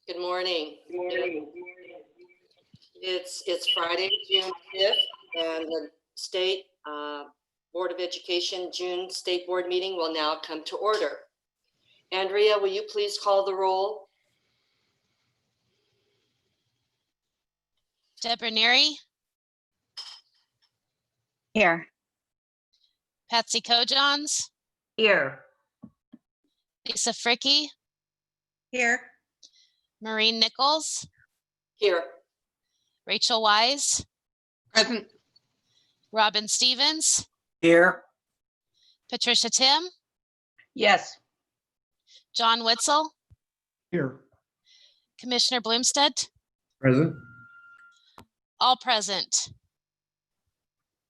Good morning. It's Friday, June 5th, and the State Board of Education June State Board meeting will now come to order. Andrea, will you please call the roll? Deborah Neary, Here. Patsy Kojons, Here. Lisa Fricke, Here. Maureen Nichols, Here. Rachel Wise, Present. Robin Stevens, Here. Patricia Tim, Yes. John Witzel, Here. Commissioner Bloomstead, Present. all present.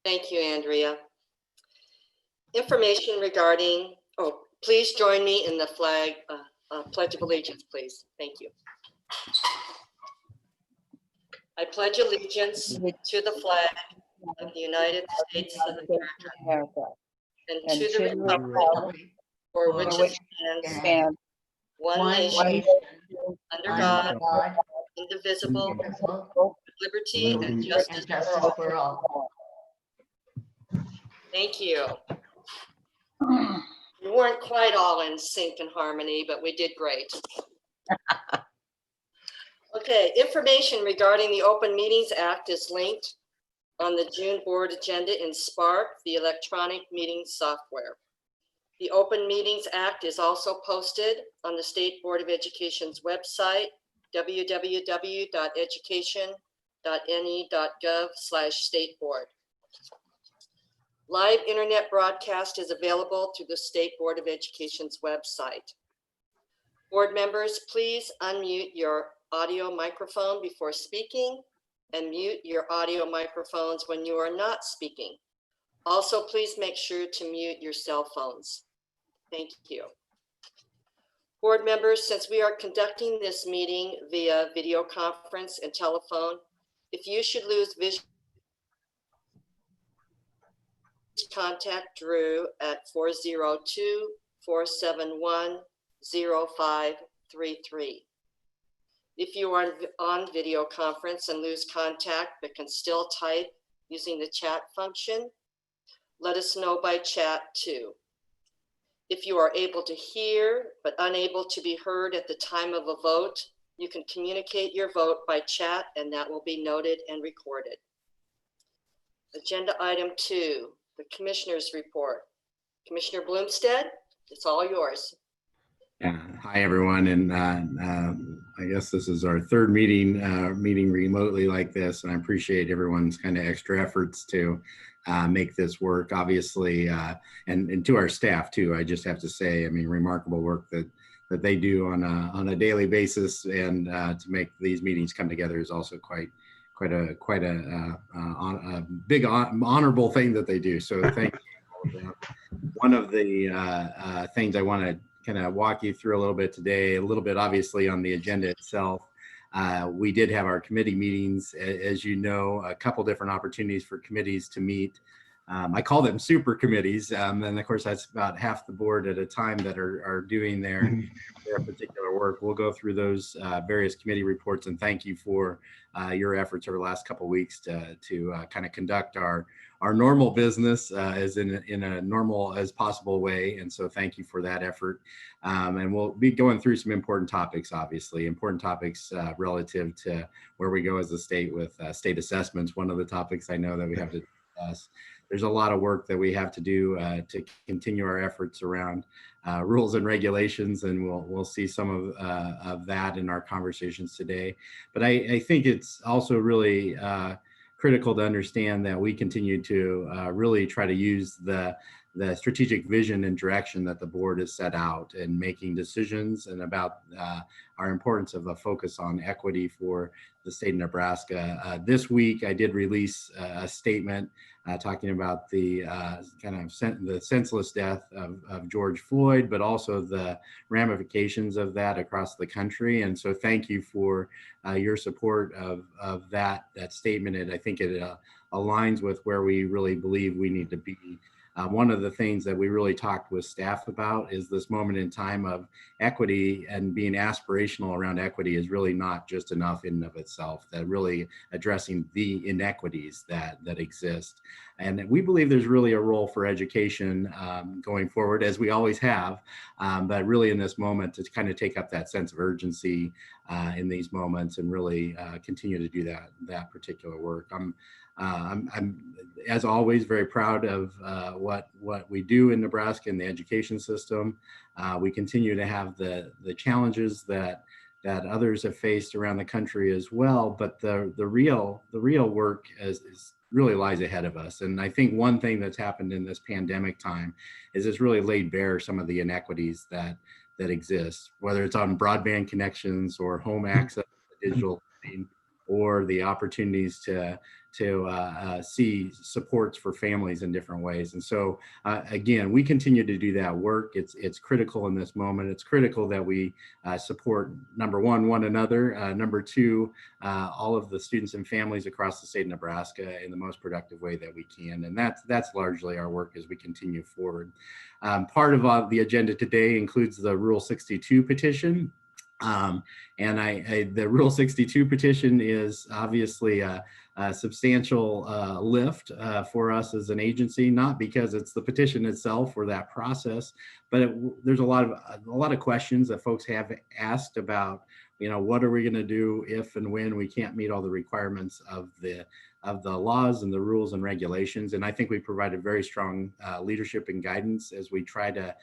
Thank you, Andrea. Information regarding, please join me in the flag Pledge of Allegiance, please. Thank you. I pledge allegiance to the flag of the United States of America and to the republic for which it stands, one nation, under God, indivisible, with liberty and justice for all. Thank you. We weren't quite all in sync and harmony, but we did great. Okay, information regarding the Open Meetings Act is linked on the June board agenda in Spark, the electronic meeting software. The Open Meetings Act is also posted on the State Board of Education's website, www.education.ne.gov/stateboard. Live internet broadcast is available through the State Board of Education's website. Board members, please unmute your audio microphone before speaking and mute your audio microphones when you are not speaking. Also, please make sure to mute your cell phones. Thank you. Board members, since we are conducting this meeting via video conference and telephone, if you should lose vision, contact Drew at 402-471-0533. If you are on video conference and lose contact but can still type using the chat function, let us know by chat too. If you are able to hear but unable to be heard at the time of a vote, you can communicate your vote by chat and that will be noted and recorded. Agenda item 2, the Commissioner's Report. Commissioner Bloomstead, it's all yours. Yeah. Hi, everyone. And I guess this is our third meeting remotely like this. And I appreciate everyone's kind of extra efforts to make this work, obviously, and to our staff, too. I just have to say, I mean, remarkable work that they do on a daily basis. And to make these meetings come together is also quite a big honorable thing that they do. So thank you. One of the things I want to kind of walk you through a little bit today, a little bit obviously on the agenda itself. We did have our committee meetings, as you know, a couple different opportunities for committees to meet. I call them super committees. And of course, that's about half the board at a time that are doing their particular work. We'll go through those various committee reports and thank you for your efforts over the last couple of weeks to kind of conduct our normal business as in a normal as possible way. And so thank you for that effort. And we'll be going through some important topics, obviously, important topics relative to where we go as a state with state assessments. One of the topics I know that we have to discuss. There's a lot of work that we have to do to continue our efforts around rules and regulations, and we'll see some of that in our conversations today. But I think it's also really critical to understand that we continue to really try to use the strategic vision and direction that the board has set out in making decisions and about our importance of a focus on equity for the state of Nebraska. This week, I did release a statement talking about the the senseless death of George Floyd, but also the ramifications of that across the country. And so thank you for your support of that statement. And I think it aligns with where we really believe we need to be one of the things that we really talked with staff about is this moment in time of equity, and being aspirational around equity is really not just enough in and of itself, that really addressing the inequities that exist. And we believe there's really a role for education going forward, as we always have, but really in this moment to kind of take up that sense of urgency in these moments and really continue to do that particular work. I'm as always very proud of what we do in Nebraska in the education system. We continue to have the challenges that others have faced around the country as well, but the real work is really lies ahead of us. And I think one thing that's happened in this pandemic time is it's really laid bare some of the inequities that exist, whether it's on broadband connections or home access to digital learning, or the opportunities to see supports for families in different ways. And so again, we continue to do that work. It's critical in this moment. It's critical that we support, number one another, number two, all of the students and families across the state of Nebraska in the most productive way that we can. And that's largely our work as we continue forward. Part of the agenda today includes the Rule 62 petition. And the Rule 62 petition is obviously a substantial lift for us as an agency, not because it's the petition itself or that process, but there's a lot of questions that folks have asked about, what are we going to do if and when we can't meet all the requirements of the laws and the rules and regulations. And I think we provided very strong leadership and guidance as we try to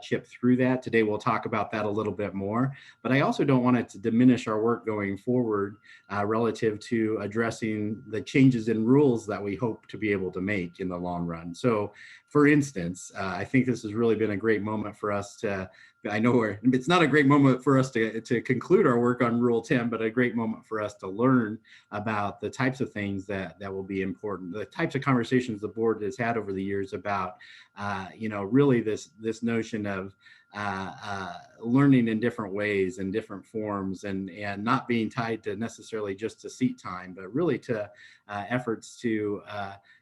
chip through that. Today, we'll talk about that a little bit more, but I also don't want it to diminish our work going forward relative to addressing the changes in rules that we hope to be able to make in the long run. So for instance, I think this has really been a great moment for us to, I know it's not a great moment for us to conclude our work on Rule 10, but a great moment for us to learn about the types of things that will be important, the types of conversations the board has had over the years about, really this notion of learning in different ways and different forms, and not being tied to necessarily just to seat time, but really to efforts to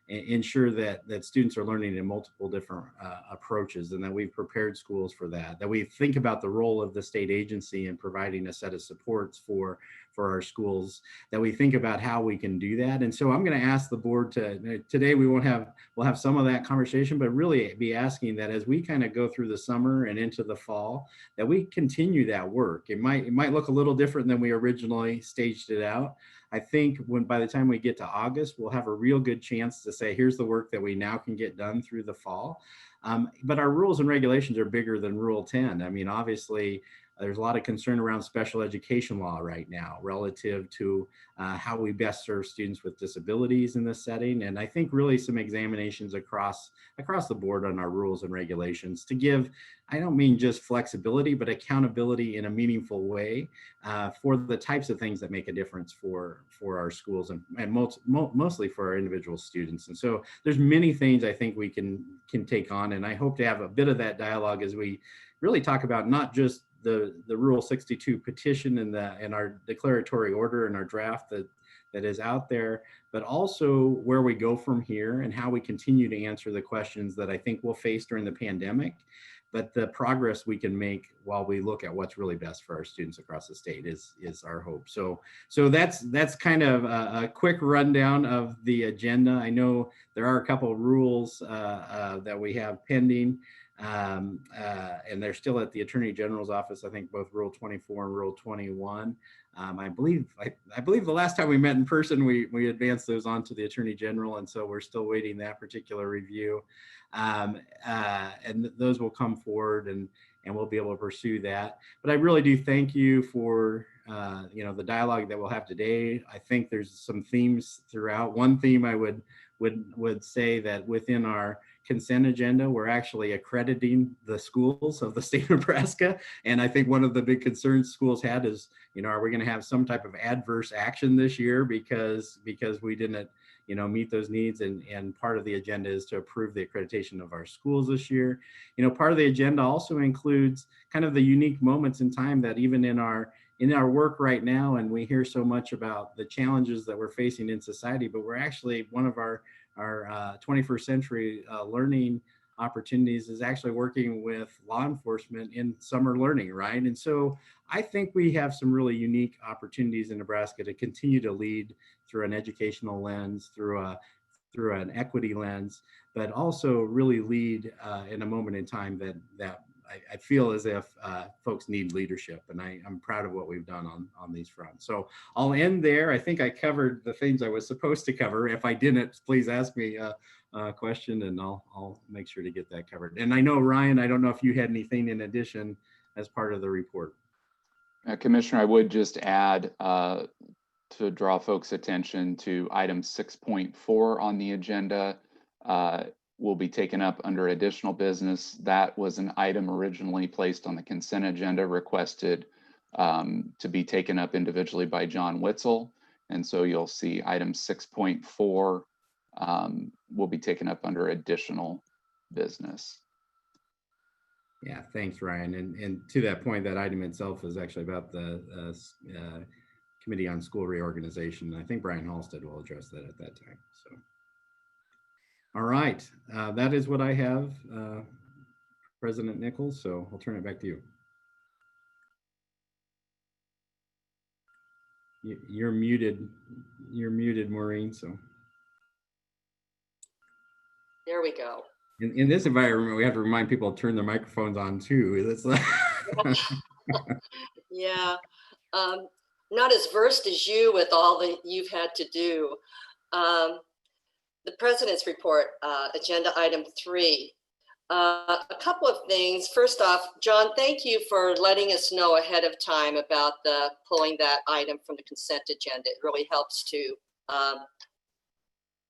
ensure that students are learning in multiple different approaches, and that we've prepared schools for that we think about the role of the state agency in providing a set of supports for our schools, that we think about how we can do that. And so I'm going to ask the board today we'll have some of that conversation, but really be asking that as we kind of go through the summer and into the fall, that we continue that work. It might look a little different than we originally staged it out. I think by the time we get to August, we'll have a real good chance to say, here's the work that we now can get done through the fall. But our rules and regulations are bigger than Rule 10. I mean, obviously, there's a lot of concern around special education law right now relative to how we best serve students with disabilities in this setting. And I think really some examinations across the board on our rules and regulations to give, I don't mean just flexibility, but accountability in a meaningful way for the types of things that make a difference for our schools and mostly for our individual students. And so there's many things I think we can take on. And I hope to have a bit of that dialogue as we really talk about not just the Rule 62 petition and our declaratory order and our draft that is out there, but also where we go from here and how we continue to answer the questions that I think we'll face during the pandemic, but the progress we can make while we look at what's really best for our students across the state is our hope. So that's kind of a quick rundown of the agenda. I know there are a couple of rules that we have pending. And they're still at the Attorney General's office. I think both Rule 24 and Rule 21. I believe the last time we met in person, we advanced those on to the Attorney General, and so we're still waiting that particular review. And those will come forward, and we'll be able to pursue that. But I really do thank you for the dialogue that we'll have today. I think there's some themes throughout. One theme I would say that within our consent agenda, we're actually accrediting the schools of the state of Nebraska. And I think one of the big concerns schools had is, are we going to have some type of adverse action this year because we didn't, meet those needs? And part of the agenda is to approve the accreditation of our schools this year. Part of the agenda also includes kind of the unique moments in time that even in our work right now, and we hear so much about the challenges that we're facing in society, but we're actually one of our our 21st century learning opportunities is actually working with law enforcement in summer learning, right? And so I think we have some really unique opportunities in Nebraska to continue to lead through an educational lens, through an equity lens, but also really lead in a moment in time that I feel as if folks need leadership, and I'm proud of what we've done on these fronts. So I'll end there. I think I covered the things I was supposed to cover. If I didn't, please ask me a question, and I'll make sure to get that covered. And I know, Ryan, I don't know if you had anything in addition as part of the report. Commissioner, I would just add to draw folks' attention to item 6.4 on the agenda. Will be taken up under additional business. That was an item originally placed on the consent agenda, requested to be taken up individually by John Witzel. And so you'll see item 6.4 will be taken up under additional business. Yeah, thanks, Ryan. And to that point, that item itself is actually about the Committee on School Reorganization. I think Brian Halstead will address that at that time. So. All right, that is what I have, President Nichols, so I'll turn it back to you. You're muted, Maureen, so. There we go. In this environment, we have to remind people to turn their microphones on too. That's like Yeah, not as versed as you with all that you've had to do. The President's report, agenda item 3. A couple of things. First off, John, thank you for letting us know ahead of time about pulling that item from the consent agenda. It really helps to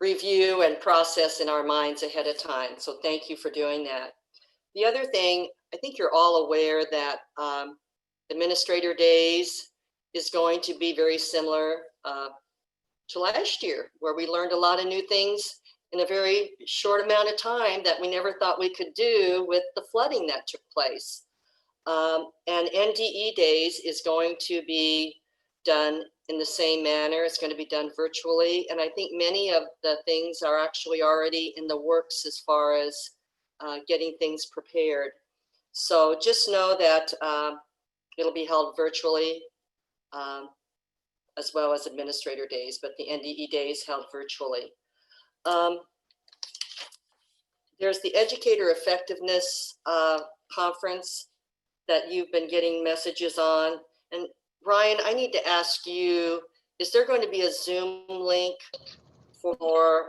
review and process in our minds ahead of time. So thank you for doing that. The other thing, I think you're all aware that Administrator Days is going to be very similar to last year, where we learned a lot of new things in a very short amount of time that we never thought we could do with the flooding that took place. And NDE Days is going to be done in the same manner. It's going to be done virtually. And I think many of the things are actually already in the works as far as getting things prepared. So just know that it'll be held virtually, as well as Administrator Days, but the NDE Days held virtually. There's the Educator Effectiveness Conference that you've been getting messages on. And Ryan, I need to ask you, is there going to be a Zoom link for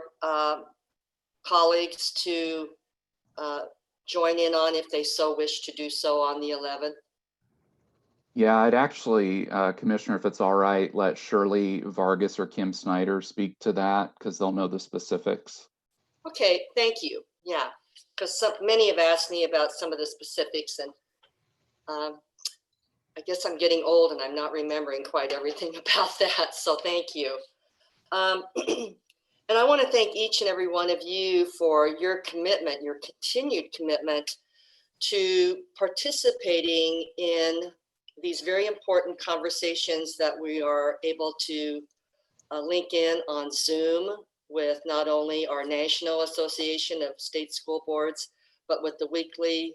colleagues to join in on if they so wish to do so on the 11th? Yeah, I'd actually, Commissioner, if it's all right, let Shirley Vargas or Kim Snyder speak to that because they'll know the specifics. Okay, thank you. Yeah, because many have asked me about some of the specifics, and I guess I'm getting old and I'm not remembering quite everything about that. So thank you. And I want to thank each and every one of you for your commitment, your continued commitment to participating in these very important conversations that we are able to link in on Zoom with not only our National Association of State School Boards, but with the weekly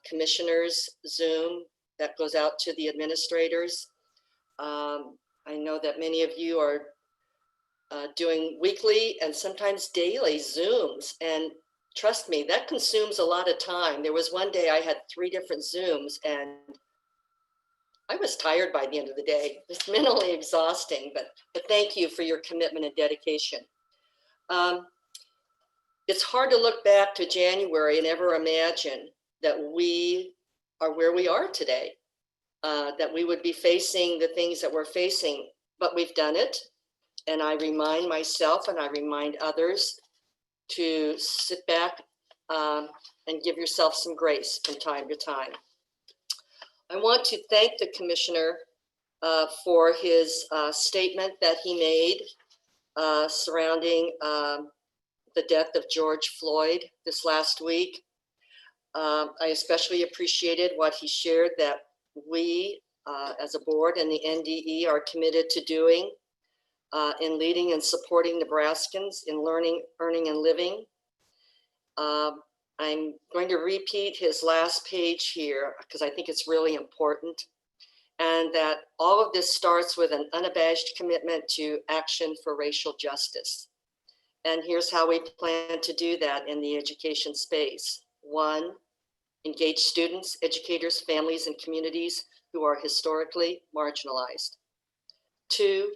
commissioners Zoom that goes out to the administrators. I know that many of you are doing weekly and sometimes daily Zooms, and trust me, that consumes a lot of time. There was one day I had 3 different Zooms and I was tired by the end of the day. It's mentally exhausting, but thank you for your commitment and dedication. It's hard to look back to January and ever imagine that we are where we are today, that we would be facing the things that we're facing, but we've done it. And I remind myself and I remind others to sit back and give yourself some grace from time to time. I want to thank the commissioner for his statement that he made surrounding the death of George Floyd this last week. I especially appreciated what he shared that we as a board and the NDE are committed to doing in leading and supporting Nebraskans in learning, earning, and living. I'm going to repeat his last page here because I think it's really important, and that all of this starts with an unabashed commitment to action for racial justice. And here's how we plan to do that in the education space. 1, engage students, educators, families, and communities who are historically marginalized. 2,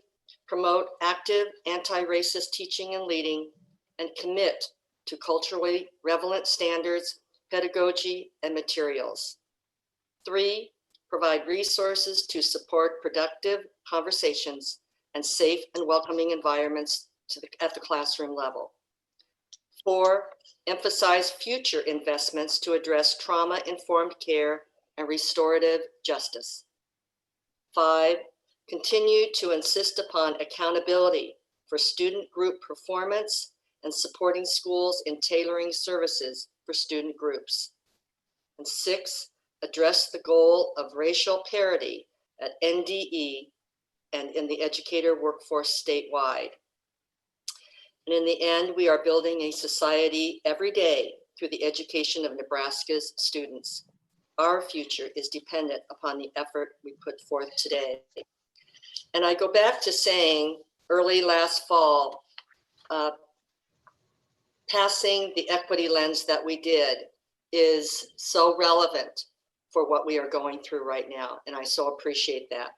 promote active anti-racist teaching and leading and commit to culturally relevant standards, pedagogy, and materials. 3, provide resources to support productive conversations and safe and welcoming environments at the classroom level. 4, emphasize future investments to address trauma-informed care and restorative justice. 5, continue to insist upon accountability for student group performance and supporting schools in tailoring services for student groups. And 6, address the goal of racial parity at NDE and in the educator workforce statewide. And in the end, we are building a society every day through the education of Nebraska's students. Our future is dependent upon the effort we put forth today. And I go back to saying early last fall, passing the equity lens that we did is so relevant for what we are going through right now. And I so appreciate that.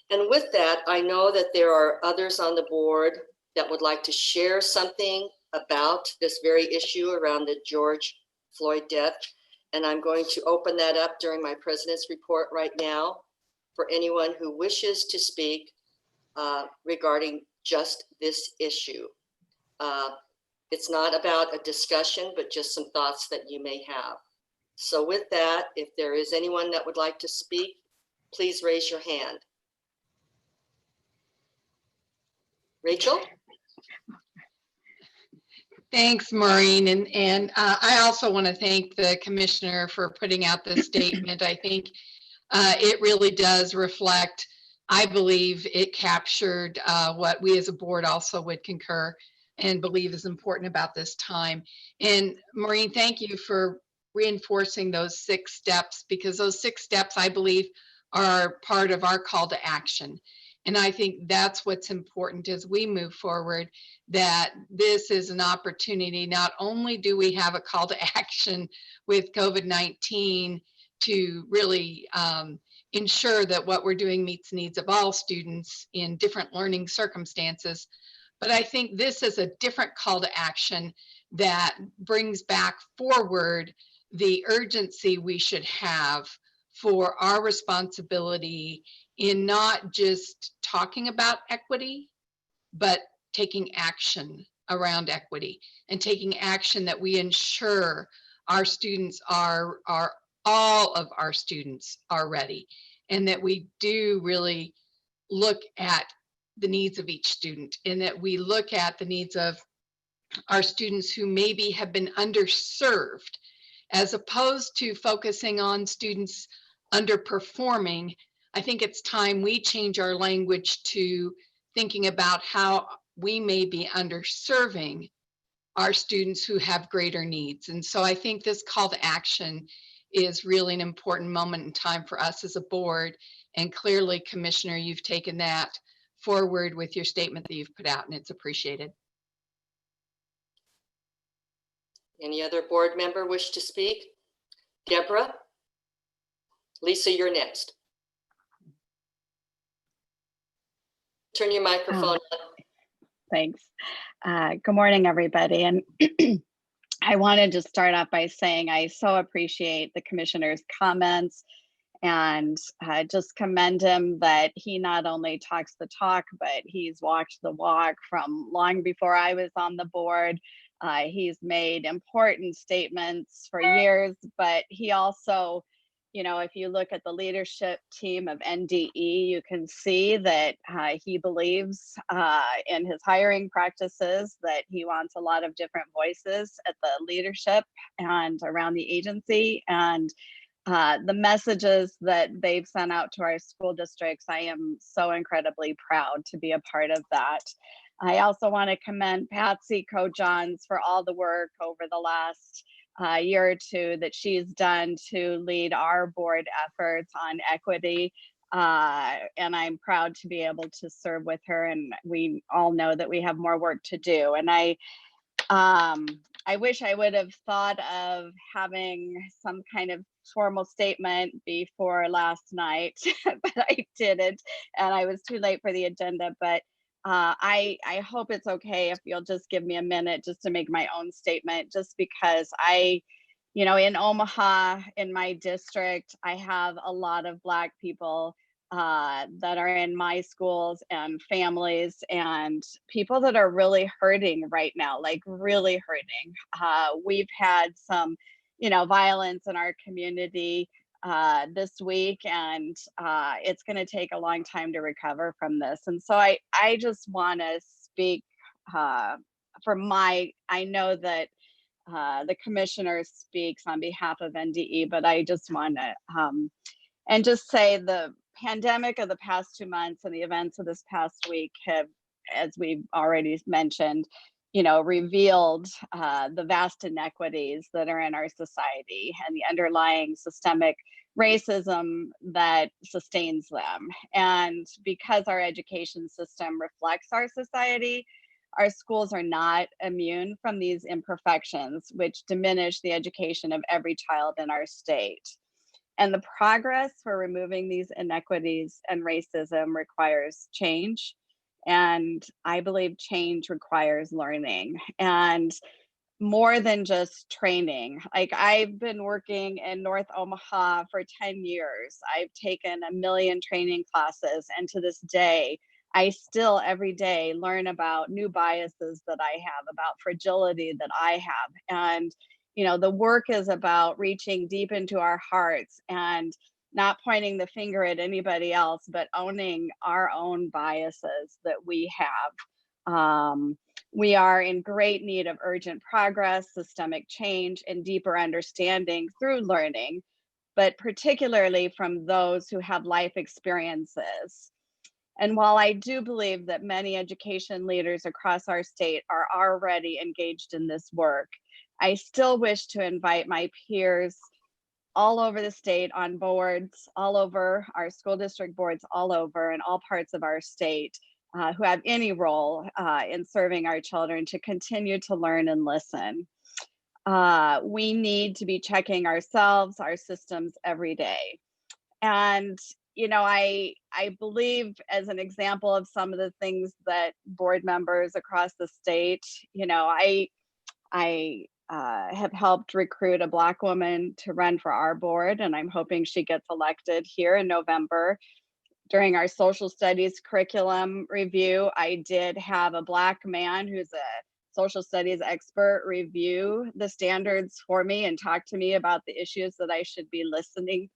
And with that, I know that there are others on the board that would like to share something about this very issue around the George Floyd death. And I'm going to open that up during my president's report right now for anyone who wishes to speak regarding just this issue. It's not about a discussion, but just some thoughts that you may have. So with that, if there is anyone that would like to speak, please raise your hand. Rachel? Thanks, Maureen. And I also want to thank the commissioner for putting out this statement. I think it really does reflect, I believe it captured what we as a board also would concur and believe is important about this time. And Maureen, thank you for reinforcing those 6 steps, because those 6 steps, I believe, are part of our call to action. And I think that's what's important as we move forward, that this is an opportunity. Not only do we have a call to action with COVID-19 to really ensure that what we're doing meets the needs of all students in different learning circumstances, but I think this is a different call to action that brings back forward the urgency we should have for our responsibility in not just talking about equity, but taking action around equity and taking action that we ensure our students are all of our students are ready, and that we do really look at the needs of each student, and that we look at the needs of our students who maybe have been underserved, as opposed to focusing on students underperforming. I think it's time we change our language to thinking about how we may be underserving our students who have greater needs. And so I think this call to action is really an important moment in time for us as a board. And clearly, Commissioner, you've taken that forward with your statement that you've put out, and it's appreciated. Any other board member wish to speak? Deborah? Lisa, you're next. Turn your microphone on. Thanks. Good morning, everybody. And I wanted to start off by saying I so appreciate the commissioner's comments, and just commend him that he not only talks the talk, but he's walked the walk from long before I was on the board. He's made important statements for years, but he also, you know, if you look at the leadership team of NDE, you can see that he believes in his hiring practices, that he wants a lot of different voices at the leadership and around the agency. And the messages that they've sent out to our school districts, I am so incredibly proud to be a part of that. I also want to commend Patsy Coe-Johns for all the work over the last year or two that she's done to lead our board efforts on equity. And I'm proud to be able to serve with her. And we all know that we have more work to do. And I wish I would have thought of having some kind of formal statement before last night, but I didn't, and I was too late for the agenda. But I hope it's okay if you'll just give me a minute just to make my own statement, just because in Omaha, in my district, I have a lot of Black people that are in my schools and families and people that are really hurting right now, like really hurting. We've had some, violence in our community this week, and it's going to take a long time to recover from this. And so I just want to speak I know that the commissioner speaks on behalf of NDE, but I just want to and just say the pandemic of the past 2 months and the events of this past week have, as we've already mentioned, revealed the vast inequities that are in our society and the underlying systemic racism that sustains them. And because our education system reflects our society, our schools are not immune from these imperfections, which diminish the education of every child in our state. And the progress for removing these inequities and racism requires change. And I believe change requires learning, and more than just training. Like, I've been working in North Omaha for 10 years. I've taken 1 million training classes, and to this day, I still every day learn about new biases that I have, about fragility that I have. And the work is about reaching deep into our hearts and not pointing the finger at anybody else, but owning our own biases that we have. We are in great need of urgent progress, systemic change, and deeper understanding through learning, but particularly from those who have life experiences. And while I do believe that many education leaders across our state are already engaged in this work, I still wish to invite my peers all over the state on boards, all over our school district boards, all over in all parts of our state, who have any role in serving our children, to continue to learn and listen. We need to be checking ourselves, our systems every day. And I believe, as an example of some of the things that board members across the state, I have helped recruit a Black woman to run for our board, and I'm hoping she gets elected here in November. During our social studies curriculum review, I did have a Black man who's a social studies expert review the standards for me and talk to me about the issues that I should be listening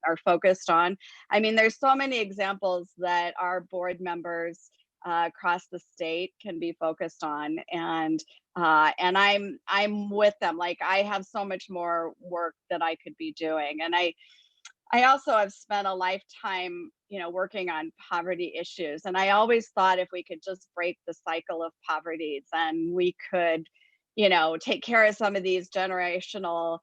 or focused on. I mean, there's so many examples that our board members across the state can be focused on, and I'm with them. Like, I have so much more work that I could be doing. And I also have spent a lifetime, working on poverty issues. And I always thought if we could just break the cycle of poverty, then we could, take care of some of these generational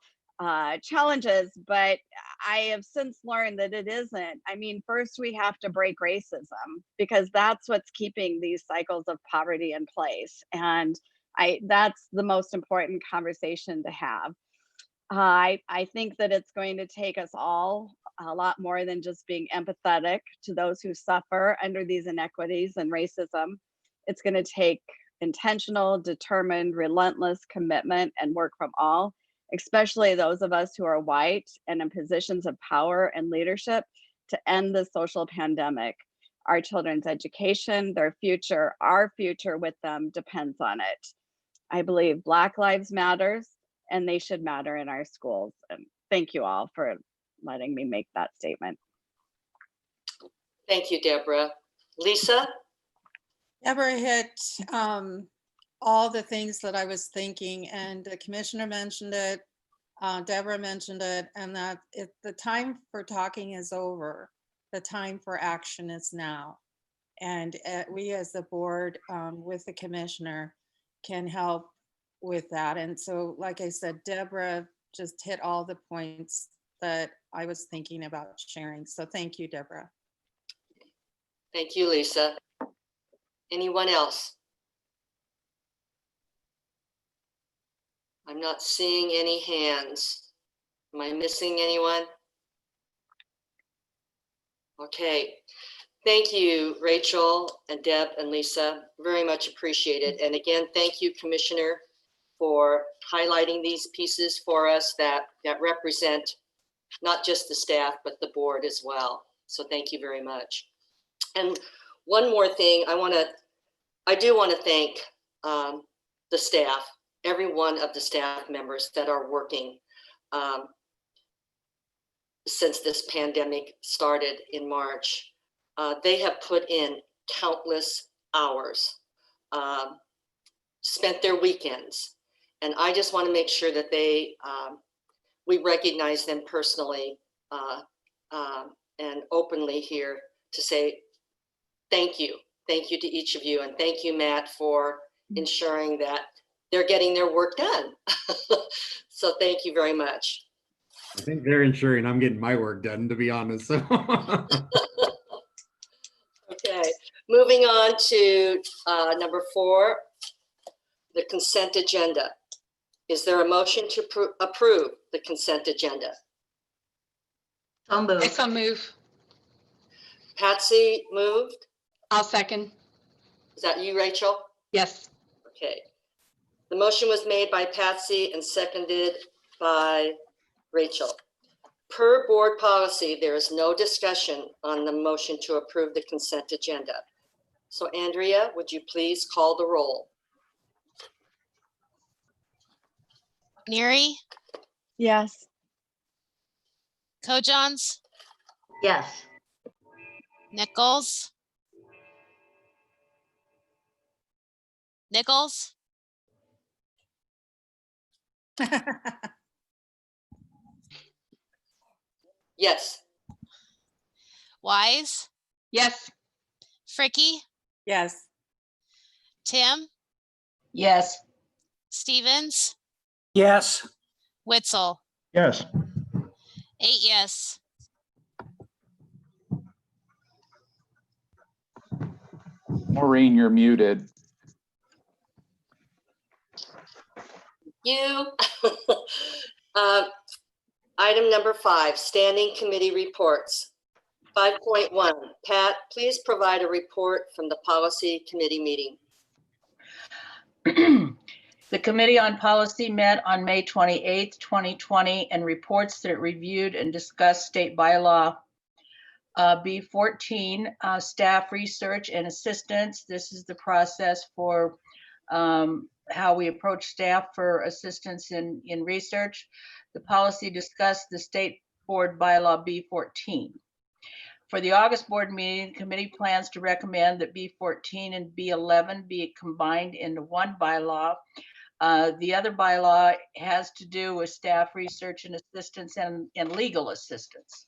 challenges. But I have since learned that it isn't. I mean, first we have to break racism, because that's what's keeping these cycles of poverty in place. And that's the most important conversation to have. I think that it's going to take us all a lot more than just being empathetic to those who suffer under these inequities and racism. It's going to take intentional, determined, relentless commitment and work from all, especially those of us who are white and in positions of power and leadership, to end the social pandemic. Our children's education, their future, our future with them depends on it. I believe Black Lives Matters, and they should matter in our schools. And thank you all for letting me make that statement. Thank you, Deborah. Lisa? Deborah hit all the things that I was thinking, and the commissioner mentioned it. Deborah mentioned it, and that the time for talking is over. The time for action is now. And we as the board with the commissioner can help with that. And so, like I said, Deborah just hit all the points that I was thinking about sharing. So thank you, Deborah. Thank you, Lisa. Anyone else? I'm not seeing any hands. Am I missing anyone? Okay. Thank you, Rachel and Deb and Lisa. Very much appreciated. And again, thank you, Commissioner, for highlighting these pieces for us that represent not just the staff, but the board as well. So thank you very much. And one more thing, I do want to thank the staff, every one of the staff members that are working since this pandemic started in March. They have put in countless hours, spent their weekends. And I just want to make sure that we recognize them personally and openly here to say thank you. Thank you to each of you. And thank you, Matt, for ensuring that they're getting their work done. So thank you very much. I think they're ensuring I'm getting my work done, to be honest. So. Okay, moving on to number 4, the consent agenda. Is there a motion to approve the consent agenda? So moved. I so move. Patsy moved. I'll second. Is that you, Rachel? Yes. Okay. The motion was made by Patsy and seconded by Rachel. Per board policy, there is no discussion on the motion to approve the consent agenda. So Andrea, would you please call the roll? Neary, Yes. Kojons, Yes. Nichols, Yes. Wise, Yes. Fricky, Yes. Tim, Yes. Stevens, Yes. Witzel. Yes. 8 yes. Maureen, you're muted. You. Item number 5, standing committee reports. 5.1, Pat, please provide a report from the policy committee meeting. The Committee on Policy met on May 28th, 2020, and reports that it reviewed and discussed state bylaw B14, staff research and assistance. This is the process for how we approach staff for assistance in research. The policy discussed the state board bylaw B14. For the August board meeting, the committee plans to recommend that B14 and B11 be combined into one bylaw. The other bylaw has to do with staff research and assistance and legal assistance.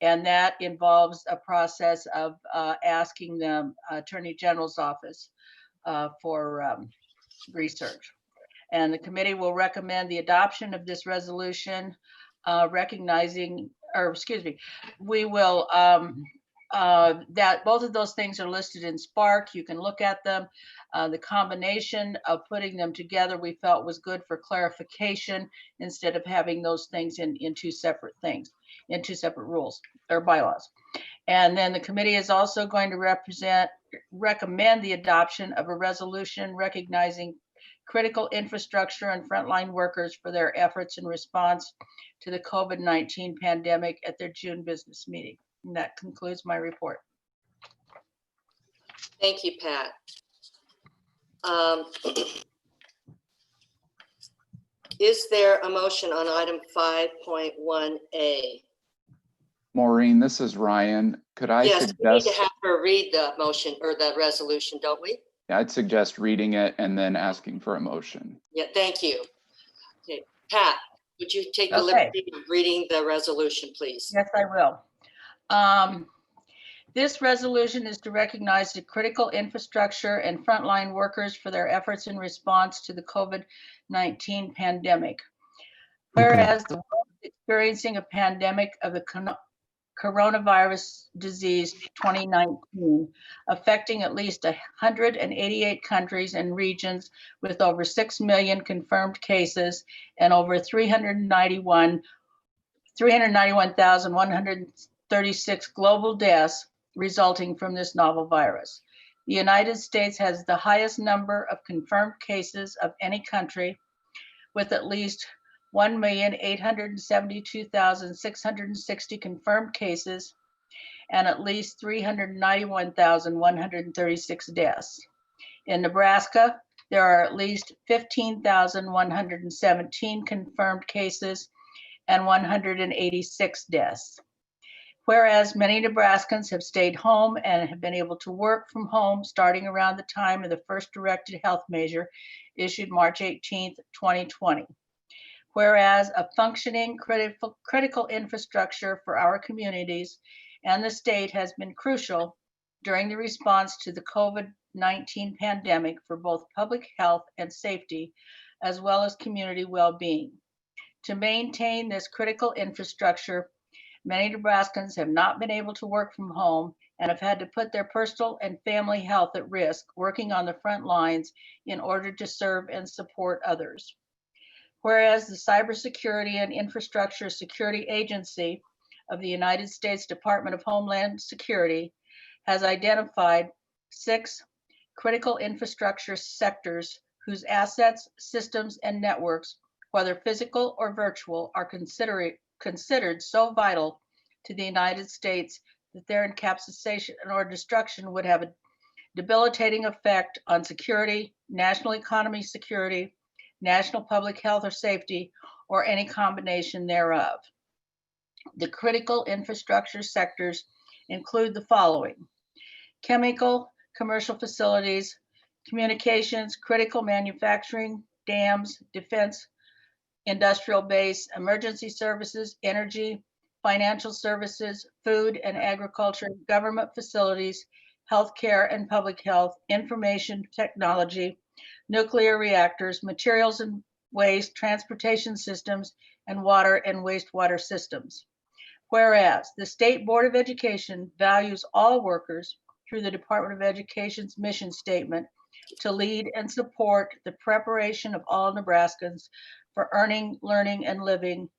And that involves a process of asking the Attorney General's office for research. And the committee will recommend the adoption of this resolution, we will, that both of those things are listed in Spark. You can look at them. The combination of putting them together we felt was good for clarification instead of having those things in 2 separate things, in 2 separate rules or bylaws. And then the committee is also going to recommend the adoption of a resolution recognizing critical infrastructure and frontline workers for their efforts in response to the COVID-19 pandemic at their June business meeting. And that concludes my report. Thank you, Pat. Is there a motion on item 5.1A? Maureen, this is Ryan. Could I Yes, we need suggest? to have her read the motion or the resolution, don't we? I'd suggest reading it and then asking for a motion. Yeah, thank you. Okay, Pat, Would you take the Okay. liberty of reading the resolution, please? Yes, I will. This resolution is to recognize the critical infrastructure and frontline workers for their efforts in response to the COVID-19 pandemic. Whereas the world is experiencing a pandemic of the coronavirus disease 2019, affecting at least 188 countries and regions with over 6 million confirmed cases and over 391,136 global deaths resulting from this novel virus. The United States has the highest number of confirmed cases of any country, with at least 1,872,660 confirmed cases and at least 391,136 deaths. In Nebraska, there are at least 15,117 confirmed cases and 186 deaths. Whereas many Nebraskans have stayed home and have been able to work from home starting around the time of the first directed health measure issued March 18th, 2020. Whereas a functioning critical infrastructure for our communities and the state has been crucial during the response to the COVID-19 pandemic for both public health and safety, as well as community well-being. To maintain this critical infrastructure, many Nebraskans have not been able to work from home and have had to put their personal and family health at risk working on the front lines in order to serve and support others. Whereas the Cybersecurity and Infrastructure Security Agency of the United States Department of Homeland Security has identified 6 critical infrastructure sectors whose assets, systems, and networks, whether physical or virtual, are considered so vital to the United States that their incapacity or destruction would have a debilitating effect on security, national economy security, national public health or safety, or any combination thereof. The critical infrastructure sectors include the following: chemical, commercial facilities, communications, critical manufacturing, dams, defense, industrial base, emergency services, energy, financial services, food and agriculture, government facilities, healthcare and public health, information technology, nuclear reactors, materials and waste, transportation systems, and water and wastewater systems. Whereas the State Board of Education values all workers through the Department of Education's mission statement to lead and support the preparation of all Nebraskans for earning, learning, and living.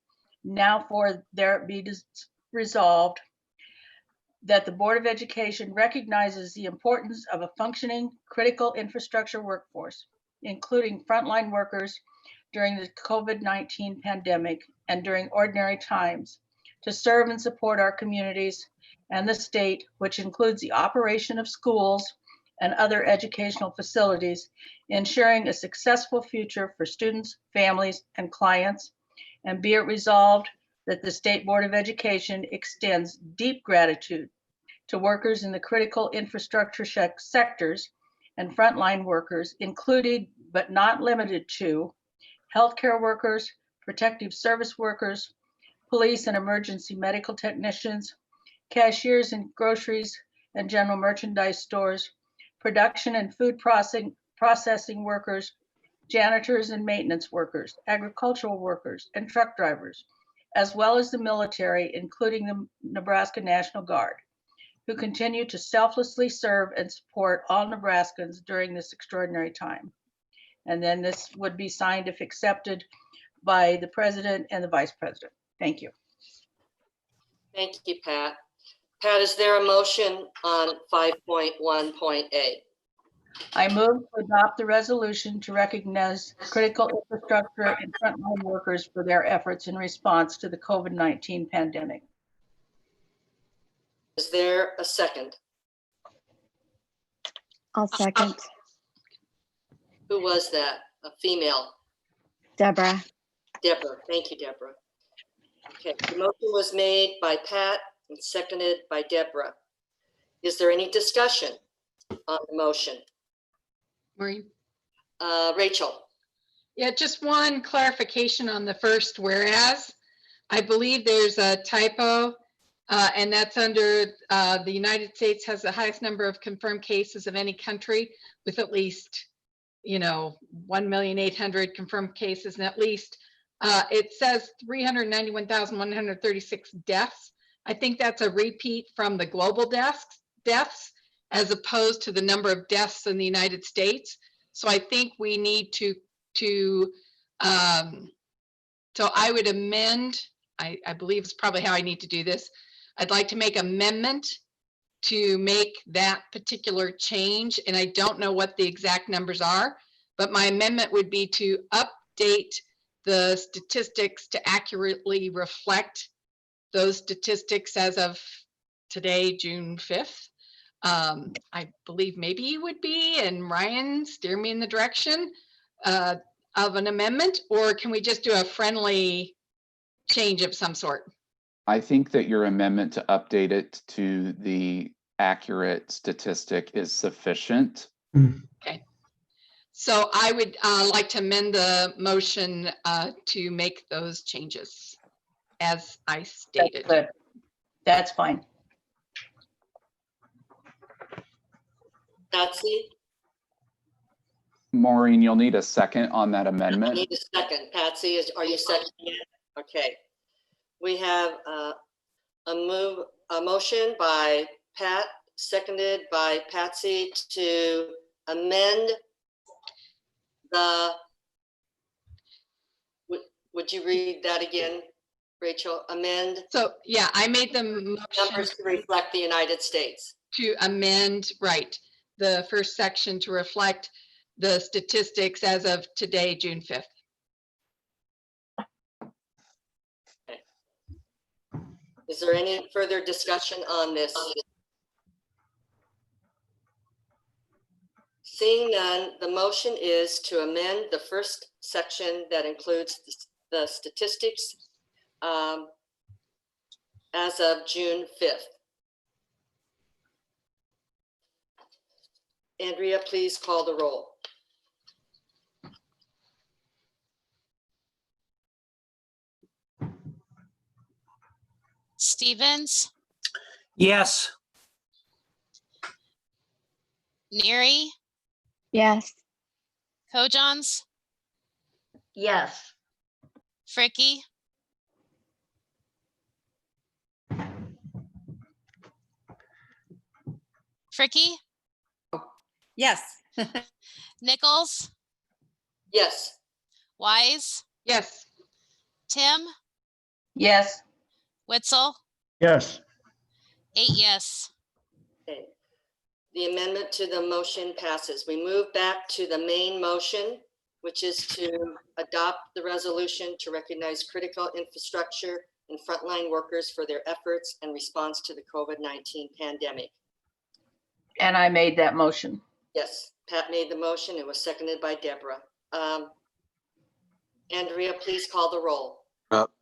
Now for there be resolved that the Board of Education recognizes the importance of a functioning critical infrastructure workforce, including frontline workers during the COVID-19 pandemic and during ordinary times, to serve and support our communities and the state, which includes the operation of schools and other educational facilities, ensuring a successful future for students, families, and clients. And be it resolved that the State Board of Education extends deep gratitude to workers in the critical infrastructure sectors and frontline workers, including but not limited to healthcare workers, protective service workers, police and emergency medical technicians, cashiers in groceries and general merchandise stores, production and food processing workers, janitors and maintenance workers, agricultural workers, and truck drivers, as well as the military, including the Nebraska National Guard, who continue to selflessly serve and support all Nebraskans during this extraordinary time. And then this would be signed, if accepted, by the president and the vice president. Thank you. Thank you, Pat. Pat, is there a motion on 5.1.a? I move to adopt the resolution to recognize critical infrastructure and frontline workers for their efforts in response to the COVID-19 pandemic. Is there a second? I'll second. Who was that? A female? Deborah. Deborah. Thank you, Deborah. Okay, the motion was made by Pat and seconded by Deborah. Is there any discussion on the motion? Maureen? Rachel? Yeah, just one clarification on the first whereas. I believe there's a typo, and that's under the United States has the highest number of confirmed cases of any country with at least, 1,800,000 confirmed cases, and at least it says 391,136 deaths. I think that's a repeat from the global deaths as opposed to the number of deaths in the United States. So I think we need to so I would amend, I believe it's probably how I need to do this. I'd like to make amendment to make that particular change. And I don't know what the exact numbers are, but my amendment would be to update the statistics to accurately reflect those statistics as of today, June 5th. I believe maybe you would be, and Ryan, steer me in the direction of an amendment, or can we just do a friendly change of some sort? I think that your amendment to update it to the accurate statistic is sufficient. Okay. So I would like to amend the motion to make those changes as I stated. Good. That's fine. Patsy, Maureen, you'll need a second on that I amendment. need a second. Patsy, are you seconding it? Okay. We have a motion by Pat, seconded by Patsy to amend the, would you read that again, Rachel? Amend So yeah, I made the motion numbers to reflect the United States. to amend, right, the first section to reflect the statistics as of today, June 5th. Is there any further discussion on this? Seeing none, the motion is to amend the first section that includes the statistics as of June 5th. Andrea, please call the roll. Stevens, Yes. Neary, Yes. Kojons, Yes. Fricky, Yes. Nichols, Yes. Wise, Yes. Tim, Yes. Witzel, Yes. 8 yes. Okay. The amendment to the motion passes. We move back to the main motion, which is to adopt the resolution to recognize critical infrastructure and frontline workers for their efforts and response to the COVID-19 pandemic. And I made that motion. Yes, Pat made the motion. It was seconded by Deborah. Andrea, please call the roll.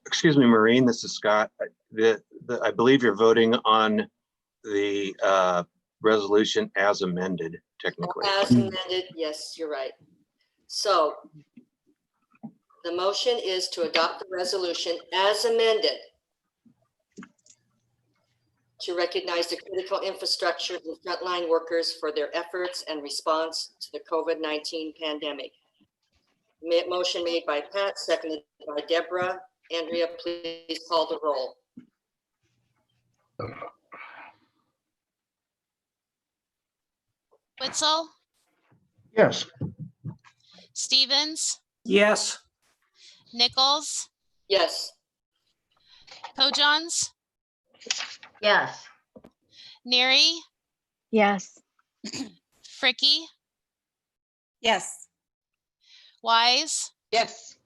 Excuse me, Maureen, this is Scott. I believe you're voting on the resolution as amended, technically. As amended, yes, you're right. So the motion is to adopt the resolution as amended to recognize the critical infrastructure and frontline workers for their efforts and response to the COVID-19 pandemic. Motion made by Pat, seconded by Deborah. Andrea, please call the roll. Witzel, Yes. Stevens, Yes. Nichols, Yes. Kojons, Yes. Neary, Yes. Fricky, Yes. Wise, Yes.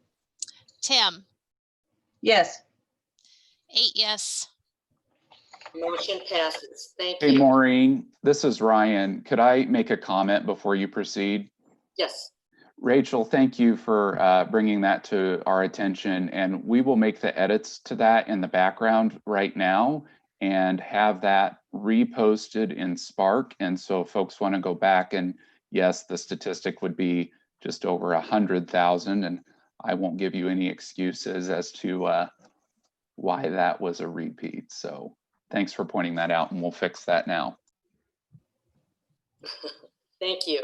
Tim, Yes. 8 yes. Motion passes. Thank Hey, you. Maureen, this is Ryan. Could I make a comment before you proceed? Yes. Rachel, thank you for bringing that to our attention, and we will make the edits to that in the background right now and have that reposted in Spark. And so if folks want to go back, and yes, the statistic would be just over 100,000, and I won't give you any excuses as to why that was a repeat. So thanks for pointing that out, and we'll fix that now. Thank you.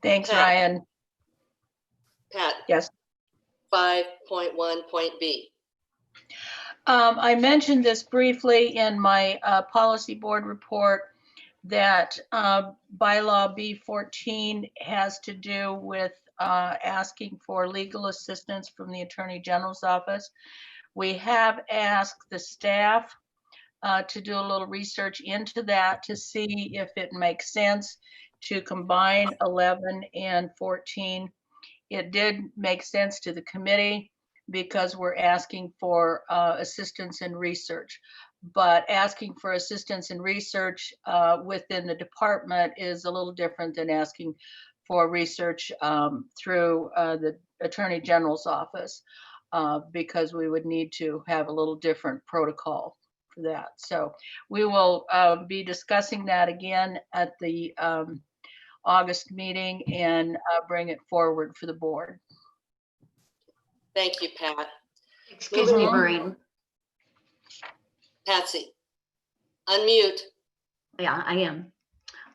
Thanks, Pat. Ryan. Pat, Yes. 5.1.b. I mentioned this briefly in my policy board report that bylaw B14 has to do with asking for legal assistance from the Attorney General's office. We have asked the staff to do a little research into that to see if it makes sense to combine 11 and 14. It did make sense to the committee because we're asking for assistance in research. But asking for assistance in research within the department is a little different than asking for research through the Attorney General's office because we would need to have a little different protocol for that. So we will be discussing that again at the August meeting and bring it forward for the board. Thank you, Pat. Excuse me, Mhm. Maureen. Patsy, unmute. Yeah, I am.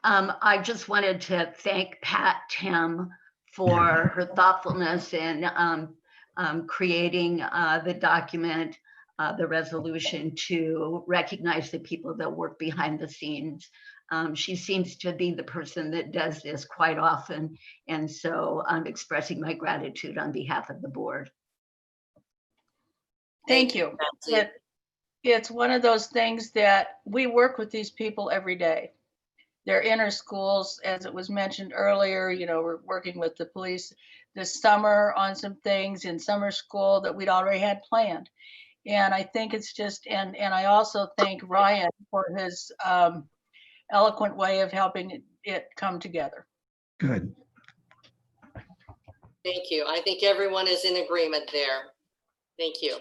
I just wanted to thank Pat Tim for her thoughtfulness in creating the document, the resolution to recognize the people that work behind the scenes. She seems to be the person that does this quite often. And so I'm expressing my gratitude on behalf of the board. Thank you. Patsy. It's one of those things that we work with these people every day. They're inner schools, as it was mentioned earlier, you know, we're working with the police this summer on some things in summer school that we'd already had planned. And I think it's just, and I also thank Ryan for his eloquent way of helping it come together. Good. Thank you. I think everyone is in agreement there. Thank you.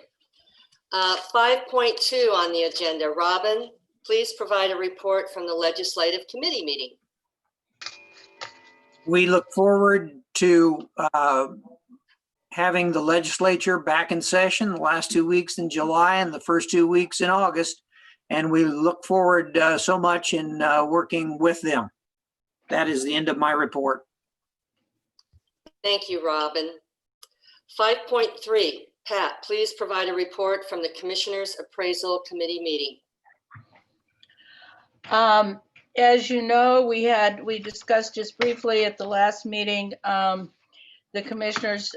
5.2 on the agenda. Robin, please provide a report from the Legislative Committee meeting. We look forward to having the legislature back in session the last 2 weeks in July and the first 2 weeks in August. And we look forward so much in working with them. That is the end of my report. Thank you, Robin. 5.3, Pat, please provide a report from the Commissioners' Appraisal Committee meeting. As you know, we discussed just briefly at the last meeting the commissioner's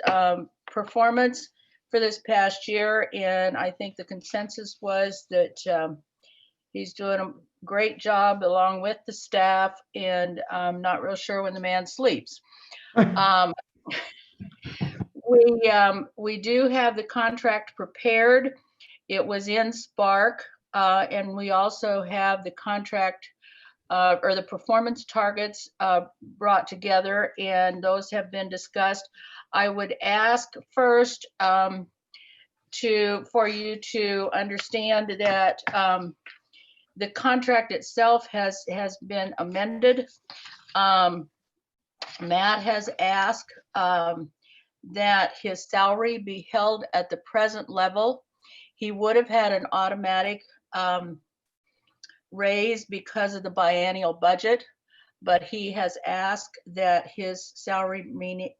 performance for this past year, and I think the consensus was that he's doing a great job along with the staff, and I'm not real sure when the man sleeps. We do have the contract prepared. It was in Spark, and we also have the contract or the performance targets brought together, and those have been discussed. I would ask first for you to understand that the contract itself has been amended. Matt has asked that his salary be held at the present level. He would have had an automatic raise because of the biennial budget, but he has asked that his salary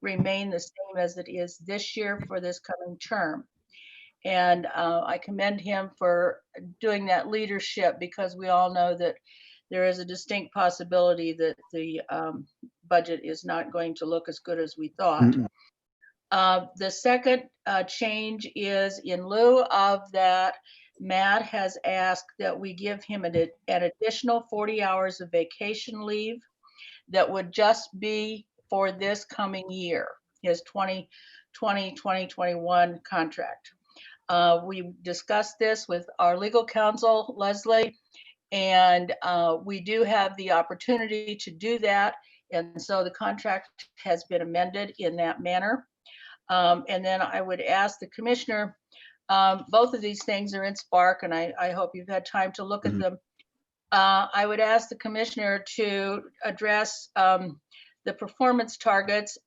remain the same as it is this year for this coming term. And I commend him for doing that leadership, because we all know that there is a distinct possibility that the budget is not going to look as good as we thought. Mm-hmm. The second change is, in lieu of that, Matt has asked that we give him an additional 40 hours of vacation leave that would just be for this coming year, his 2020-2021 contract. We discussed this with our legal counsel, Leslie, and we do have the opportunity to do that. And so the contract has been amended in that manner. And then I would ask the commissioner, both of these things are in Spark, and I hope you've had time to look at them. I would ask the commissioner to address the the performance targets,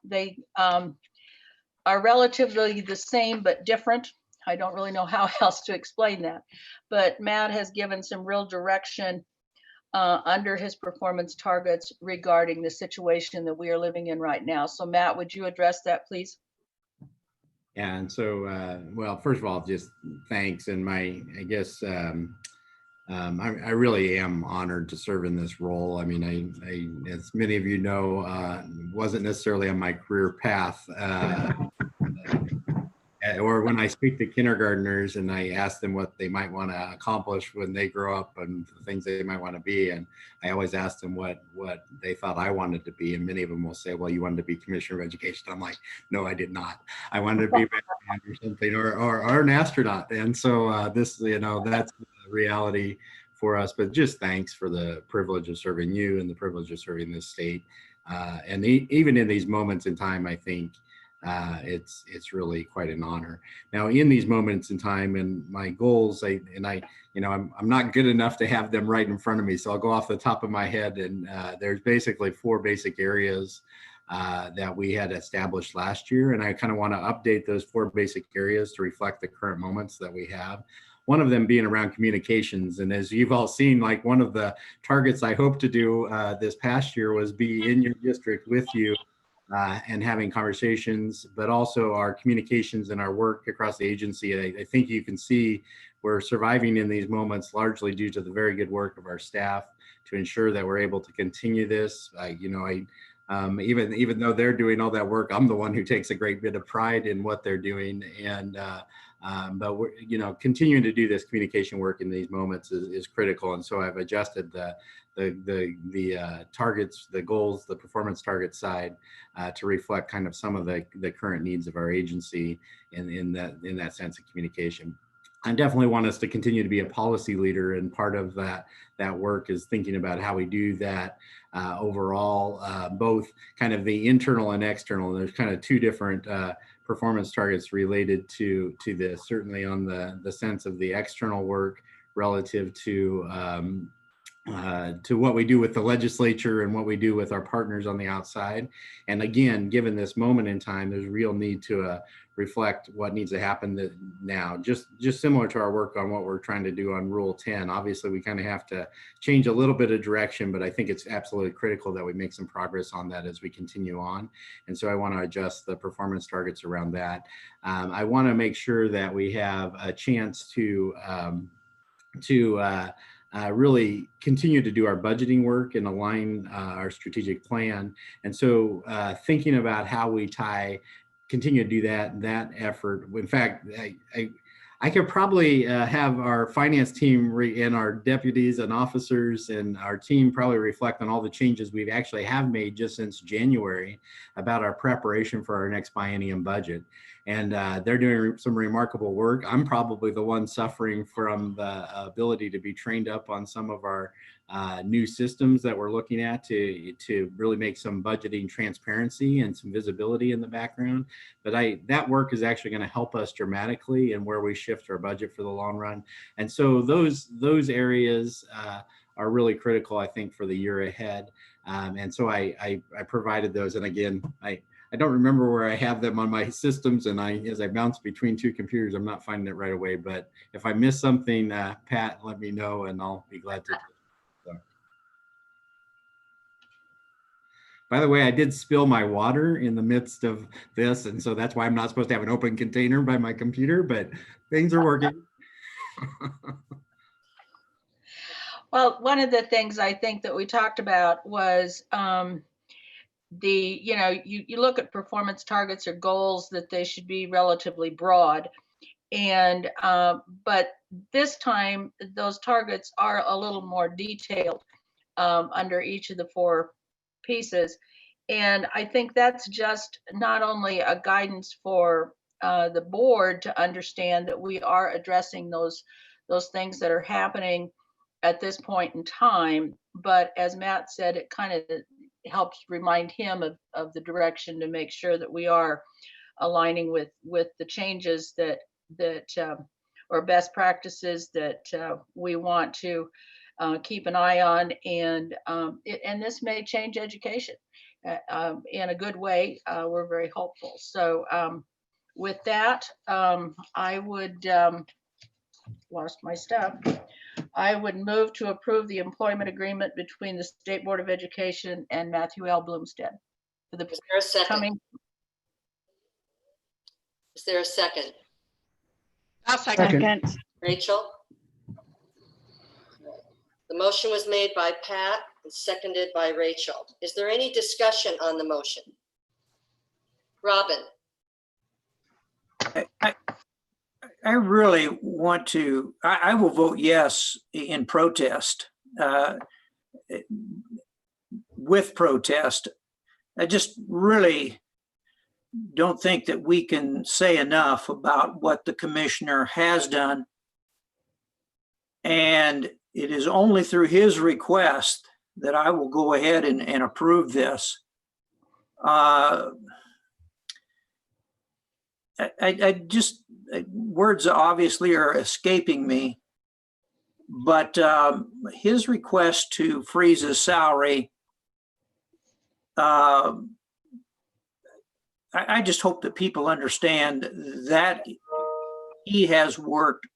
they are relatively the same but different. I don't really know how else to explain that, but Matt has given some real direction under his performance targets regarding the situation that we are living in right now. So Matt, would you address that, please? Yeah, and so, well, first of all, just thanks. And I guess, I really am honored to serve in this role. I mean, I as many of you know, wasn't necessarily on my career path. Or when I speak to kindergartners and I ask them what they might want to accomplish when they grow up and the things they might want to be, and I always ask them what they thought I wanted to be, and many of them will say, "Well, you wanted to be Commissioner of Education." I'm like, "No, I did not. I wanted to be a veterinarian or something, or an astronaut." And so this, you know, that's the reality for us. But just thanks for the privilege of serving you and the privilege of serving this state. And even in these moments in time, I think. It's really quite an honor. Now, in these moments in time and my goals, I'm not good enough to have them right in front of me, so I'll go off the top of my head. And there's basically 4 basic areas that we had established last year, and I kind of want to update those 4 basic areas to reflect the current moments that we have. One of them being around communications, and as you've all seen, like one of the targets I hope to do this past year was be in your district with you. And having conversations, but also our communications and our work across the agency. I think you can see we're surviving in these moments largely due to the very good work of our staff to ensure that we're able to continue this. Even though they're doing all that work, I'm the one who takes a great bit of pride in what they're doing. And but we're, continuing to do this communication work in these moments is critical. And so I've adjusted the targets, the goals, the performance target side to reflect kind of some of the current needs of our agency in that sense of communication. I definitely want us to continue to be a policy leader, and part of that work is thinking about how we do that overall, both kind of the internal and external. There's kind of 2 different performance targets related to this, certainly on the sense of the external work relative to what we do with the legislature and what we do with our partners on the outside. And again, given this moment in time, there's a real need to reflect what needs to happen now, just similar to our work on what we're trying to do on Rule 10. Obviously, we kind of have to change a little bit of direction, but I think it's absolutely critical that we make some progress on that as we continue on. And so I want to adjust the performance targets around that. I want to make sure that we have a chance to really continue to do our budgeting work and align our strategic plan. And so thinking about how we continue to do that effort. In fact, I could probably have our finance team and our deputies and officers and our team probably reflect on all the changes we've actually have made just since January about our preparation for our next biennium budget. And they're doing some remarkable work. I'm probably the one suffering from the ability to be trained up on some of our new systems that we're looking at to really make some budgeting transparency and some visibility in the background. But that work is actually going to help us dramatically in where we shift our budget for the long run. And so those areas are really critical, I think, for the year ahead. And so I provided those. And again, I don't remember where I have them on my systems, and as I bounce between 2 computers, I'm not finding it right away. But if I miss something, Pat, let me know, and I'll be glad to. So. By the way, I did spill my water in the midst of this, and so that's why I'm not supposed to have an open container by my computer, but things are working. Well, one of the things I think that we talked about was you look at performance targets or goals that they should be relatively broad, and but this time those targets are a little more detailed under each of the 4 pieces. And I think that's just not only a guidance for the board to understand that we are addressing those things that are happening at this point in time, but as Matt said, it kind of helps remind him of the direction to make sure that we are aligning with the changes that or best practices that we want to keep an eye on. And this may change education. in a good way, we're very hopeful. So with that, I would, lost my stuff. I would move to approve the employment agreement between the State Board of Education and Matthew L. Bloomstead for the Is there a second? coming. Is there a second? I'll second. Second. Rachel? The motion was made by Pat and seconded by Rachel. Is there any discussion on the motion? Robin? I really want to, I will vote yes in protest, with protest. I just really don't think that we can say enough about what the commissioner has done. And it is only through his request that I will go ahead and approve this. I just, words obviously are escaping me, but his request to freeze his salary, I just hope that people understand that he has worked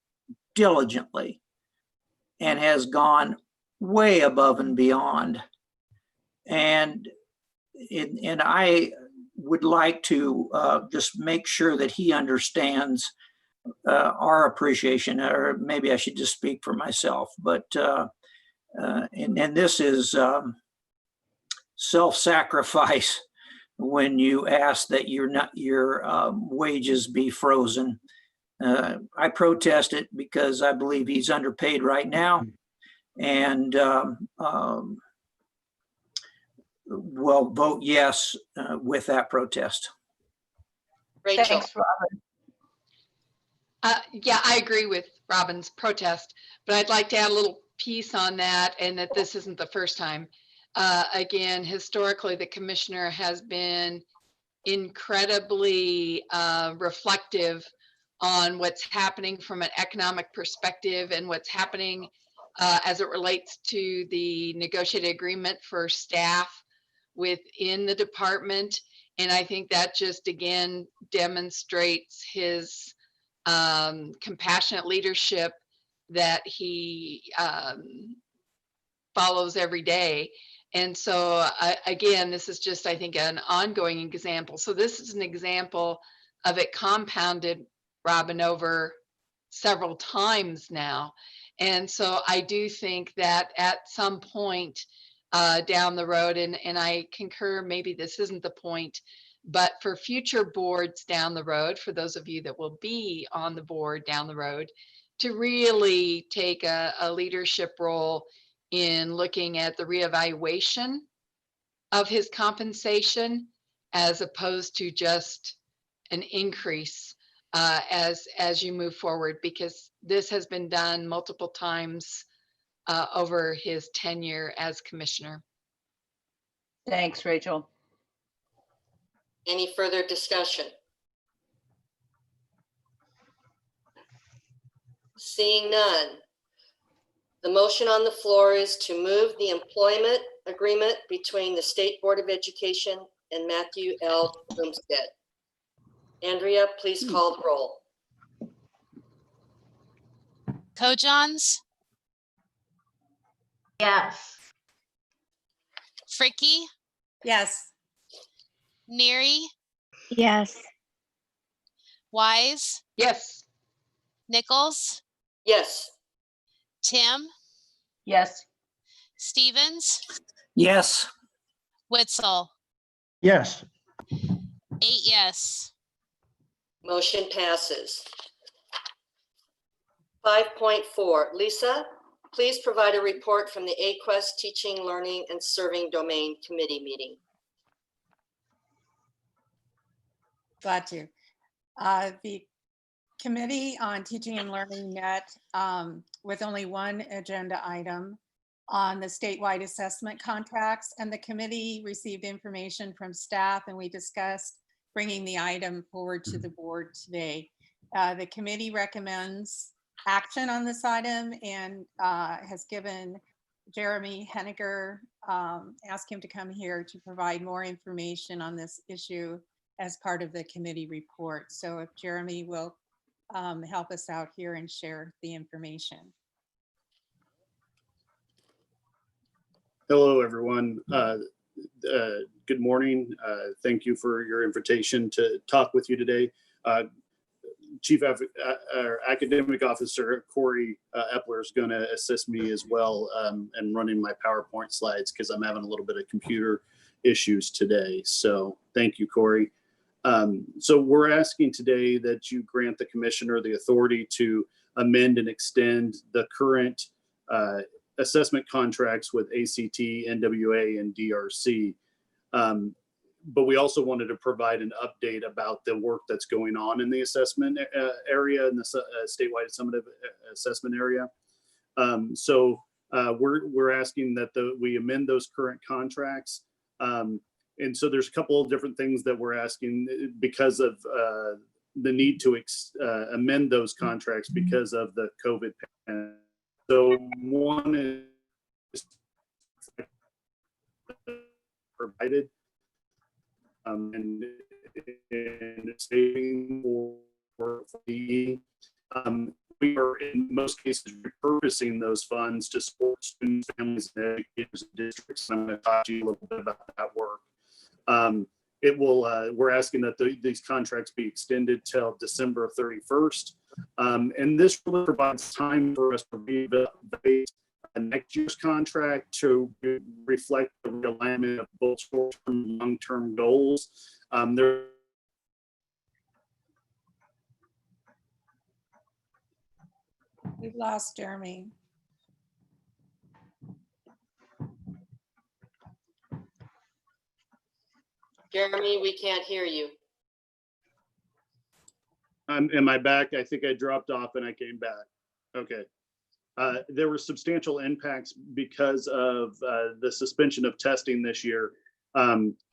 diligently and has gone way above and beyond. And I would like to just make sure that he understands our appreciation, or maybe I should just speak for myself, but and this is self-sacrifice when you ask that your wages be frozen. I protest it because I believe he's underpaid right now, and will vote yes with that protest. Rachel? Thanks, Robin. Yeah, I agree with Robin's protest, but I'd like to add a little piece on that, and that this isn't the first time. Again, historically, the commissioner has been incredibly reflective on what's happening from an economic perspective and what's happening as it relates to the negotiated agreement for staff within the department. And I think that just again demonstrates his compassionate leadership that he follows every day. And so again, this is just, I think, an ongoing example. So this is an example of it compounded, Robin, over several times now. And so I do think that at some point down the road, and I concur, maybe this isn't the point, but for future boards down the road, for those of you that will be on the board down the road, to really take a leadership role in looking at the reevaluation of his compensation, as opposed to just an increase as you move forward, because this has been done multiple times over his tenure as commissioner. Thanks, Rachel. Any further discussion? Seeing none. The motion on the floor is to move the employment agreement between the State Board of Education and Matthew L. Bloomstead. Andrea, please call the roll. Kojans, Yes. Fricky, Yes. Neary, Yes. Wise, Yes. Nichols, Yes. Tim, Yes. Stevens, Yes. Witzel. Yes. 8 yes. Motion passes. 5.4, Lisa, please provide a report from the AQuESTT Teaching, Learning, and Serving Domain Committee meeting. Glad to. The Committee on Teaching and Learning met with only one agenda item on the statewide assessment contracts, and the committee received information from staff, and we discussed bringing the item forward to the board today. The committee recommends action on this item and has given Jeremy Henniger ask him to come here to provide more information on this issue as part of the committee report. So if Jeremy will help us out here and share the information. Hello, everyone. Good morning. Thank you for your invitation to talk with you today. Chief Academic Officer Corey Epler is going to assist me as well in running my PowerPoint slides because I'm having a little bit of computer issues today. So thank you, Corey. So we're asking today that you grant the commissioner the authority to amend and extend the current assessment contracts with ACT, NWA, and DRC. But we also wanted to provide an update about the work that's going on in the assessment area, in the statewide summative assessment area. So we're asking that we amend those current contracts. And so there's a couple of different things that we're asking because of the need to amend those contracts because of the COVID pandemic. So one is provided and saving for the we are in most cases repurposing those funds to support students, families, and educators and districts. I'm going to talk to you a little bit about that work. It will. We're asking that these contracts be extended till December 31st, and this really provides time for us to reevaluate next year's contract to reflect the realignment of both short-term and long-term goals. We've lost Jeremy. Jeremy, we can't hear you. Am I back? I think I dropped off and I came back. Okay. There were substantial impacts because of the suspension of testing this year.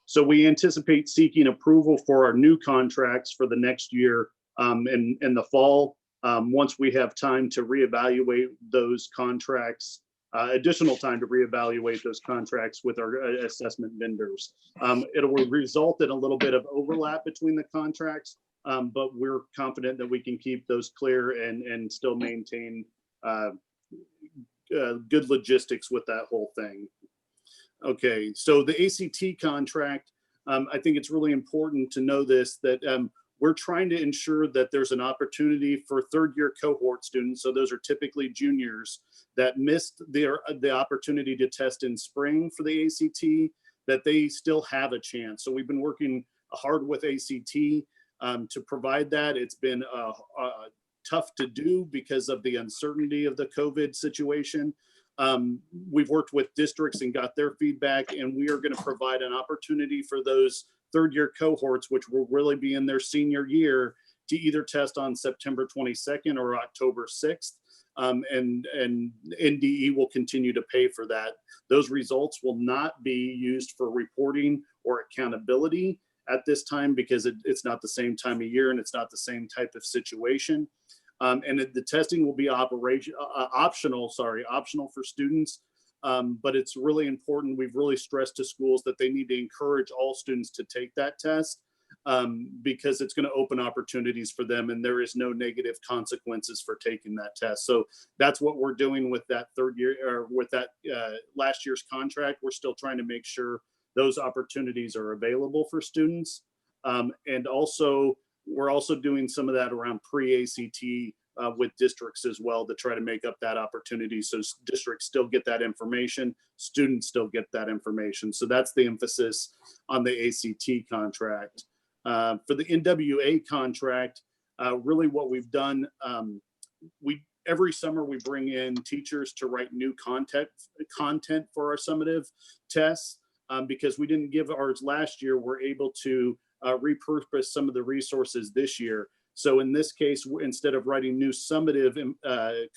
So we anticipate seeking approval for our new contracts for the next year in the fall. Once we have time to reevaluate those contracts, additional time to reevaluate those contracts with our assessment vendors. It will result in a little bit of overlap between the contracts, but we're confident that we can keep those clear and still maintain good logistics with that whole thing. Okay, so the ACT contract, I think it's really important to know this, that we're trying to ensure that there's an opportunity for third-year cohort students, so those are typically juniors, that missed the opportunity to test in spring for the ACT, that they still have a chance. So we've been working hard with ACT to provide that. It's been tough to do because of the uncertainty of the COVID situation. We've worked with districts and got their feedback, and we are going to provide an opportunity for those third-year cohorts, which will really be in their senior year, to either test on September 22nd or October 6th. And NDE will continue to pay for that. Those results will not be used for reporting or accountability at this time because it's not the same time of year and it's not the same type of situation. And the testing will be optional for students. But it's really important. We've really stressed to schools that they need to encourage all students to take that test because it's going to open opportunities for them, and there is no negative consequences for taking that test. So that's what we're doing with that third year, or with that last year's contract. We're still trying to make sure those opportunities are available for students. And also, we're also doing some of that around pre-ACT with districts as well to try to make up that opportunity. So districts still get that information, students still get that information. So that's the emphasis on the ACT contract. For the NWA contract, really what we've done, every summer we bring in teachers to write new content for our summative tests. Because we didn't give ours last year, we're able to repurpose some of the resources this year. So in this case, instead of writing new summative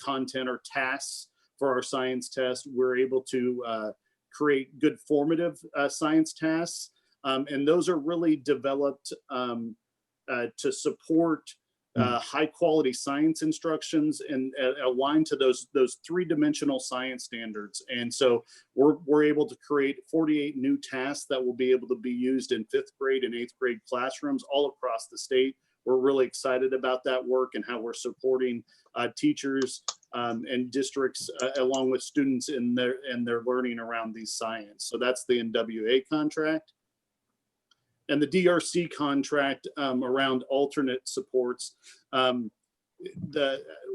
content or tasks for our science test, we're able to create good formative science tasks. And those are really developed to support high quality science instructions and aligned to those three-dimensional science standards. And so we're able to create 48 new tasks that will be able to be used in 5th grade and 8th grade classrooms all across the state. We're really excited about that work and how we're supporting teachers and districts along with students in their learning around these science. So that's the NWA contract. And the DRC contract around alternate supports.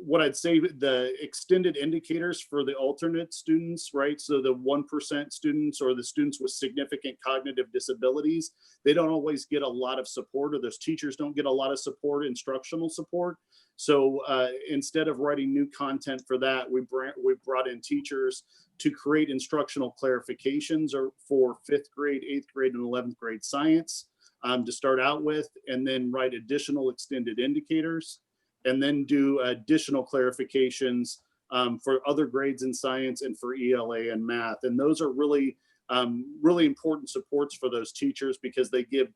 What I'd say, the extended indicators for the alternate students, right? So the 1% students or the students with significant cognitive disabilities, they don't always get a lot of support, or those teachers don't get a lot of support, instructional support. So instead of writing new content for that, we brought in teachers to create instructional clarifications for 5th grade, 8th grade, and 11th grade science to start out with, and then write additional extended indicators, and then do additional clarifications for other grades in science and for ELA and math. And those are really, really important supports for those teachers because they give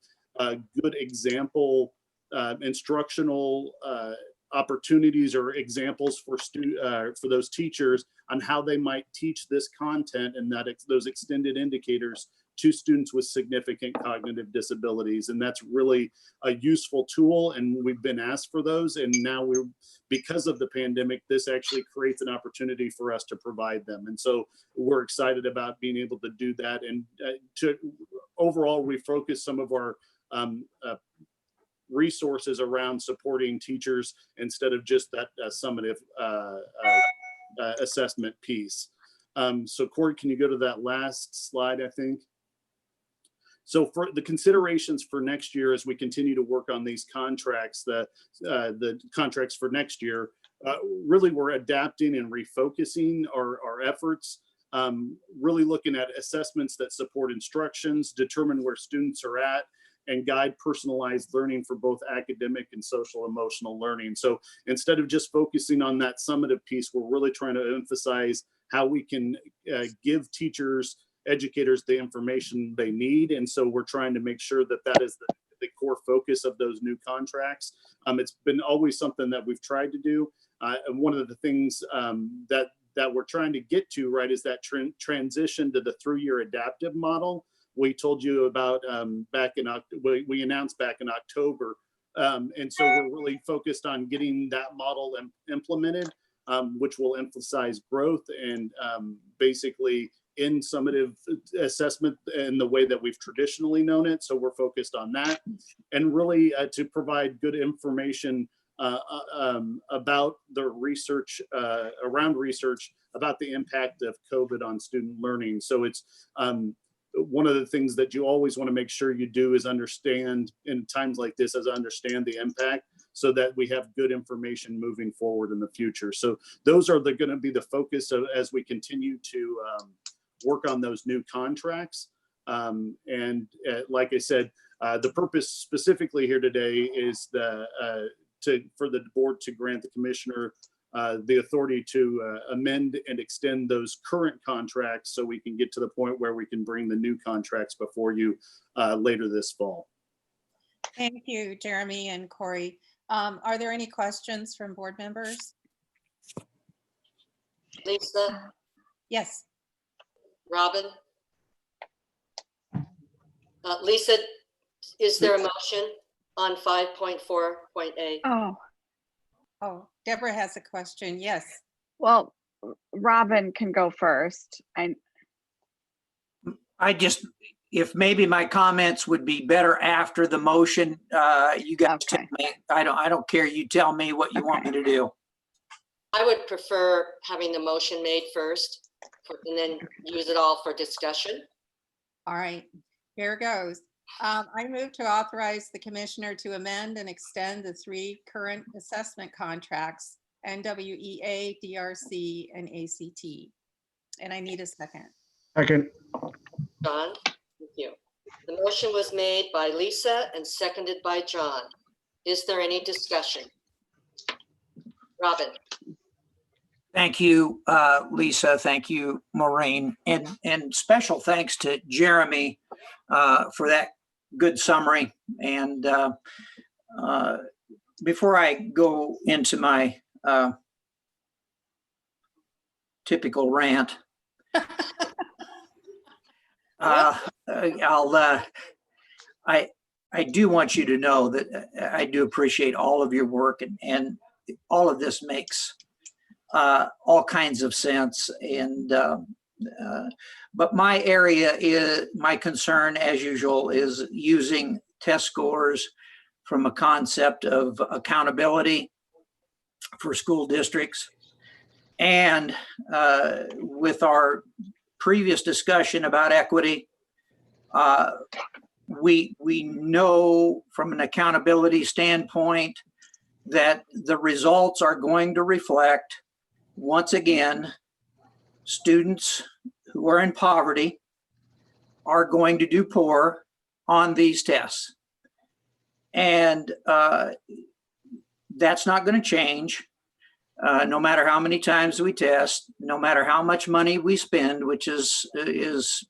good example instructional opportunities or examples for those teachers on how they might teach this content and those extended indicators to students with significant cognitive disabilities. And that's really a useful tool. And we've been asked for those. And now because of the pandemic, this actually creates an opportunity for us to provide them. And so we're excited about being able to do that. And to overall refocus some of our resources around supporting teachers instead of just that summative assessment piece. So Corey, can you go to that last slide, I think? So for the considerations for next year, as we continue to work on these contracts, the contracts for next year, really we're adapting and refocusing our efforts, really looking at assessments that support instructions, determine where students are at, and guide personalized learning for both academic and social emotional learning. So instead of just focusing on that summative piece, we're really trying to emphasize how we can give teachers, educators the information they need. And so we're trying to make sure that that is the core focus of those new contracts. It's been always something that we've tried to do. And one of the things that we're trying to get to, right, is that transition to the 3-year adaptive model we told you about we announced back in October. And so we're really focused on getting that model implemented, which will emphasize growth and basically in summative assessment in the way that we've traditionally known it. So we're focused on that, and really to provide good information about the research, around research about the impact of COVID on student learning. So it's one of the things that you always want to make sure you do is understand in times like this, understand the impact so that we have good information moving forward in the future. So those are going to be the focus as we continue to work on those new contracts. And like I said, the purpose specifically here today is for the board to grant the commissioner the authority to amend and extend those current contracts so we can get to the point where we can bring the new contracts before you later this fall. Thank you, Jeremy and Corey. Are there any questions from board members? Lisa, Yes. Robin? Lisa, is there a motion on 5.4.A? Oh, Deborah has a question. Yes. Well, Robin can go first. If maybe my comments would be better after the motion, you guys tell me. I don't care. You tell me what you want me to do. I would prefer having the motion made first and then use it all for discussion. All right, here goes. I move to authorize the commissioner to amend and extend the 3 current assessment contracts, NWEA, DRC, and ACT. And I need a second. Second. John, thank you. The motion was made by Lisa and seconded by John. Is there any discussion? Robin. Thank you, Lisa. Thank you, Maureen. And special thanks to Jeremy for that good summary. And before I go into my typical rant, I do want you to know that I do appreciate all of your work, and all of this makes all kinds of sense. And but my area is, my concern as usual is using test scores from a concept of accountability for school districts. And with our previous discussion about equity, we know from an accountability standpoint that the results are going to reflect, once again, students who are in poverty are going to do poor on these tests. And that's not going to change no matter how many times we test, no matter how much money we spend, which is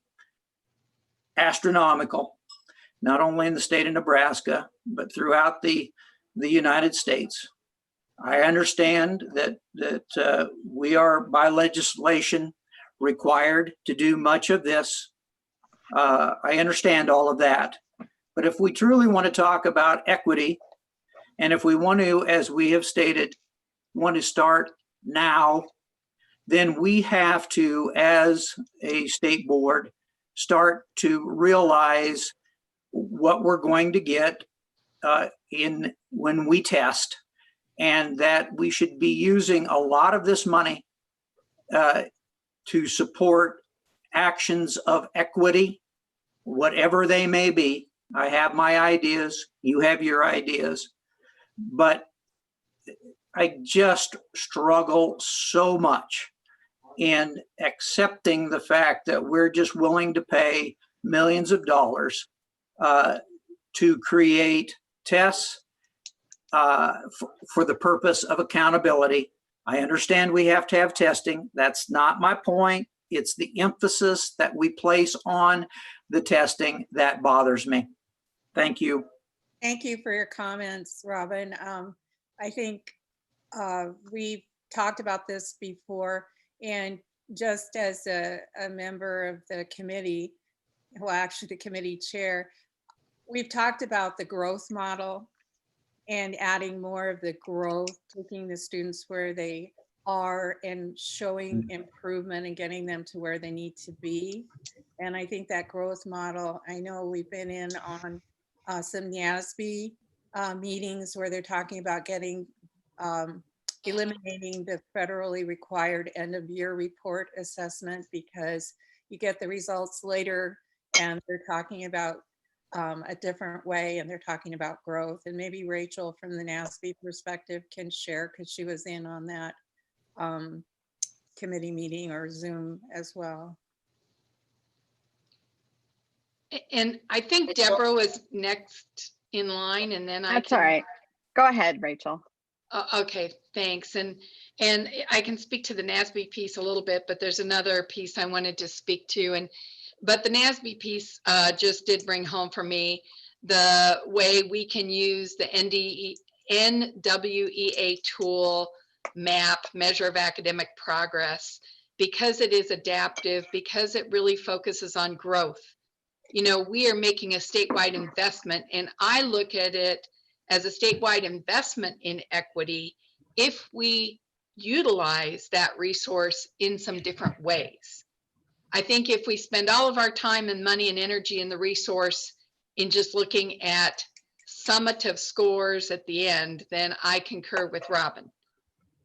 astronomical, not only in the state of Nebraska, but throughout the United States. I understand that we are by legislation required to do much of this. I understand all of that. But if we truly want to talk about equity, and if we want to, as we have stated, want to start now, then we have to, as a state board, start to realize what we're going to get when we test, and that we should be using a lot of this money to support actions of equity, whatever they may be. I have my ideas, you have your ideas, but I just struggle so much in accepting the fact that we're just willing to pay millions of dollars to create tests for the purpose of accountability. I understand we have to have testing. That's not my point. It's the emphasis that we place on the testing that bothers me. Thank you. Thank you for your comments, Robin. I think we've talked about this before, and just as a member of the committee, well, actually the committee chair, we've talked about the growth model and adding more of the growth, taking the students where they are and showing improvement and getting them to where they need to be. And I think that growth model, I know we've been in on some NASB meetings where they're talking about getting eliminating the federally required end of year report assessment, because you get the results later and they're talking about a different way, and they're talking about growth. And maybe Rachel from the NASB perspective can share, because she was in on that committee meeting or Zoom as well. And I think Deborah was next in line, and then That's all right. Go ahead, Rachel. Okay, thanks. And I can speak to the NASB piece a little bit, but there's another piece I wanted to speak to. But the NASB piece just did bring home for me the way we can use the NWEA tool map, measure of academic progress, because it is adaptive, because it really focuses on growth. You know, we are making a statewide investment, and I look at it as a statewide investment in equity if we utilize that resource in some different ways. I think if we spend all of our time and money and energy in the resource in just looking at summative scores at the end, then I concur with Robin.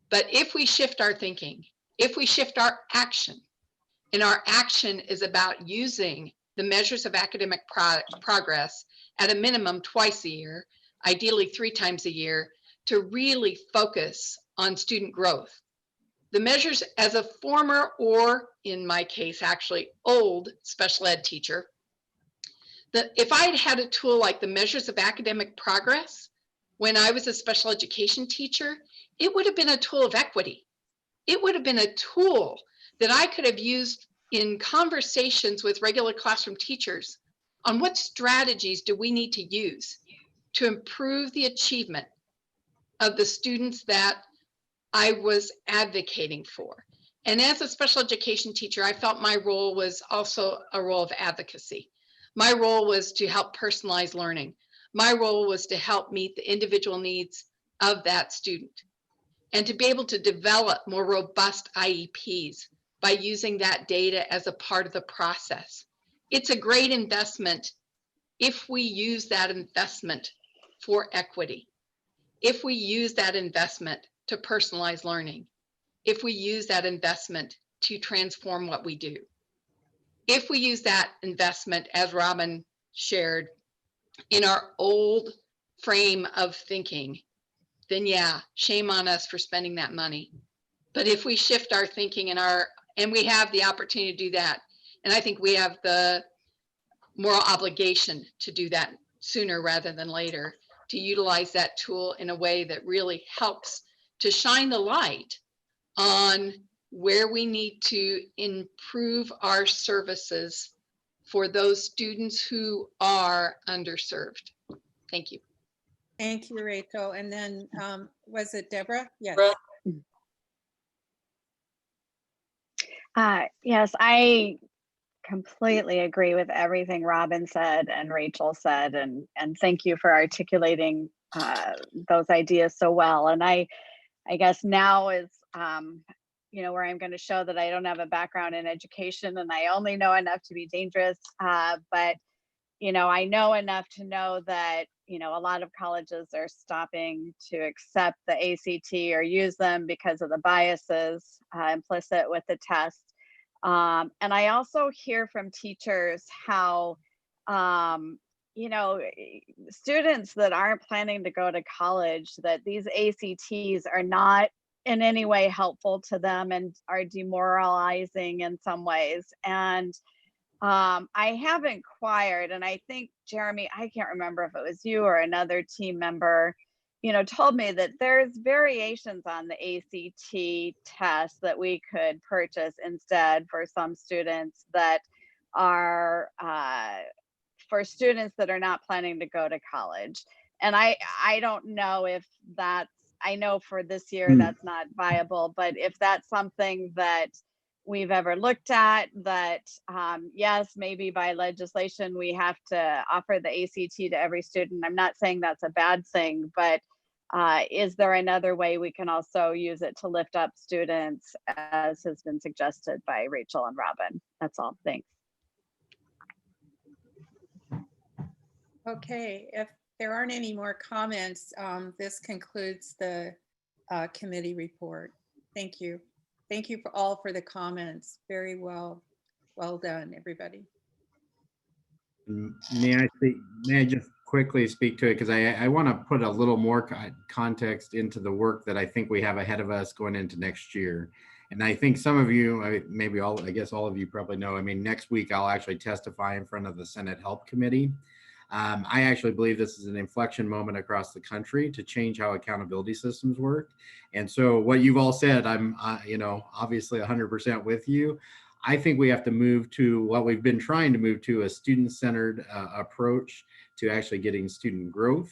But if we shift our thinking, if we shift our action, and our action is about using the measures of academic progress at a minimum twice a year, ideally 3 times a year, to really focus on student growth. The measures, as a former, or in my case, actually old special ed teacher, if I had a tool like the measures of academic progress when I was a special education teacher, it would have been a tool of equity. It would have been a tool that I could have used in conversations with regular classroom teachers on what strategies do we need to use to improve the achievement of the students that I was advocating for. And as a special education teacher, I felt my role was also a role of advocacy. My role was to help personalize learning. My role was to help meet the individual needs of that student and to be able to develop more robust IEPs by using that data as a part of the process. It's a great investment if we use that investment for equity, if we use that investment to personalize learning, if we use that investment to transform what we do. If we use that investment, as Robin shared, in our old frame of thinking, then yeah, shame on us for spending that money. But if we shift our thinking and we have the opportunity to do that, and I think we have the moral obligation to do that sooner rather than later, to utilize that tool in a way that really helps to shine the light on where we need to improve our services for those students who are underserved. Thank you. Thank you, Rachel. And then was it Deborah? Yes. Yes, I completely agree with everything Robin said and Rachel said, and thank you for articulating those ideas so well. And I guess now is where I'm going to show that I don't have a background in education and I only know enough to be dangerous, but I know enough to know that a lot of colleges are stopping to accept the ACT or use them because of the biases implicit with the test. And I also hear from teachers how, students that aren't planning to go to college, that these ACTs are not in any way helpful to them and are demoralizing in some ways. And I have inquired, and I think, Jeremy, I can't remember if it was you or another team member, told me that there's variations on the ACT test that we could purchase instead for some students that are for students that are not planning to go to college. And I don't know if that's, I know for this year that's not viable, but if that's something that we've ever looked at, that yes, maybe by legislation we have to offer the ACT to every student. I'm not saying that's a bad thing, but is there another way we can also use it to lift up students, as has been suggested by Rachel and Robin? That's all. Thanks. Okay, if there aren't any more comments, this concludes the committee report. Thank you. Thank you for the comments. Very well done, everybody. May I just quickly speak to it, because I want to put a little more context into the work that I think we have ahead of us going into next year. And I think some of you, maybe all, I guess all of you probably know, I mean, next week I'll actually testify in front of the Senate Help Committee. I actually believe this is an inflection moment across the country to change how accountability systems work. And so what you've all said, I'm obviously 100% with you. I think we have to move to what we've been trying to move to, a student-centered approach to actually getting student growth.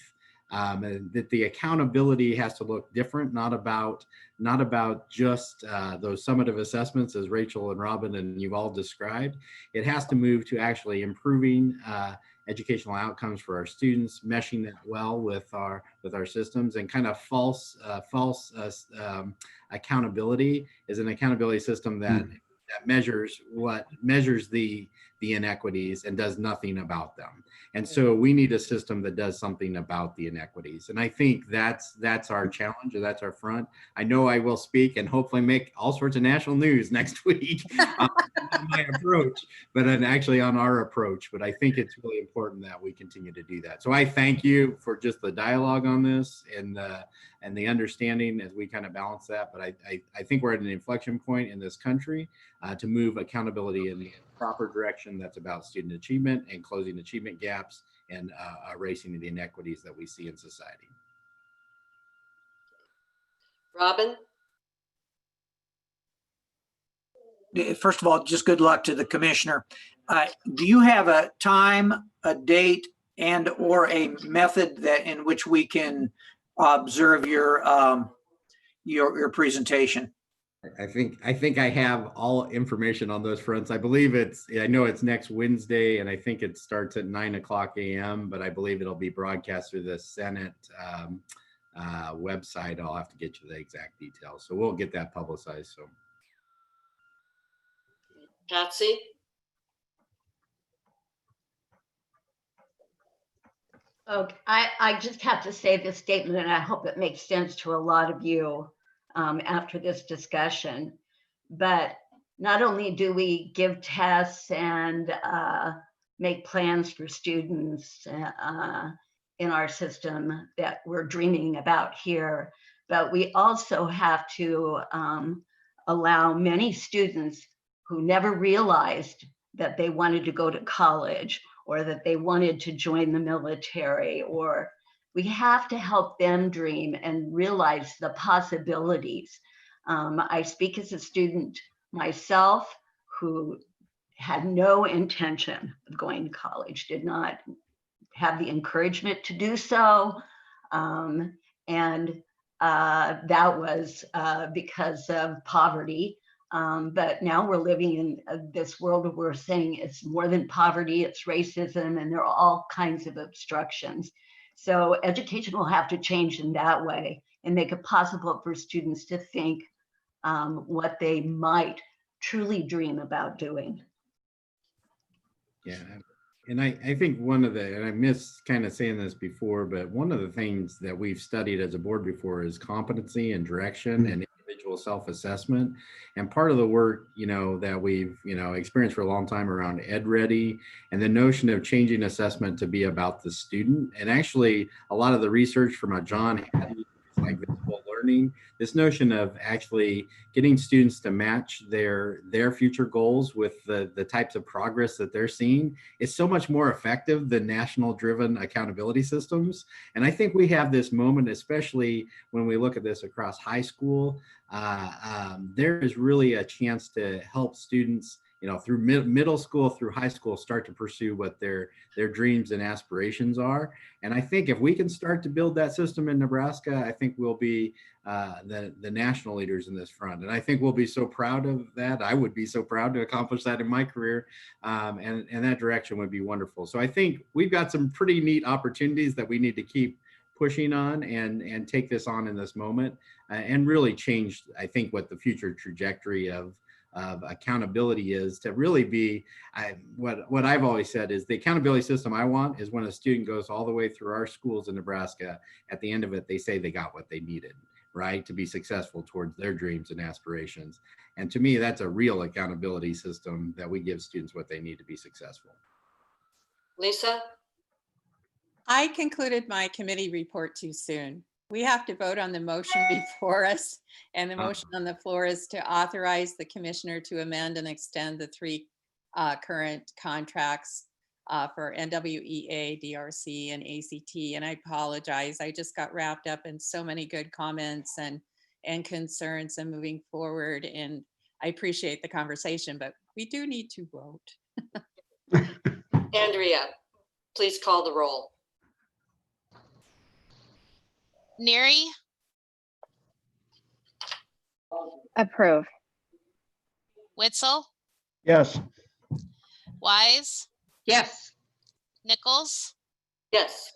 And that the accountability has to look different, not about just those summative assessments as Rachel and Robin and you've all described. It has to move to actually improving educational outcomes for our students, meshing that well with our systems, and kind of false accountability is an accountability system that measures the inequities and does nothing about them. And so we need a system that does something about the inequities. And I think that's our challenge, or that's our front. I know I will speak and hopefully make all sorts of national news next week on my approach, but actually on our approach. But I think it's really important that we continue to do that. So I thank you for just the dialogue on this and the understanding as we kind of balance that. But I think we're at an inflection point in this country to move accountability in the proper direction that's about student achievement and closing achievement gaps and erasing the inequities that we see in society. Robin? First of all, just good luck to the commissioner. Do you have a time, a date, and or a method that in which we can observe your presentation. I think I have all information on those fronts. I believe I know it's next Wednesday, and I think it starts at 9:00 a.m., but I believe it'll be broadcast through the Senate website. I'll have to get you the exact details. So we'll get that publicized. So Patsy? Okay, I just have to say this statement, and I hope it makes sense to a lot of you after this discussion. But not only do we give tests and make plans for students in our system that we're dreaming about here, but we also have to allow many students who never realized that they wanted to go to college or that they wanted to join the military, or we have to help them dream and realize the possibilities. I speak as a student myself who had no intention of going to college, did not have the encouragement to do so. And that was because of poverty. But now we're living in this world where we're saying it's more than poverty, it's racism, and there are all kinds of obstructions. So education will have to change in that way and make it possible for students to think what they might truly dream about doing. yeah, and I think and I missed kind of saying this before, but one of the things that we've studied as a board before is competency and direction and individual self-assessment. And part of the work, that we've, experienced for a long time around EdReady and the notion of changing assessment to be about the student. And actually a lot of the research from John had like visible learning, this notion of actually getting students to match their future goals with the types of progress that they're seeing is so much more effective than national driven accountability systems. And I think we have this moment, especially when we look at this across high school, there is really a chance to help students through middle school, through high school, start to pursue what their dreams and aspirations are. And I think if we can start to build that system in Nebraska, I think we'll be the national leaders in this front. And I think we'll be so proud of that. I would be so proud to accomplish that in my career. And that direction would be wonderful. So I think we've got some pretty neat opportunities that we need to keep pushing on and take this on in this moment and really change, I think, what the future trajectory of accountability is to really be, what I've always said is the accountability system I want is when a student goes all the way through our schools in Nebraska, at the end of it, they say they got what they needed, right? To be successful towards their dreams and aspirations. And to me, that's a real accountability system that we give students what they need to be successful. Lisa? I concluded my committee report too soon. We have to vote on the motion before us, and the motion on the floor is to authorize the commissioner to amend and extend the 3 current contracts for NWEA, DRC, and ACT. And I apologize, I just got wrapped up in so many good comments and concerns and moving forward. And I appreciate the conversation, but we do need to vote. Andrea, please call the roll. Neary, Approve. Witzel, Yes. Wise, Yes. Nichols, Yes.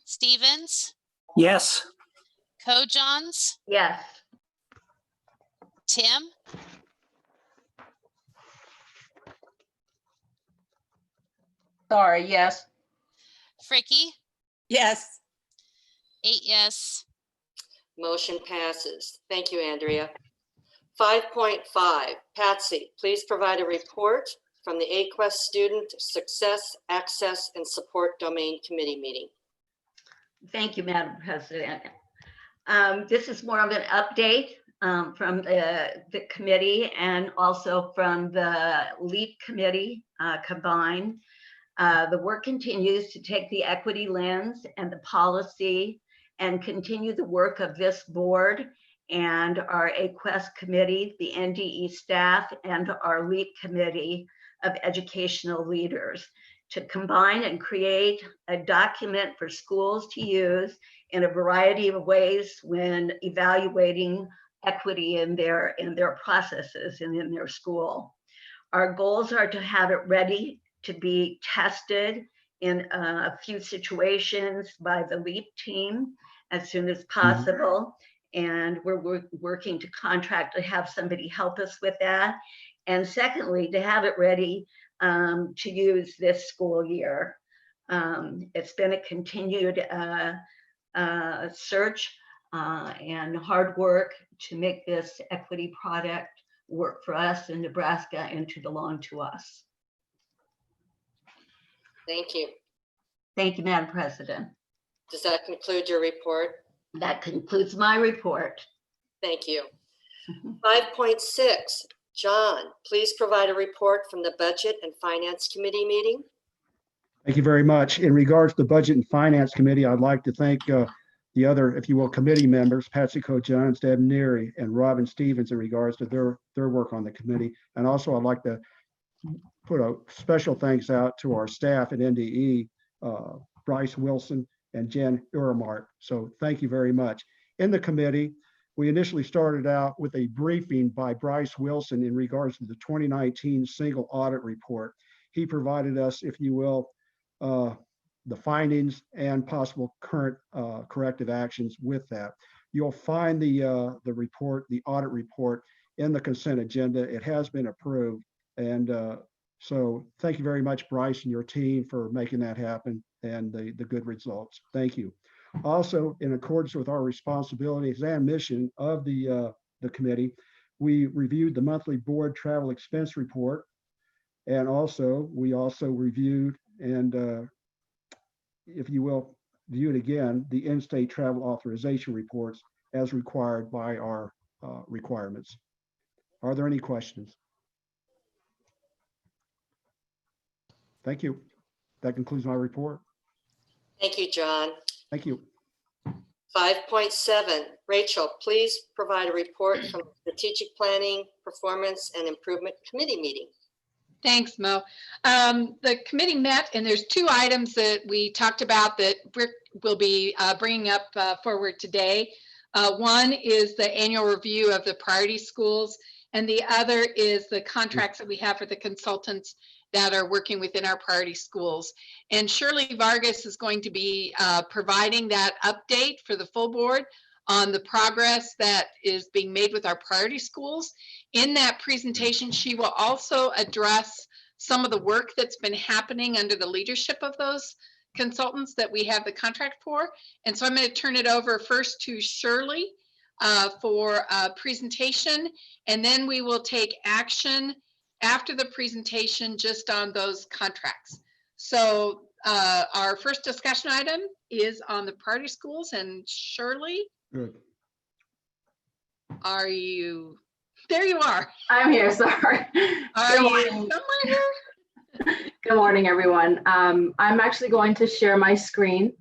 Stevens, Yes. Kojons, Yes. Tim, Sorry, yes. Fricky, Yes. 8 yes. Motion passes. Thank you, Andrea. 5.5, Patsy, please provide a report from the AQuEST Student Success, Access, and Support Domain Committee meeting. Thank you, Madam President. This is more of an update from the committee and also from the LEAP committee combined. The work continues to take the equity lens and the policy and continue the work of this board and our AQuEST committee, the NDE staff, and our LEAP committee of educational leaders to combine and create a document for schools to use in a variety of ways when evaluating equity in their processes and in their school. Our goals are to have it ready to be tested in a few situations by the LEAP team as soon as possible. And we're working to contract to have somebody help us with that. And secondly, to have it ready to use this school year. It's been a continued search and hard work to make this equity product work for us in Nebraska and to belong to us. Thank you. Thank you, Madam President. Does that conclude your report? That concludes my report. Thank you. 5.6, John, please provide a report from the Budget and Finance Committee meeting. Thank you very much. In regards to the Budget and Finance Committee, I'd like to thank the other, if you will, committee members, Patsy Coe-Johns, Deb Neary, and Robin Stevens in regards to their work on the committee. And also I'd like to put a special thanks out to our staff at NDE, Bryce Wilson and Jen Uramart. So thank you very much. In the committee, we initially started out with a briefing by Bryce Wilson in regards to the 2019 single audit report. He provided us, if you will, the findings and possible current corrective actions with that. You'll find the report, the audit report, in the consent agenda. It has been approved. And so thank you very much, Bryce, and your team for making that happen and the good results. Thank you. Also, in accordance with our responsibilities and mission of the committee, we reviewed the monthly board travel expense report. And also, we also reviewed and if you will, view it again, the in-state travel authorization reports as required by our requirements. Are there any questions? Thank you. That concludes my report. Thank you, John. Thank you. 5.7, Rachel, please provide a report from the Strategic Planning, Performance, and Improvement Committee meeting. Thanks, Mo. The committee met, and there's two items that we talked about that we'll be bringing up forward today. One is the annual review of the priority schools, and the other is the contracts that we have for the consultants that are working within our priority schools. And Shirley Vargas is going to be providing that update for the full board on the progress that is being made with our priority schools. In that presentation, she will also address some of the work that's been happening under the leadership of those consultants that we have the contract for. And so I'm going to turn it over first to Shirley for a presentation, and then we will take action after the presentation just on those contracts. So our first discussion item is on the priority schools, and Shirley, Good. are you? There you are. I'm here, sorry. Are you somewhere here? Good morning, everyone. I'm actually going to share my screen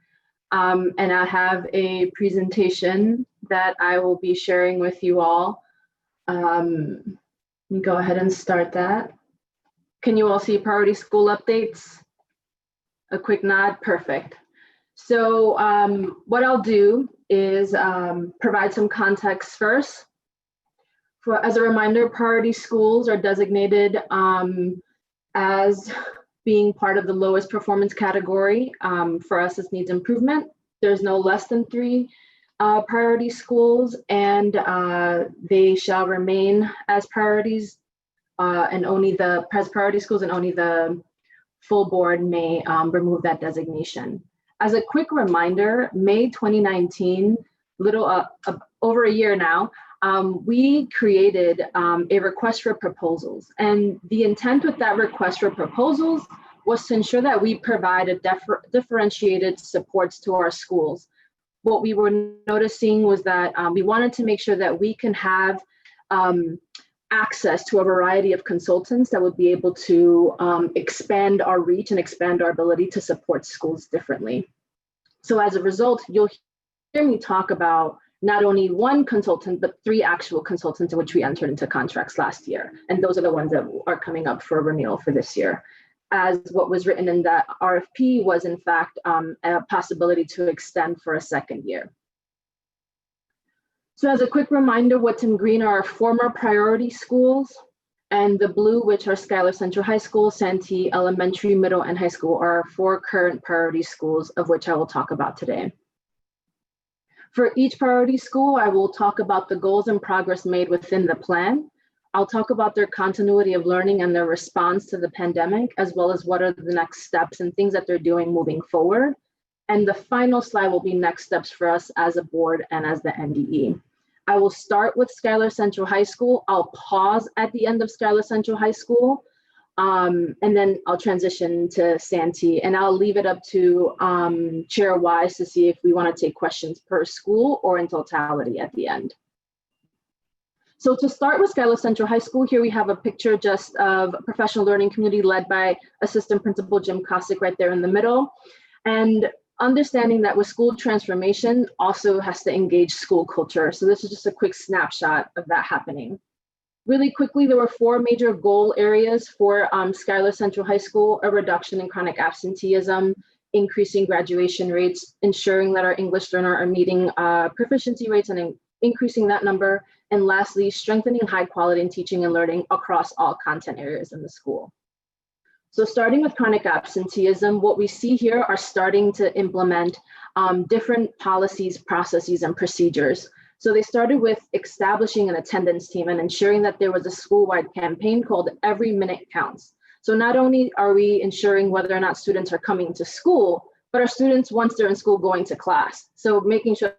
and I have a presentation that I will be sharing with you all. Let me go ahead and start that. Can you all see priority school updates? A quick nod, perfect. So what I'll do is provide some context first. As a reminder, priority schools are designated as being part of the lowest performance category. For us, this needs improvement. There's no less than 3 priority schools, and they shall remain as priorities and only the priority schools, and only the full board may remove that designation. As a quick reminder, May 2019, over a year now, we created a request for proposals. And the intent with that request for proposals was to ensure that we provide a differentiated supports to our schools. What we were noticing was that we wanted to make sure that we can have access to a variety of consultants that would be able to expand our reach and expand our ability to support schools differently. So as a result, you'll hear me talk about not only 1 consultant, but 3 actual consultants in which we entered into contracts last year. And those are the ones that are coming up for renewal for this year. as what was written in that RFP was in fact a possibility to extend for a second year. So as a quick reminder, what's in green are our former priority schools, and the blue, which are Schuyler Central High School, Santee Elementary, Middle, and High School, are our 4 current priority schools, of which I will talk about today. For each priority school, I will talk about the goals and progress made within the plan. I'll talk about their continuity of learning and their response to the pandemic, as well as what are the next steps and things that they're doing moving forward. And the final slide will be next steps for us as a board and as the NDE. I will start with Schuyler Central High School. I'll pause at the end of Schuyler Central High School, and then I'll transition to Santee, and I'll leave it up to Chair Wise to see if we want to take questions per school or in totality at the end. So to start with Schuyler Central High School, here we have a picture just of a professional learning community led by Assistant Principal Jim Kosick right there in the middle. And understanding that with school transformation also has to engage school culture. So this is just a quick snapshot of that happening. Really quickly, there were 4 major goal areas for Schuyler Central High School: a reduction in chronic absenteeism, increasing graduation rates, ensuring that our English learners are meeting proficiency rates and increasing that number, and lastly, strengthening high quality in teaching and learning across all content areas in the school. So starting with chronic absenteeism, what we see here are starting to implement different policies, processes, and procedures. So they started with establishing an attendance team and ensuring that there was a school-wide campaign called Every Minute Counts. So not only are we ensuring whether or not students are coming to school, but our students, once they're in school, going to class. So making sure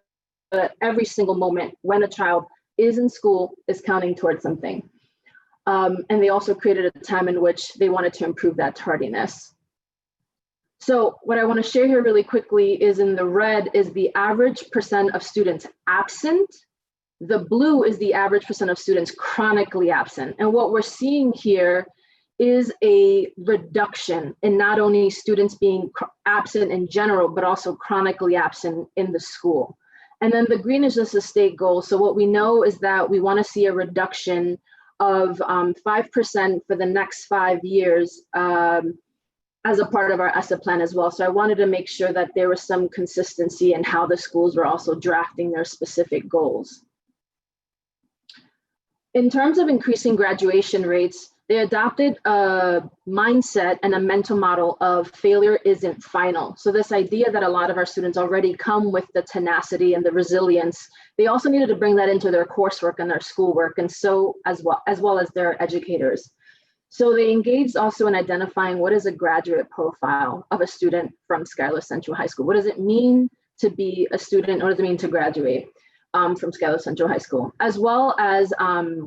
that every single moment when a child is in school is counting towards something. And they also created a time in which they wanted to improve that tardiness. So what I want to share here really quickly is in the red is the average % of students absent. The blue is the average % of students chronically absent. And what we're seeing here is a reduction in not only students being absent in general, but also chronically absent in the school. And then the green is just a state goal. So what we know is that we want to see a reduction of 5% for the next 5 years as a part of our ESSA plan as well. So I wanted to make sure that there was some consistency in how the schools were also drafting their specific goals. In terms of increasing graduation rates, they adopted a mindset and a mental model of failure isn't final. So this idea that a lot of our students already come with the tenacity and the resilience, they also needed to bring that into their coursework and their schoolwork, and so as well as their educators. So they engaged also in identifying what is a graduate profile of a student from Schuyler Central High School. What does it mean to be a student? What does it mean to graduate from Schuyler Central High School? As well as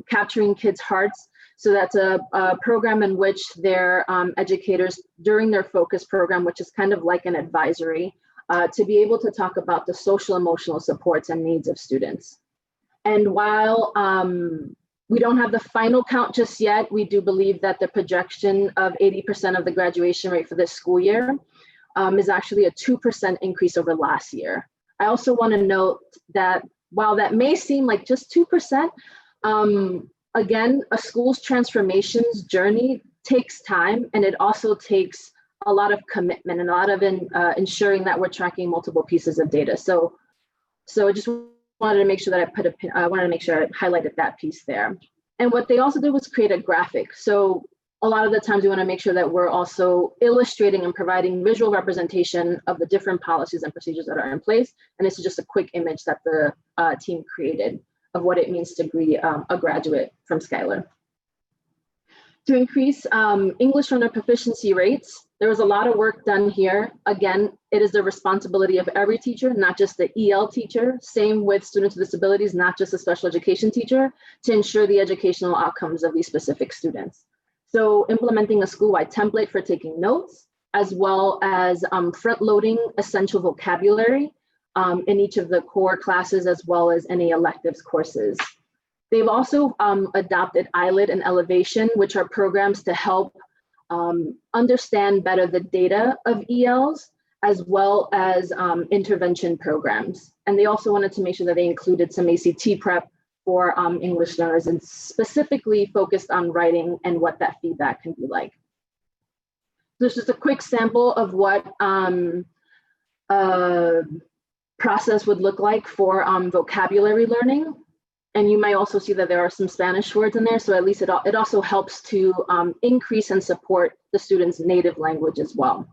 capturing kids' hearts. So that's a program in which their educators, during their focus program, which is kind of like an advisory, to be able to talk about the social emotional supports and needs of students. And while we don't have the final count just yet, we do believe that the projection of 80% of the graduation rate for this school year is actually a 2% increase over last year. I also want to note that while that may seem like just 2%, again, a school's transformations journey takes time, and it also takes a lot of commitment and a lot of ensuring that we're tracking multiple pieces of data. So I just wanted to make sure that I wanted to make sure I highlighted that piece there. And what they also did was create a graphic. So a lot of the times we want to make sure that we're also illustrating and providing visual representation of the different policies and procedures that are in place. And this is just a quick image that the team created of what it means to be a graduate from Schuyler. To increase English learner proficiency rates, there was a lot of work done here. Again, it is the responsibility of every teacher, not just the EL teacher. Same with students with disabilities, not just a special education teacher, to ensure the educational outcomes of these specific students. So implementing a school-wide template for taking notes, as well as front-loading essential vocabulary in each of the core classes, as well as any electives courses. They've also adopted ILIT and Elevation, which are programs to help understand better the data of ELs, as well as intervention programs. And they also wanted to make sure that they included some ACT prep for English learners, and specifically focused on writing and what that feedback can be like. This is a quick sample of what process would look like for vocabulary learning. And you may also see that there are some Spanish words in there. So at least it also helps to increase and support the students' native language as well.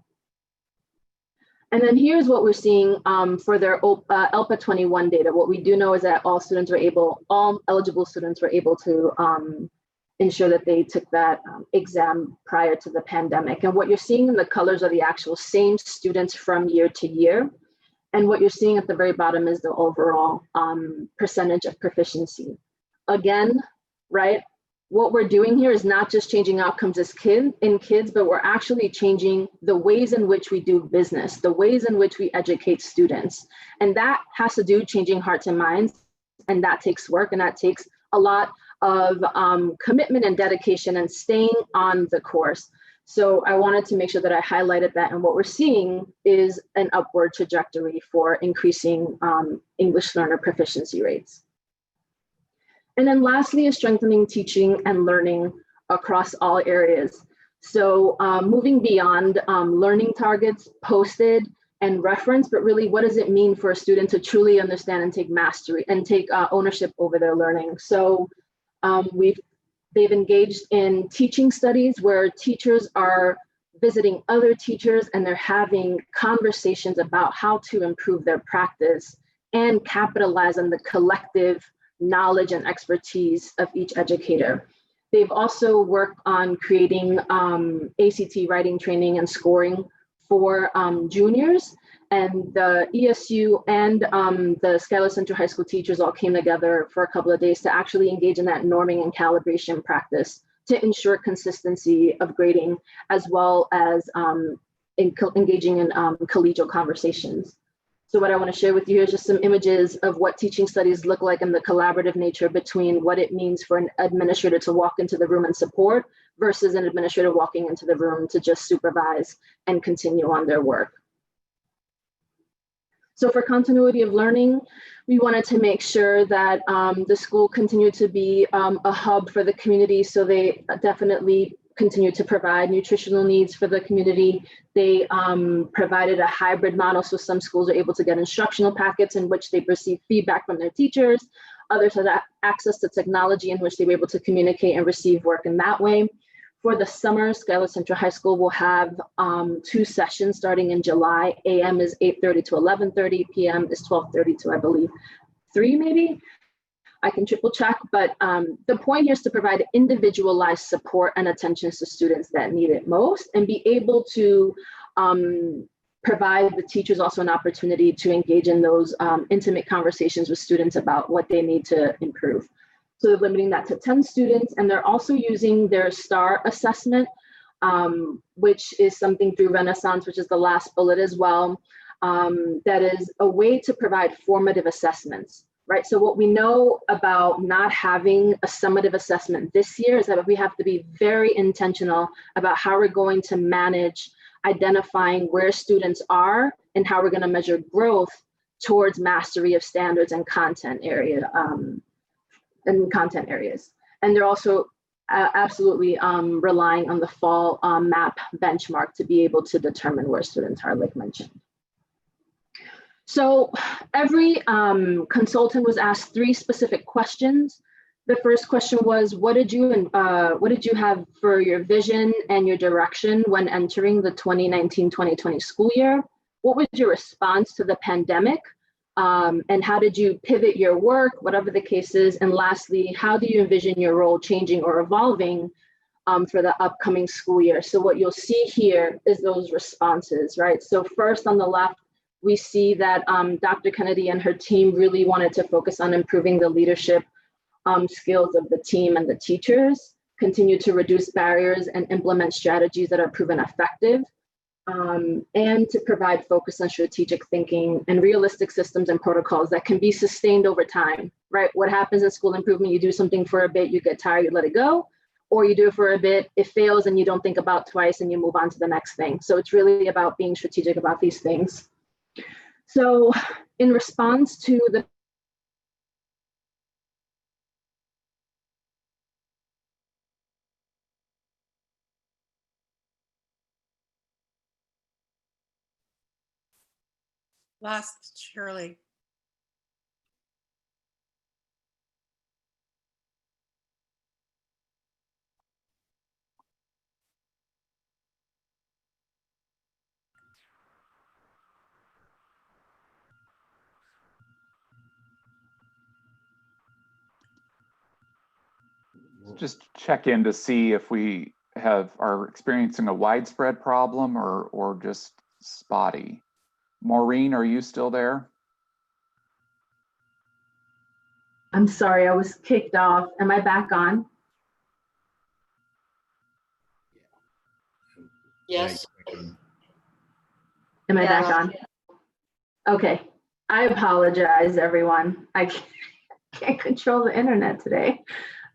And then here's what we're seeing for their ELPA 21 data. What we do know is that all eligible students were able to ensure that they took that exam prior to the pandemic. And what you're seeing in the colors are the actual same students from year to year. And what you're seeing at the very bottom is the overall percentage of proficiency. Again, right, what we're doing here is not just changing outcomes as kids, but we're actually changing the ways in which we do business, the ways in which we educate students. And that has to do changing hearts and minds. And that takes work, and that takes a lot of commitment and dedication and staying on the course. So I wanted to make sure that I highlighted that, and what we're seeing is an upward trajectory for increasing English learner proficiency rates. And then lastly is strengthening teaching and learning across all areas. So moving beyond learning targets posted and reference, but really what does it mean for a student to truly understand and take mastery and take ownership over their learning. So they've engaged in teaching studies where teachers are visiting other teachers and they're having conversations about how to improve their practice and capitalize on the collective knowledge and expertise of each educator. They've also worked on creating ACT writing training and scoring for juniors. And the ESU and the Schuyler Central High School teachers all came together for a couple of days to actually engage in that norming and calibration practice to ensure consistency of grading, as well as engaging in collegial conversations. So what I want to share with you here is just some images of what teaching studies look like and the collaborative nature between what it means for an administrator to walk into the room and support versus an administrator walking into the room to just supervise and continue on their work. So for continuity of learning, we wanted to make sure that the school continued to be a hub for the community. So they definitely continue to provide nutritional needs for the community. They provided a hybrid model. So some schools are able to get instructional packets in which they receive feedback from their teachers. Others had access to technology in which they were able to communicate and receive work in that way. For the summer, Schuyler Central High School will have 2 sessions starting in July. AM is 8:30 to 11:30, PM is 12:30 to, I believe, 3 maybe. I can triple check, but the point here is to provide individualized support and attention to students that need it most, and be able to provide the teachers also an opportunity to engage in those intimate conversations with students about what they need to improve. So they're limiting that to 10 students, and they're also using their STAR assessment, which is something through Renaissance, which is the last bullet as well. That is a way to provide formative assessments, right? So what we know about not having a summative assessment this year is that we have to be very intentional about how we're going to manage identifying where students are and how we're going to measure growth towards mastery of standards and content areas. And they're also absolutely relying on the fall MAP benchmark to be able to determine where students are, like mentioned. So every consultant was asked 3 specific questions. The first question was, what did you have for your vision and your direction when entering the 2019-2020 school year? What was your response to the pandemic? And how did you pivot your work, whatever the case is? And lastly, how do you envision your role changing or evolving for the upcoming school year? So what you'll see here is those responses, right? So first on the left, we see that Dr. Kennedy and her team really wanted to focus on improving the leadership skills of the team and the teachers, continue to reduce barriers and implement strategies that are proven effective, and to provide focus on strategic thinking and realistic systems and protocols that can be sustained over time, right? What happens in school improvement, you do something for a bit, you get tired, you let it go, or you do it for a bit, it fails and you don't think about twice and you move on to the next thing. So it's really about being strategic about these things. So in response to the Lost Shirley. Just check in to see if we are experiencing a widespread problem or just spotty. Maureen, are you still there? I'm sorry, I was kicked off. Am I back on? Yes. Am I back on? Okay. I apologize, everyone. I can't control the internet today.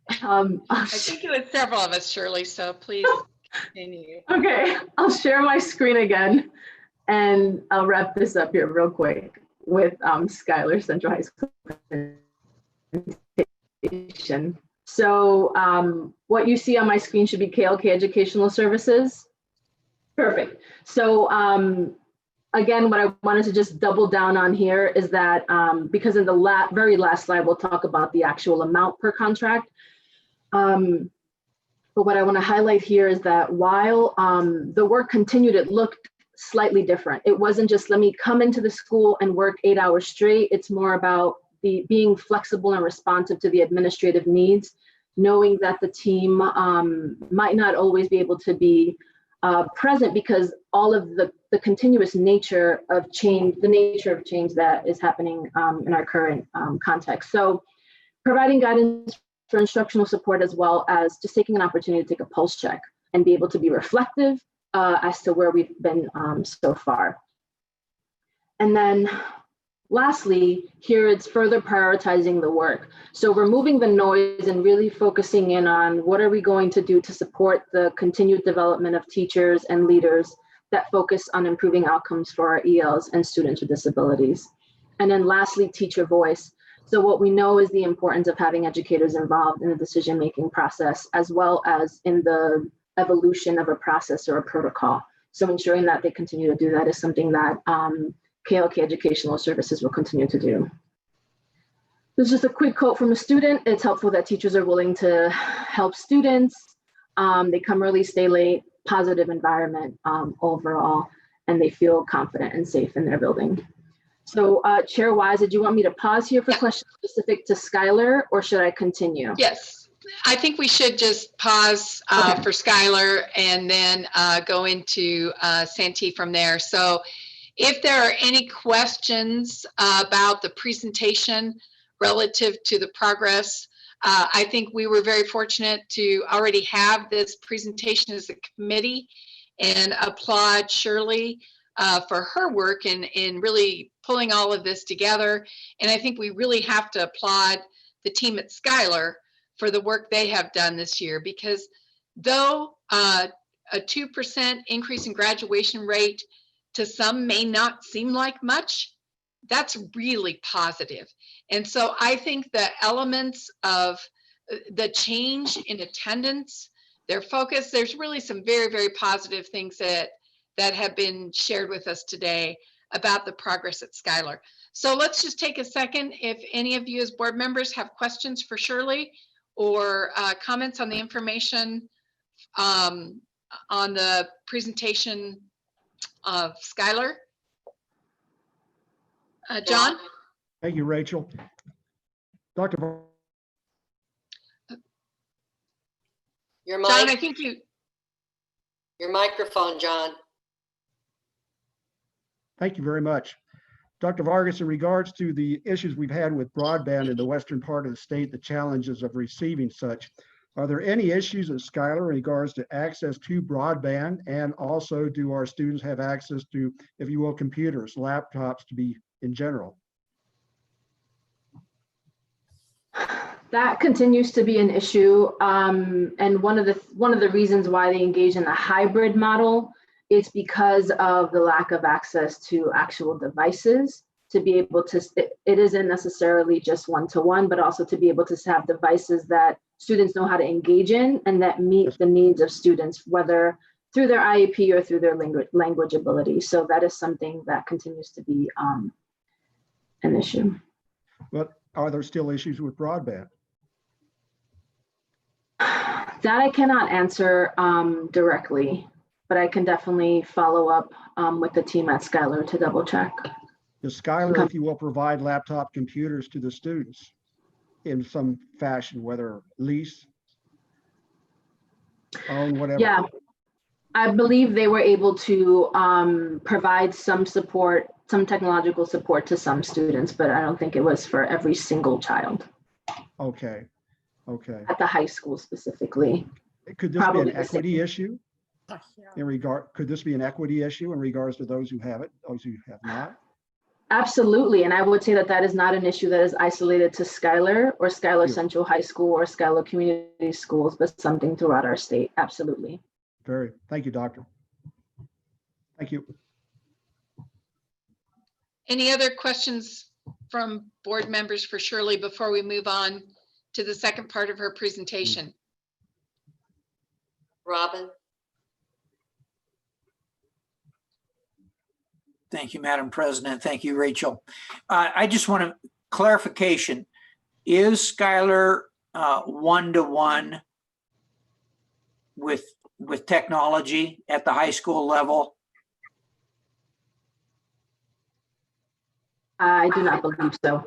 I think it was several of us, Shirley, so please continue. Okay, I'll share my screen again and I'll wrap this up here real quick with Schuyler Central High School presentation. So what you see on my screen should be KLK Educational Services. Perfect. So again, what I wanted to just double down on here is that because in the very last slide, we'll talk about the actual amount per contract. But what I want to highlight here is that while the work continued, it looked slightly different. It wasn't just let me come into the school and work 8 hours straight. It's more about being flexible and responsive to the administrative needs, knowing that the team might not always be able to be present because all of the continuous nature of change, that is happening in our current context. So providing guidance for instructional support, as well as just taking an opportunity to take a pulse check and be able to be reflective as to where we've been so far. And then lastly, here it's further prioritizing the work. So removing the noise and really focusing in on what are we going to do to support the continued development of teachers and leaders that focus on improving outcomes for our ELs and students with disabilities. And then lastly, teacher voice. So what we know is the importance of having educators involved in the decision-making process, as well as in the evolution of a process or a protocol. So ensuring that they continue to do that is something that KLK Educational Services will continue to do. This is just a quick quote from a student. It's helpful that teachers are willing to help students. They come early, stay late, positive environment overall, and they feel confident and safe in their building. So Chair Wise, did you want me to pause here for questions specific to Schuyler, or should I continue? Yes, I think we should just pause Okay. for Schuyler and then go into Santee from there. So if there are any questions about the presentation relative to the progress, I think we were very fortunate to already have this presentation as a committee, and applaud Shirley for her work in really pulling all of this together. And I think we really have to applaud the team at Schuyler for the work they have done this year, because though a 2% increase in graduation rate to some may not seem like much, that's really positive. And so I think the elements of the change in attendance, their focus, there's really some very, very positive things that have been shared with us today about the progress at Schuyler. So let's just take a second. If any of you as board members have questions for Shirley or comments on the information on the presentation of Schuyler. John? Thank you, Rachel. Dr. Your John, mic, I think your microphone, John. Thank you very much. Dr. Vargas, in regards to the issues we've had with broadband in the western part of the state, the challenges of receiving such, are there any issues at Schuyler in regards to access to broadband? And also, do our students have access to, if you will, computers, laptops to be in general? That continues to be an issue. And one of the reasons why they engage in the hybrid model is because of the lack of access to actual devices to be able to, it isn't necessarily just one-to-one, but also to be able to have devices that students know how to engage in and that meet the needs of students, whether through their IEP or through their language ability. So that is something that continues to be an issue. But are there still issues with broadband? That I cannot answer directly, but I can definitely follow up with the team at Schuyler to double check. Does Schuyler, if you will, provide laptop computers to the students in some fashion, whether lease, own, whatever? Yeah, I believe they were able to provide some support, some technological support to some students, but I don't think it was for every single child. Okay, okay. At the high school specifically. Could this be Probably an the equity same. issue could this be an equity issue in regards to those who have it, those who have not? Absolutely, and I would say that that is not an issue that is isolated to Schuyler or Schuyler Central High School or Schuyler Community Schools, but something throughout our state, absolutely. Thank you, Doctor. Thank you. Any other questions from board members for Shirley before we move on to the second part of her presentation? Robin? Thank you, Madam President. Thank you, Rachel. I just want a clarification. Is Schuyler one-to-one with technology at the high school level? I do not believe so.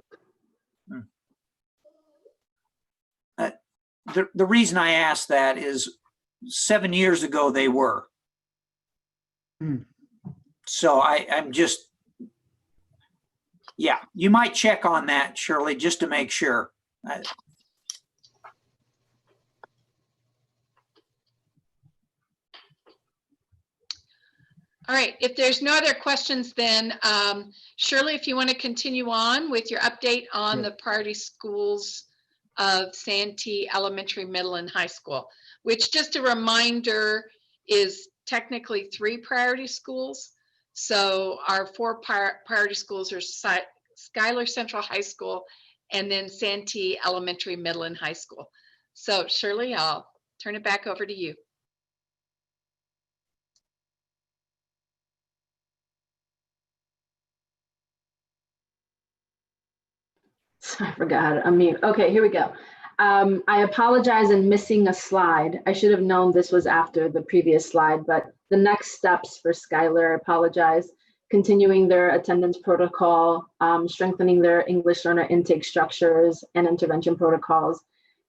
The reason I ask that is 7 years ago they were. So I'm just, yeah, you might check on that, Shirley, just to make sure. All right, if there's no other questions, then Shirley, if you want to continue on with your update on the priority schools of Santee Elementary, Middle, and High School, which, just a reminder, is technically 3 priority schools. So our 4 priority schools are Schuyler Central High School and then Santee Elementary, Middle, and High School. So Shirley, I'll turn it back over to you. I forgot how to unmute. Okay, here we go. I apologize in missing a slide. I should have known this was after the previous slide, but the next steps for Schuyler, I apologize. Continuing their attendance protocol, strengthening their English learner intake structures and intervention protocols.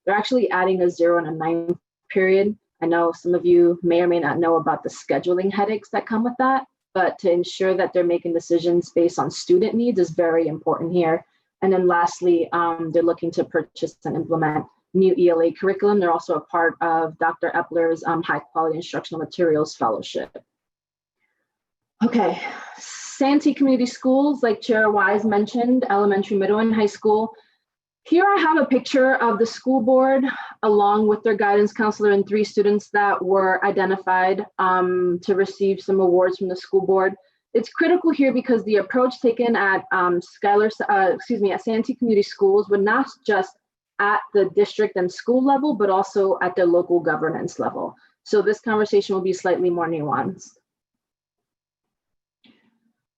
They're actually adding a 0 and a 9 period. I know some of you may or may not know about the scheduling headaches that come with that, but to ensure that they're making decisions based on student needs is very important here. And then lastly, they're looking to purchase and implement new ELA curriculum. They're also a part of Dr. Epler's High Quality Instructional Materials Fellowship. Okay, Santee Community Schools, like Chair Wise mentioned, elementary, middle, and high school. Here I have a picture of the school board along with their guidance counselor and 3 students that were identified to receive some awards from the school board. It's critical here because the approach taken at at Santee Community Schools would not just at the district and school level, but also at the local governance level. So this conversation will be slightly more nuanced.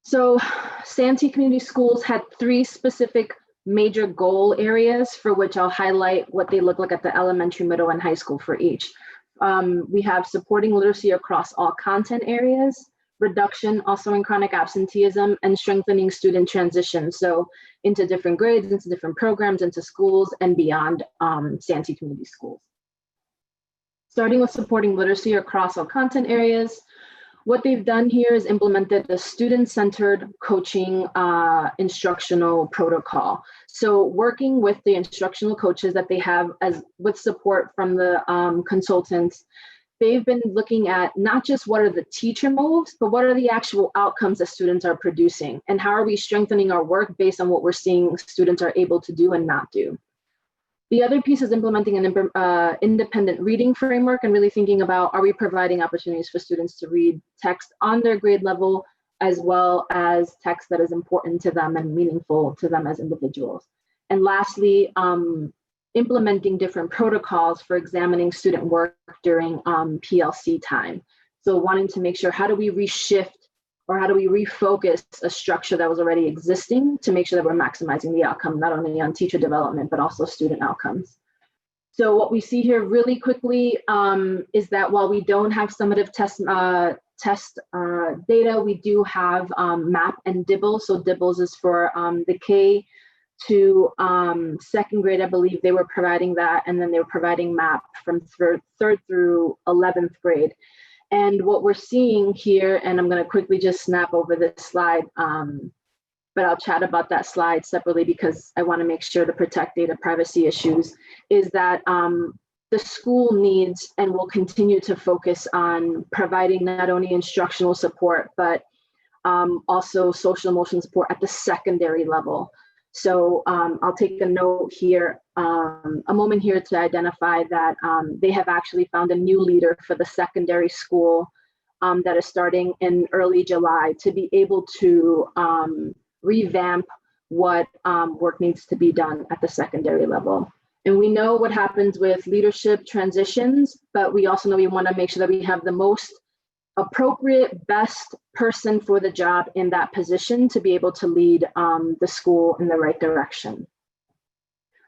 So Santee Community Schools had 3 specific major goal areas for which I'll highlight what they look like at the elementary, middle, and high school for each. We have supporting literacy across all content areas, reduction also in chronic absenteeism, and strengthening student transition. So into different grades, into different programs, into schools and beyond Santee Community Schools. Starting with supporting literacy across all content areas, what they've done here is implemented a student-centered coaching instructional protocol. So working with the instructional coaches that they have with support from the consultants, they've been looking at not just what are the teacher moves, but what are the actual outcomes that students are producing, and how are we strengthening our work based on what we're seeing students are able to do and not do. The other piece is implementing an independent reading framework and really thinking about, are we providing opportunities for students to read text on their grade level, as well as text that is important to them and meaningful to them as individuals. And lastly, implementing different protocols for examining student work during PLC time. So wanting to make sure, how do we reshift or how do we refocus a structure that was already existing to make sure that we're maximizing the outcome, not only on teacher development, but also student outcomes. So what we see here really quickly is that while we don't have summative test data, we do have MAP and DIBELS. So DIBELS is for the K to second grade, I believe they were providing that, and then they were providing MAP from third through 11th grade. And what we're seeing here, and I'm going to quickly just snap over this slide, but I'll chat about that slide separately because I want to make sure to protect data privacy issues, is that the school needs and will continue to focus on providing not only instructional support, but also social emotional support at the secondary level. So I'll take a note here, a moment here to identify that they have actually found a new leader for the secondary school that is starting in early July to be able to revamp what work needs to be done at the secondary level. And we know what happens with leadership transitions, but we also know we want to make sure that we have the most appropriate, best person for the job in that position to be able to lead the school in the right direction.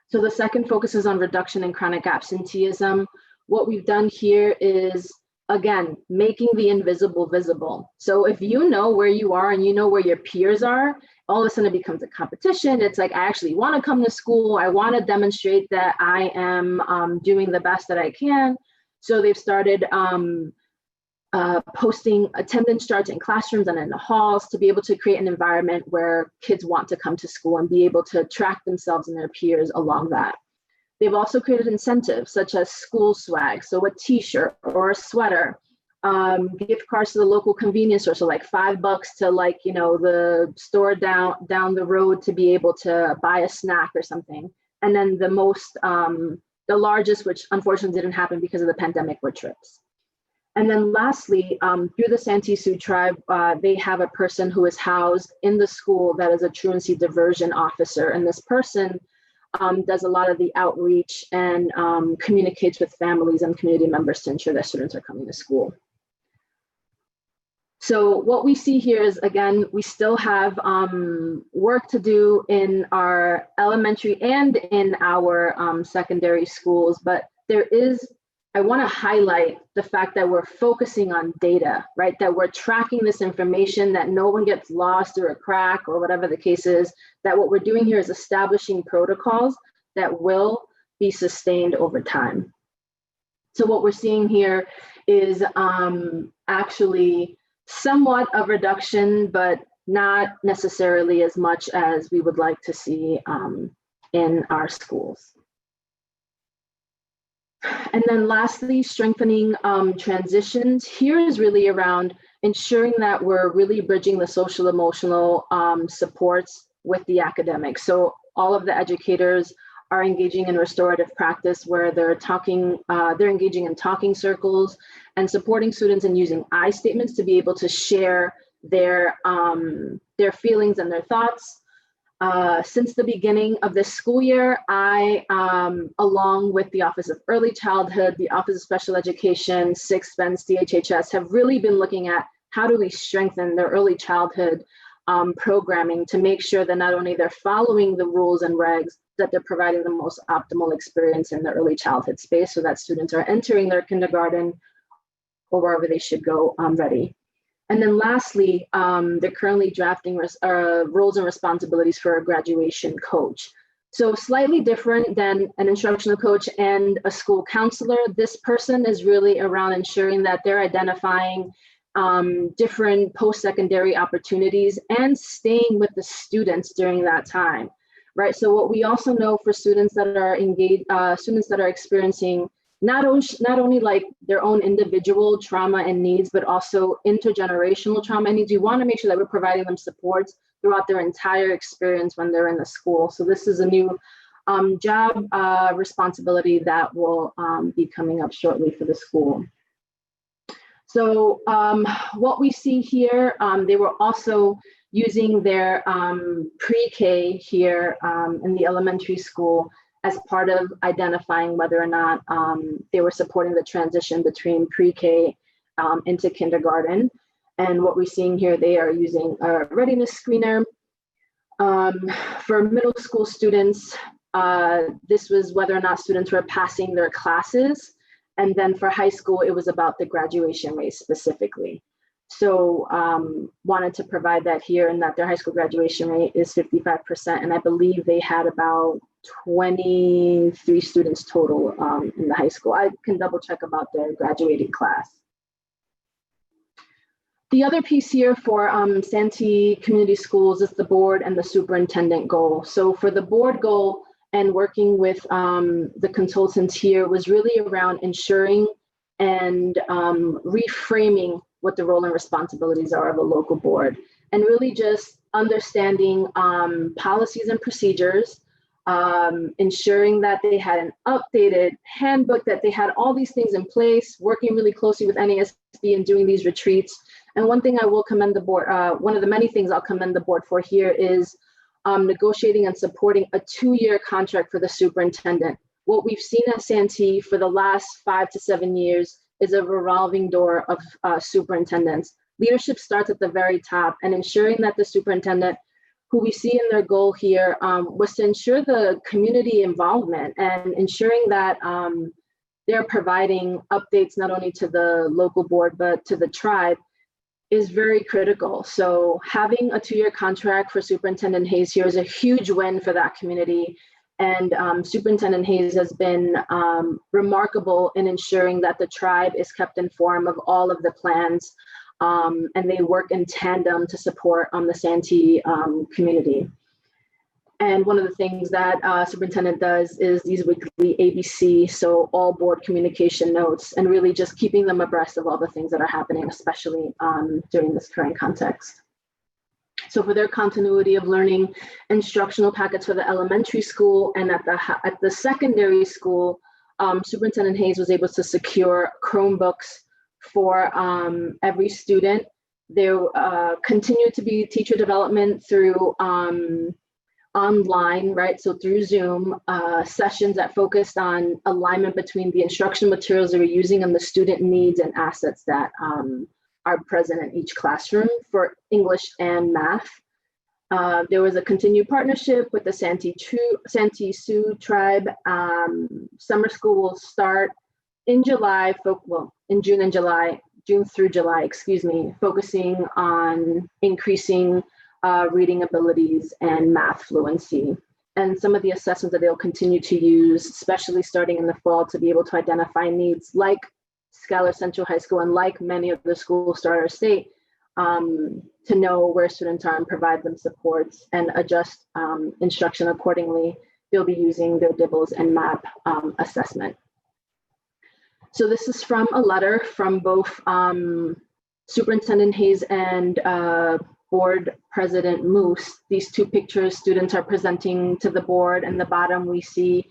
So the second focuses on reduction in chronic absenteeism. What we've done here is, again, making the invisible visible. So if you know where you are and you know where your peers are, all of a sudden it becomes a competition. It's like, I actually want to come to school. I want to demonstrate that I am doing the best that I can. So they've started posting attendance charts in classrooms and in the halls to be able to create an environment where kids want to come to school and be able to track themselves and their peers along that. They've also created incentives such as school swag, so a t-shirt or a sweater, gift cards to the local convenience store, so like $5 to, like, you know, the store down the road to be able to buy a snack or something. And then the largest, which unfortunately didn't happen because of the pandemic, were trips. And then lastly, through the Santee Sioux tribe, they have a person who is housed in the school that is a truancy diversion officer. And this person does a lot of the outreach and communicates with families and community members to ensure that students are coming to school. So what we see here is, again, we still have work to do in our elementary and in our secondary schools, but I want to highlight the fact that we're focusing on data, right? That we're tracking this information, that no one gets lost through a crack or whatever the case is, that what we're doing here is establishing protocols that will be sustained over time. So what we're seeing here is actually somewhat of reduction, but not necessarily as much as we would like to see in our schools. And then lastly, strengthening transitions. Here is really around ensuring that we're really bridging the social emotional supports with the academics. So all of the educators are engaging in restorative practice where they're engaging in talking circles and supporting students in using I statements to be able to share their feelings and their thoughts. Since the beginning of this school year, I, along with the Office of Early Childhood, the Office of Special Education, Sixth Ben's DHHS, have really been looking at how do we strengthen their early childhood programming to make sure that not only they're following the rules and regs, that they're providing the most optimal experience in the early childhood space so that students are entering their kindergarten or wherever they should go ready. And then lastly, they're currently drafting roles and responsibilities for a graduation coach. So slightly different than an instructional coach and a school counselor. This person is really around ensuring that they're identifying different post-secondary opportunities and staying with the students during that time, right? So what we also know for students that are engaged, students that are experiencing not only like their own individual trauma and needs, but also intergenerational trauma and needs. We want to make sure that we're providing them supports throughout their entire experience when they're in the school. So this is a new job responsibility that will be coming up shortly for the school. So what we see here, they were also using their pre-K here in the elementary school as part of identifying whether or not they were supporting the transition between pre-K into kindergarten. And what we're seeing here, they are using a readiness screener. For middle school students, this was whether or not students were passing their classes. And then for high school, it was about the graduation rate specifically. So wanted to provide that here, and that their high school graduation rate is 55%. And I believe they had about 23 students total in the high school. I can double check about their graduating class. The other piece here for Santee Community Schools is the board and the superintendent goal. So for the board goal and working with the consultants here was really around ensuring and reframing what the role and responsibilities are of a local board, and really just understanding policies and procedures, ensuring that they had an updated handbook, that they had all these things in place, working really closely with NASB and doing these retreats. And one thing I will commend the board, one of the many things I'll commend the board for here is negotiating and supporting a 2-year contract for the superintendent. What we've seen at Santee for the last 5 to 7 years is a revolving door of superintendents. Leadership starts at the very top, and ensuring that the superintendent, who we see in their goal here, was to ensure the community involvement and ensuring that they're providing updates not only to the local board, but to the tribe, is very critical. So having a 2-year contract for Superintendent Hayes here is a huge win for that community. And Superintendent Hayes has been remarkable in ensuring that the tribe is kept informed of all of the plans, and they work in tandem to support the Santee community. And one of the things that superintendent does is these weekly ABC, so all board communication notes, and really just keeping them abreast of all the things that are happening, especially during this current context. So for their continuity of learning, instructional packets for the elementary school and at the secondary school, Superintendent Hayes was able to secure Chromebooks for every student. There continued to be teacher development through online, right? So through Zoom, sessions that focused on alignment between the instructional materials they were using and the student needs and assets that are present in each classroom for English and math. There was a continued partnership with the Santee Sioux tribe. Summer school will start in July, in June and July, June through July, excuse me, focusing on increasing reading abilities and math fluency. And some of the assessments that they'll continue to use, especially starting in the fall, to be able to identify needs like Schuyler Central High School and like many of the schools throughout our state, to know where students are and provide them supports and adjust instruction accordingly. They'll be using their DIBELS and MAP assessment. So this is from a letter from both Superintendent Hayes and Board President Moose. These two pictures students are presenting to the board, and the bottom we see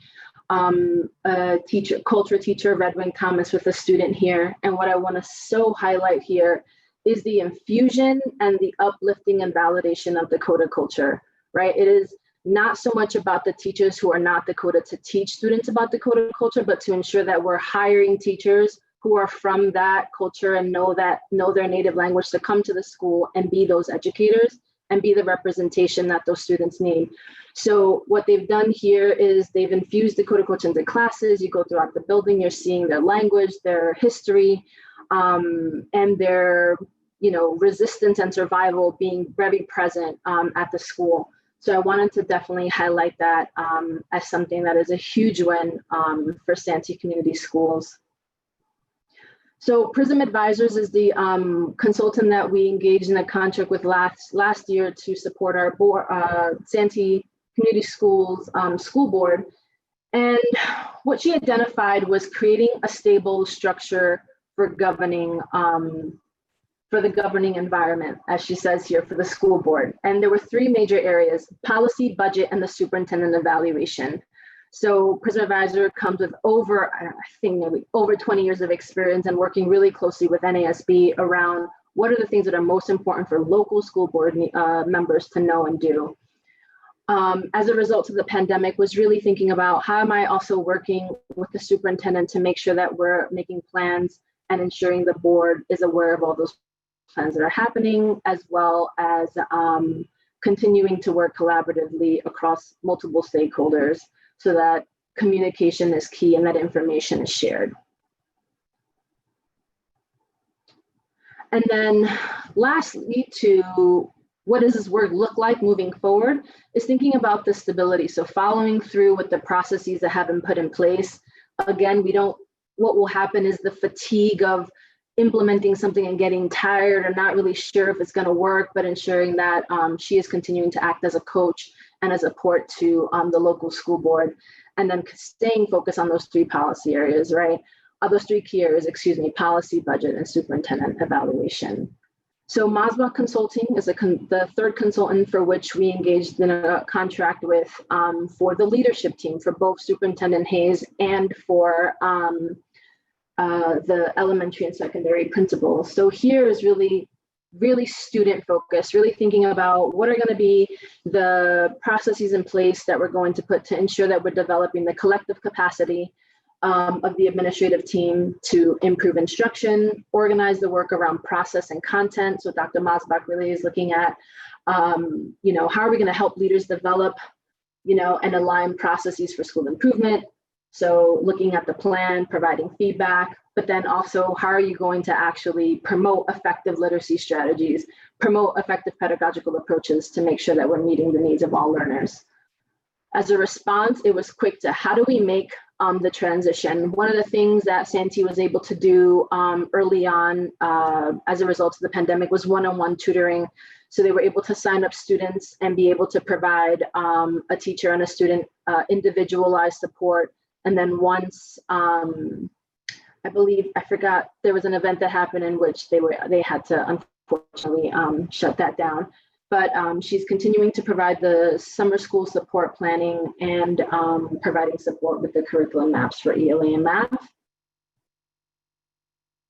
a teacher, culture teacher, Red Wing Thomas, with a student here. And what I want to so highlight here is the infusion and the uplifting and validation of Dakota culture, right? It is not so much about the teachers who are not Dakota to teach students about Dakota culture, but to ensure that we're hiring teachers who are from that culture and know their native language to come to the school and be those educators and be the representation that those students need. So what they've done here is they've infused Dakota culture into classes. You go throughout the building, you're seeing their language, their history, and their resistance and survival being very present at the school. So I wanted to definitely highlight that as something that is a huge win for Santee Community Schools. So Prism Advisors is the consultant that we engaged in a contract with last year to support our board, Santee Community Schools school board. And what she identified was creating a stable structure for governing, for the governing environment, as she says here, for the school board. And there were 3 major areas: policy, budget, and the superintendent evaluation. So Prism Advisor comes with over 20 years of experience and working really closely with NASB around what are the things that are most important for local school board members to know and do. As a result of the pandemic, was really thinking about how am I also working with the superintendent to make sure that we're making plans and ensuring the board is aware of all those plans that are happening, as well as continuing to work collaboratively across multiple stakeholders so that communication is key and that information is shared. And then lastly, to what does this work look like moving forward, is thinking about the stability. So following through with the processes that have been put in place. Again, what will happen is the fatigue of implementing something and getting tired or not really sure if it's going to work, but ensuring that she is continuing to act as a coach and as a support to the local school board, and then staying focused on those three policy areas, right? Those three key areas, excuse me, policy, budget, and superintendent evaluation. So Masbach Consulting is the third consultant for which we engaged in a contract with for the leadership team for both Superintendent Hayes and for the elementary and secondary principals. So here is really student focused, really thinking about what are going to be the processes in place that we're going to put to ensure that we're developing the collective capacity of the administrative team to improve instruction, organize the work around process and content. So Dr. Masbach really is looking at, how are we going to help leaders develop, and align processes for school improvement. So looking at the plan, providing feedback, but then also how are you going to actually promote effective literacy strategies, promote effective pedagogical approaches to make sure that we're meeting the needs of all learners. As a response, it was quick to how do we make the transition. One of the things that Santee was able to do early on as a result of the pandemic was one-on-one tutoring. So they were able to sign up students and be able to provide a teacher and a student individualized support. And then once, I forgot, there was an event that happened in which they had to unfortunately shut that down. But she's continuing to provide the summer school support planning and providing support with the curriculum maps for ELA and math.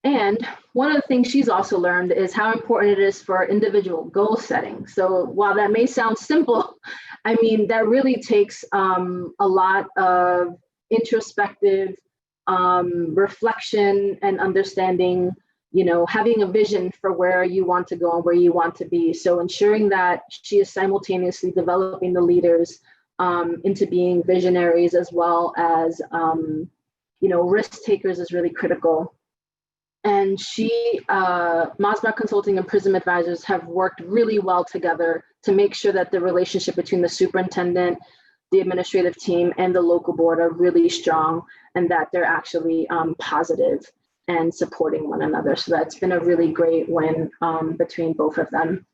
And one of the things she's also learned is how important it is for individual goal setting. So while that may sound simple, I mean, that really takes a lot of introspective reflection and understanding, having a vision for where you want to go and where you want to be. So ensuring that she is simultaneously developing the leaders into being visionaries as well as, risk takers is really critical. And Masbach Consulting and Prism Advisors have worked really well together to make sure that the relationship between the superintendent, the administrative team, and the local board are really strong, and that they're actually positive and supporting one another. So that's been a really great win between both of them.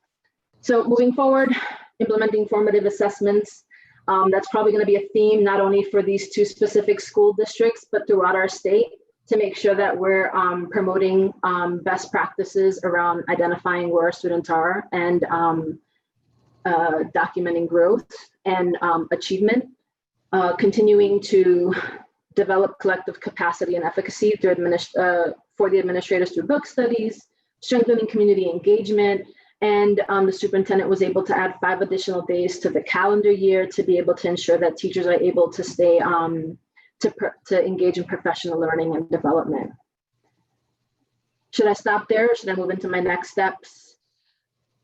So moving forward, implementing formative assessments. That's probably going to be a theme not only for these two specific school districts, but throughout our state, to make sure that we're promoting best practices around identifying where our students are and documenting growth and achievement, continuing to develop collective capacity and efficacy through for the administrators through book studies, strengthening community engagement, and the superintendent was able to add 5 additional days to the calendar year to be able to ensure that teachers are able to stay to engage in professional learning and development. Should I stop there or should I move into my next steps?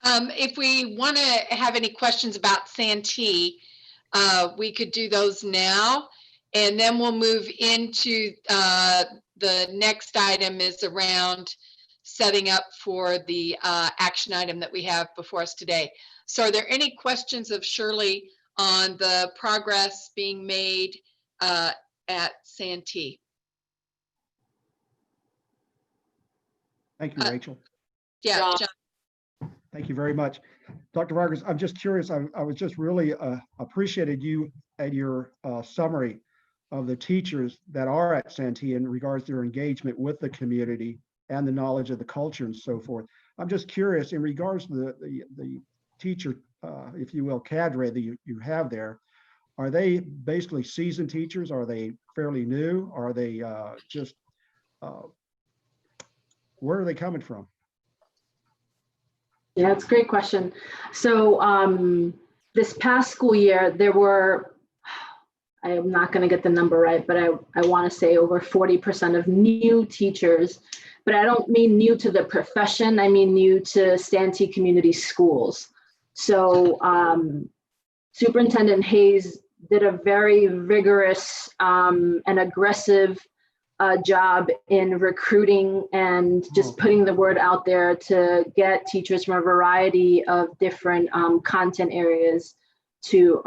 If we want to have any questions about Santee, we could do those now, and then we'll move into the next item is around setting up for the action item that we have before us today. So are there any questions of Shirley on the progress being made at Santee? Thank you, Rachel. Yeah, John. Thank you very much. Dr. Vargas, I'm just curious, I was just really appreciated you and your summary of the teachers that are at Santee in regards to their engagement with the community and the knowledge of the culture and so forth. I'm just curious in regards to the teacher, if you will, cadre that you have there. Are they basically seasoned teachers? Are they fairly new? Are they just, where are they coming from? Yeah, that's a great question. So this past school year, there were, I am not going to get the number right, but I want to say over 40% of new teachers but I don't mean new to the profession. I mean new to Santee Community Schools. So Superintendent Hayes did a very rigorous and aggressive job in recruiting and just putting the word out there to get teachers from a variety of different content areas to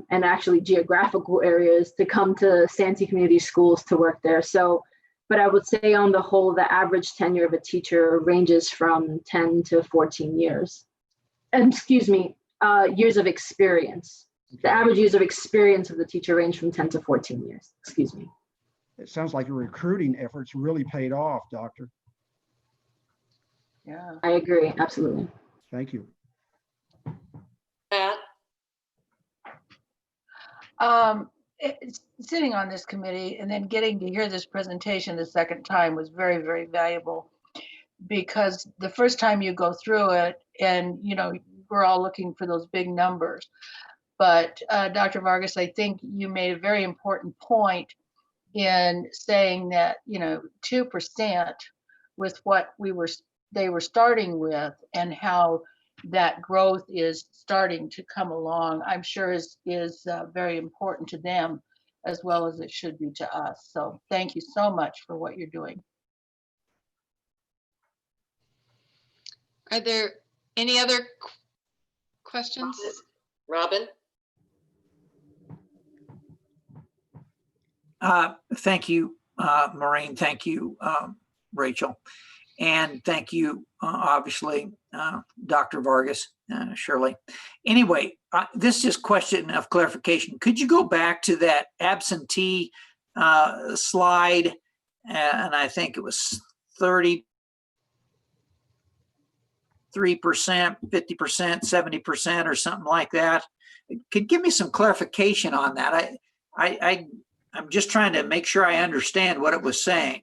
and actually geographical areas to come to Santee Community Schools to work there. So, but I would say on the whole, the average tenure of a teacher ranges from 10 to 14 years. And excuse me, years of experience. The average years of experience of the teacher range from 10 to 14 years, excuse me. It sounds like your recruiting efforts really paid off, Doctor. Yeah. I agree, absolutely. Thank you. Pat? Sitting on this committee and then getting to hear this presentation the second time was very, very valuable, because the first time you go through it and, you know, we're all looking for those big numbers. But Dr. Vargas, I think you made a very important point in saying that, you know, 2% with what they were starting with and how that growth is starting to come along, I'm sure is very important to them as well as it should be to us. So thank you so much for what you're doing. Are there any other questions? Robin? Thank you, Maureen. Thank you, Rachel. And thank you, obviously, Dr. Vargas, Shirley. Anyway, this is just question of clarification. Could you go back to that absentee slide? And I think it was 33%, 50%, 70%, or something like that. Could give me some clarification on that. I'm just trying to make sure I understand what it was saying.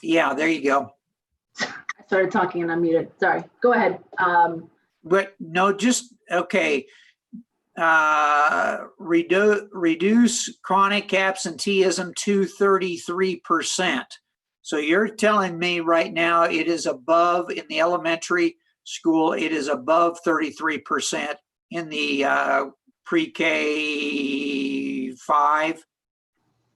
Yeah, there you go. I started talking and I'm muted. Sorry. Go ahead. But no, just okay. Reduce chronic absenteeism to 33%. So you're telling me right now it is above in the elementary school. It is above 33% in the pre-K 5.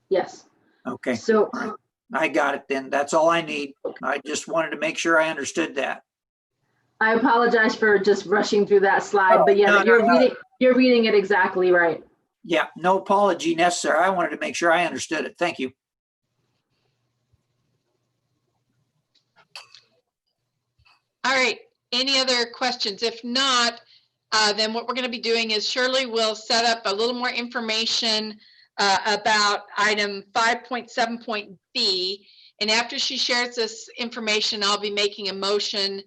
Yes. Okay. So. All right. I got it then. That's all I need. I just wanted to make sure I understood that. I apologize for just rushing through that slide, but yeah, No, you're reading it exactly right. Yeah, no apology necessary. I wanted to make sure I understood it. Thank you. All right, any other questions? If not, then what we're going to be doing is Shirley will set up a little more information about item 5.7.B. And after she shares this information, I'll be making a motion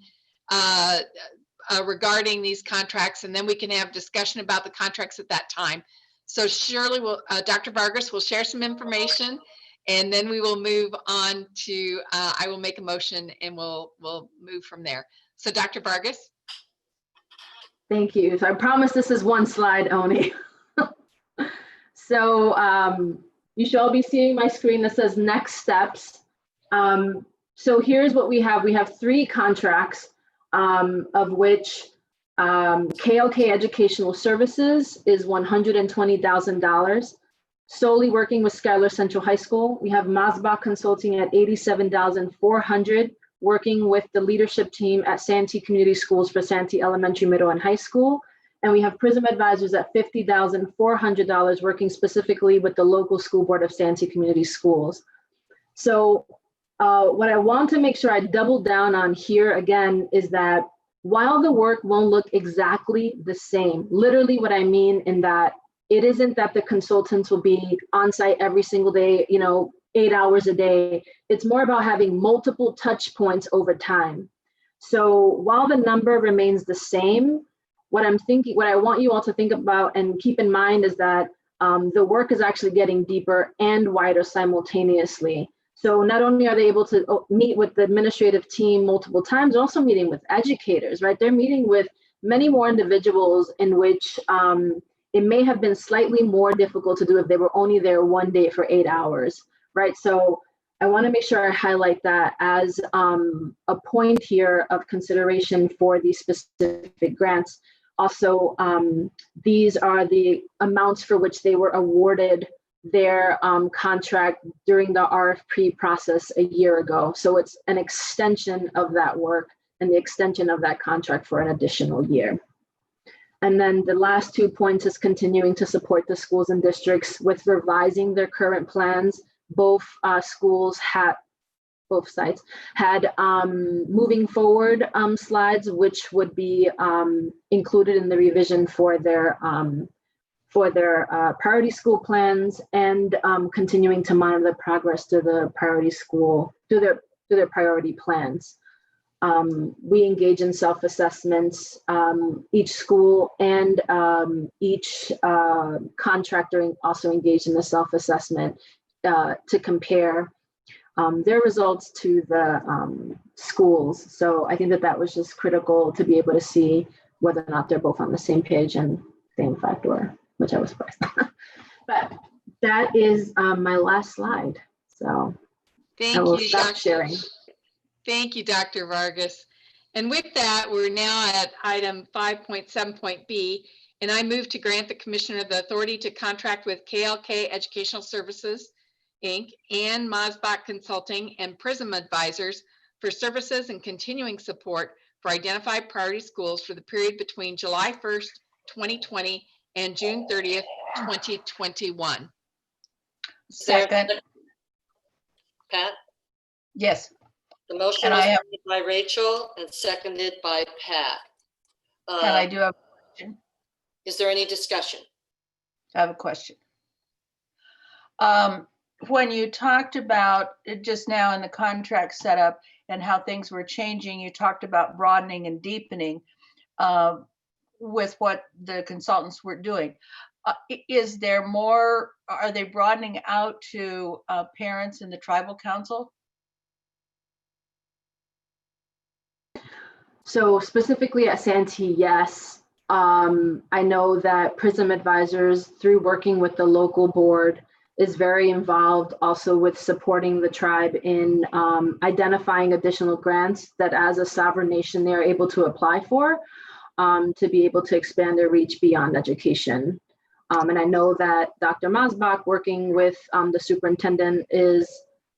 regarding these contracts, and then we can have discussion about the contracts at that time. So Shirley will, Dr. Vargas will share some information, and then we will move on to, I will make a motion and we'll move from there. So Dr. Vargas. Thank you. So I promise this is one slide only. So you should all be seeing my screen that says next steps. So here's what we have. We have 3 contracts, of which KLK Educational Services is $120,000. Solely working with Schuyler Central High School, we have Masbach Consulting at $87,400, working with the leadership team at Santee Community Schools for Santee Elementary, Middle, and High School. And we have Prism Advisors at $50,400, working specifically with the local school board of Santee Community Schools. So what I want to make sure I double down on here again is that while the work won't look exactly the same, literally what I mean in that it isn't that the consultants will be on site every single day, 8 hours a day. It's more about having multiple touch points over time. So while the number remains the same, what I want you all to think about and keep in mind is that the work is actually getting deeper and wider simultaneously. So not only are they able to meet with the administrative team multiple times, also meeting with educators, right? They're meeting with many more individuals in which it may have been slightly more difficult to do if they were only there one day for 8 hours, right? So I want to make sure I highlight that as a point here of consideration for these specific grants. Also, these are the amounts for which they were awarded their contract during the RFP process a year ago. So it's an extension of that work and the extension of that contract for an additional year. And then the last 2 points is continuing to support the schools and districts with revising their current plans. Both schools had, both sites had moving forward slides, which would be included in the revision for their priority school plans, and continuing to monitor the progress to the priority school, to their priority plans. We engage in self-assessments. Each school and each contractor also engage in the self-assessment to compare their results to the schools. So I think that was just critical to be able to see whether or not they're both on the same page and same factor, which I was surprised. But that is my last slide. So I will stop sharing. Thank you, Dr. Vargas. And with that, we're now at item 5.7.b, and I move to grant the Commissioner the authority to contract with KLK Educational Services, Inc., and Mosbach Consulting and Prism Advisors for services and continuing support for identified priority schools for the period between July 1st, 2020 and June 30th, 2021. Second. Pat? Yes. The motion And was I have, made by Rachel and seconded by Pat. and I do have a question. Is there any discussion? I have a question. When you talked about it just now in the contract setup and how things were changing, you talked about broadening and deepening with what the consultants were doing. Is there more, are they broadening out to parents in the tribal council? So specifically at Santee, yes. I know that Prism Advisors, through working with the local board, is very involved also with supporting the tribe in identifying additional grants that as a sovereign nation, they're able to apply for to be able to expand their reach beyond education. And I know that Dr. Mosbach, working with the superintendent, is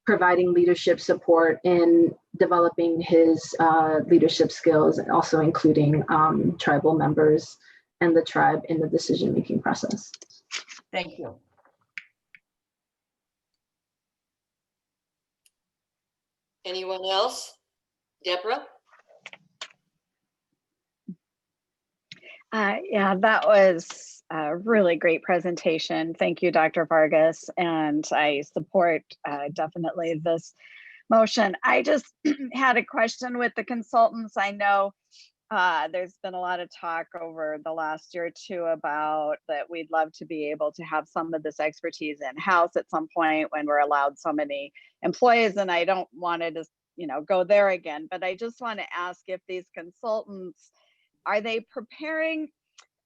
providing leadership support in developing his leadership skills, and also including tribal members and the tribe in the decision-making process. Thank you. Anyone else? Deborah? Yeah, that was a really great presentation. Thank you, Dr. Vargas. And I support definitely this motion. I just had a question with the consultants. I know there's been a lot of talk over the last year or two about that we'd love to be able to have some of this expertise in-house at some point when we're allowed so many employees. And I don't want to just, go there again, but I just want to ask if these consultants, are they preparing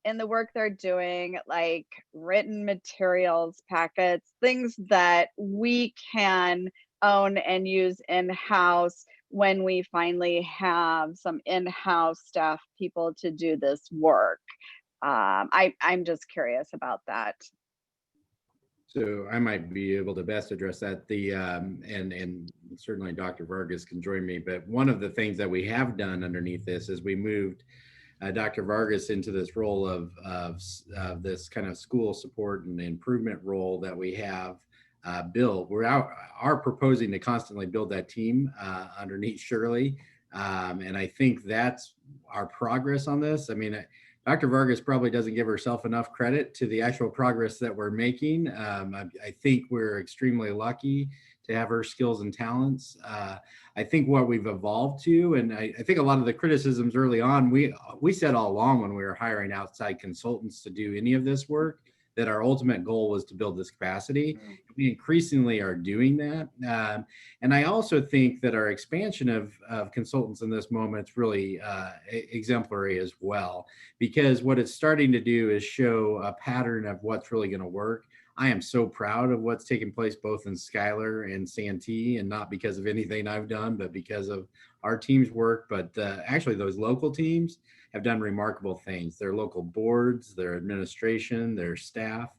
in the work they're doing, like written materials, packets, things that we can own and use in-house when we finally have some in-house staff people to do this work? I'm just curious about that. So I might be able to best address that. And certainly Dr. Vargas can join me, but one of the things that we have done underneath this is we moved Dr. Vargas into this role of this kind of school support and improvement role that we have built. We are proposing to constantly build that team underneath Shirley. And I think that's our progress on this. I mean, Dr. Vargas probably doesn't give herself enough credit to the actual progress that we're making. I think we're extremely lucky to have her skills and talents. I think what we've evolved to, and I think a lot of the criticisms early on, we said all along when we were hiring outside consultants to do any of this work, that our ultimate goal was to build this capacity. We increasingly are doing that. And I also think that our expansion of consultants in this moment is really exemplary as well, because what it's starting to do is show a pattern of what's really going to work. I am so proud of what's taken place both in Schuyler and Santee, and not because of anything I've done, but because of our team's work. But actually, those local teams have done remarkable things. Their local boards, their administration, their staff.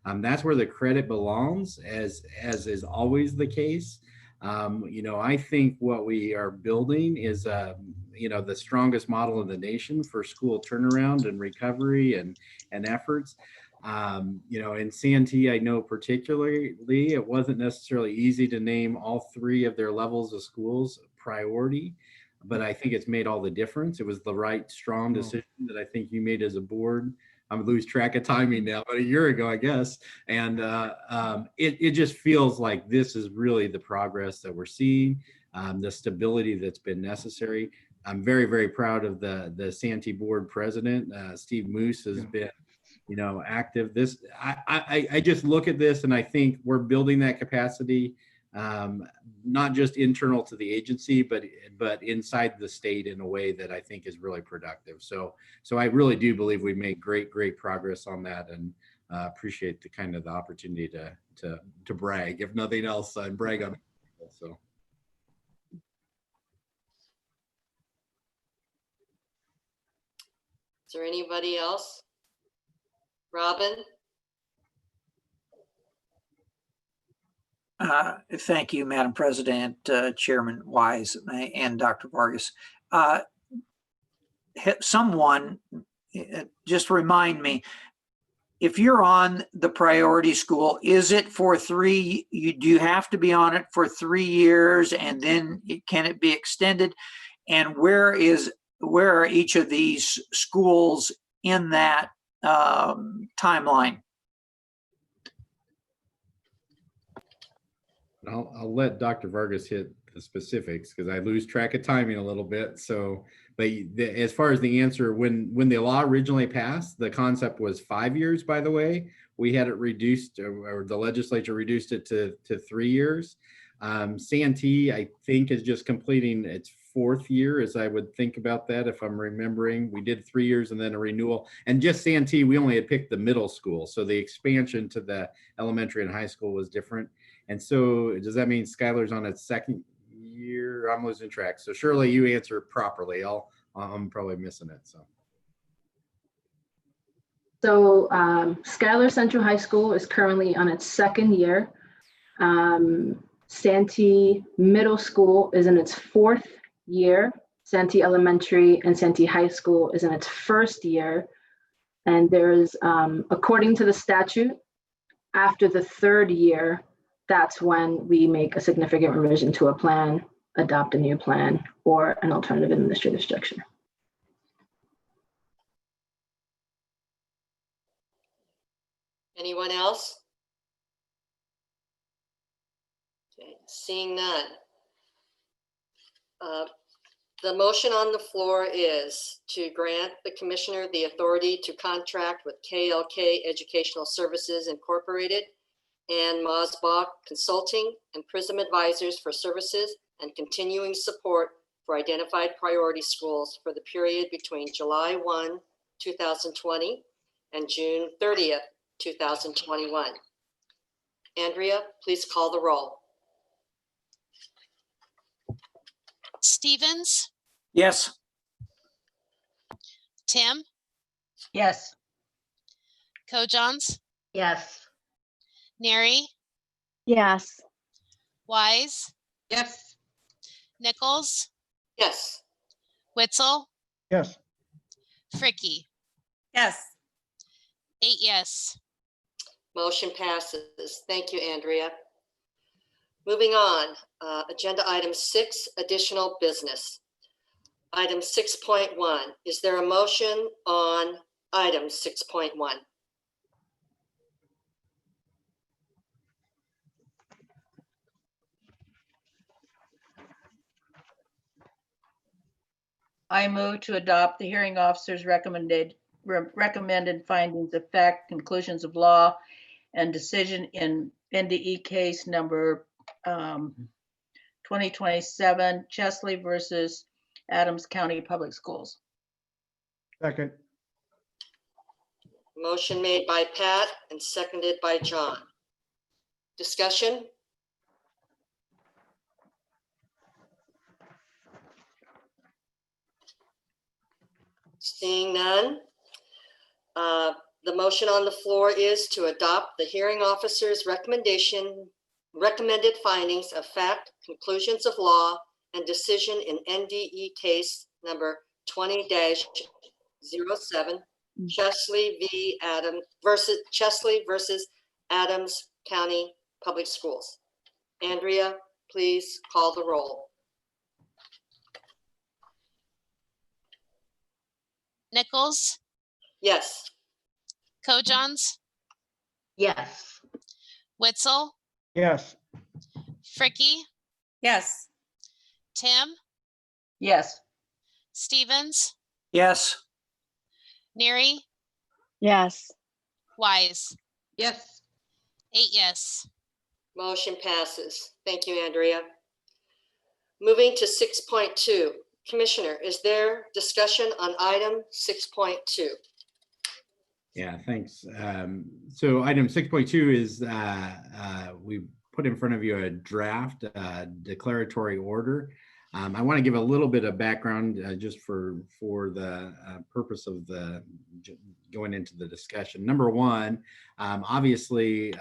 That's where the credit belongs, as is always the case. I think what we are building is, the strongest model in the nation for school turnaround and recovery and efforts. In Santee, I know particularly, it wasn't necessarily easy to name all three of their levels of schools priority, but I think it's made all the difference. It was the right, strong decision that I think you made as a board. I'm lose track of timing now, but a year ago, I guess. And it just feels like this is really the progress that we're seeing, the stability that's been necessary. I'm very, very proud of the Santee board president. Steve Moose has been, active. I just look at this and I think we're building that capacity, not just internal to the agency, but inside the state in a way that I think is really productive. So I really do believe we made great progress on that, and appreciate the opportunity to brag, if nothing else, brag on it. So. Is there anybody else? Robin? Thank you, Madam President, Chairman Wise, and Dr. Vargas. Someone just remind me, if you're on the priority school, is it for do you have to be on it for 3 years, and then can it be extended? And where are each of these schools in that timeline? I'll let Dr. Vargas hit the specifics because I lose track of timing a little bit. So, but as far as the answer, when the law originally passed, the concept was 5 years, by the way. We had it reduced, or the legislature reduced it to 3 years. Santee, I think, is just completing its 4th year, as I would think about that, if I'm remembering. We did 3 years and then a renewal. And just Santee, we only had picked the middle school. So the expansion to the elementary and high school was different. And so does that mean Schuyler's on its 2nd year? I'm losing track. So Shirley, you answer properly. I'm probably missing it. So Schuyler Central High School is currently on its 2nd year. Santee Middle School is in its 4th year. Santee Elementary and Santee High School is in its 1st year. And there's, according to the statute, after the 3rd year, that's when we make a significant revision to a plan, adopt a new plan, or an alternative administrative structure. Anyone else? Okay, seeing none. The motion on the floor is to grant the commissioner the authority to contract with KLK Educational Services Incorporated and Mosbach Consulting and Prism Advisors for services and continuing support for identified priority schools for the period between July 1, 2020 and June 30th, 2021. Andrea, please call the roll. Stevens, Yes. Tim, Yes. Kojons, Yes. Neri, Yes. Wise, Yes. Nichols, Yes. Witzel, Yes. Fricky. Yes. 8 yes. Motion passes. Thank you, Andrea. Moving on, agenda item 6, additional business. Item 6.1, is there a motion on item 6.1? I move to adopt the hearing officer's recommended findings of fact, conclusions of law, and decision in NDE case number 2027 Chesley versus Adams County Public Schools. Second. Motion made by Pat and seconded by John. Discussion? Seeing none. The motion on the floor is to adopt the hearing officer's recommended findings of fact, conclusions of law, and decision in NDE case number 20-07, Chesley versus Adams County Public Schools. Andrea, please call the roll. Nichols, Yes. Kojons, Yes. Witzel, Yes. Fricky, Yes. Tim, Yes. Stevens, Yes. Neary, Yes. Wise. Yes. 8 yes. Motion passes. Thank you, Andrea. Moving to 6.2. Commissioner, is there discussion on item 6.2? Yeah, thanks. So item 6.2 is we put in front of you a draft declaratory order. I want to give a little bit of background just for the purpose of going into the discussion. Number one, obviously,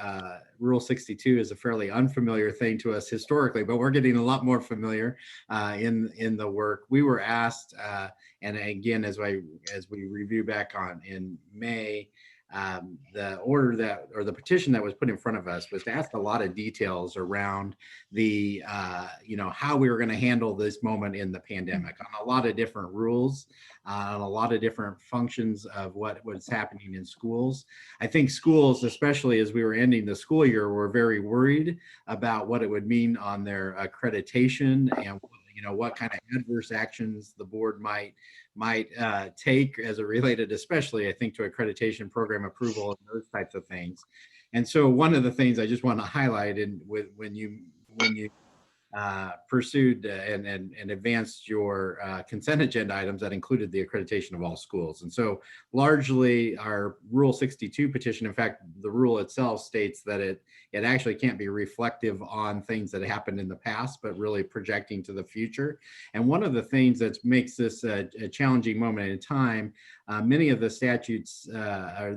Rule 62 is a fairly unfamiliar thing to us historically, but we're getting a lot more familiar in the work. We were asked, and again, as we review back on in May, the order or the petition that was put in front of us was to ask a lot of details around the, how we were going to handle this moment in the pandemic on a lot of different rules, on a lot of different functions of what was happening in schools. I think schools, especially as we were ending the school year, were very worried about what it would mean on their accreditation and what kind of adverse actions the board might take as it related, especially I think to accreditation program approval and those types of things. And so one of the things I just want to highlight when you pursued and advanced your consent agenda items that included the accreditation of all schools. And so largely our Rule 62 petition, in fact, the rule itself states that it actually can't be reflective on things that happened in the past, but really projecting to the future. And one of the things that makes this a challenging moment in time, many of the statutes a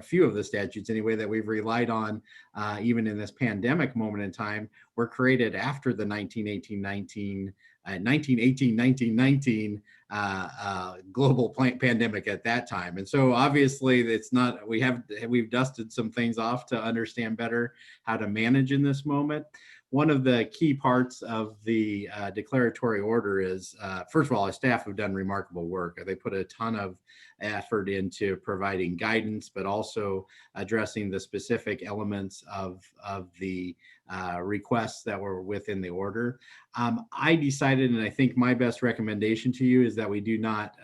few of the statutes anyway, that we've relied on even in this pandemic moment in time were created after the 1918-19 global pandemic at that time. And so obviously it's not, we've dusted some things off to understand better how to manage in this moment. One of the key parts of the declaratory order is, first of all, our staff have done remarkable work. They put a ton of effort into providing guidance, but also addressing the specific elements of the requests that were within the order. I decided, and I think my best recommendation to you is that we do not,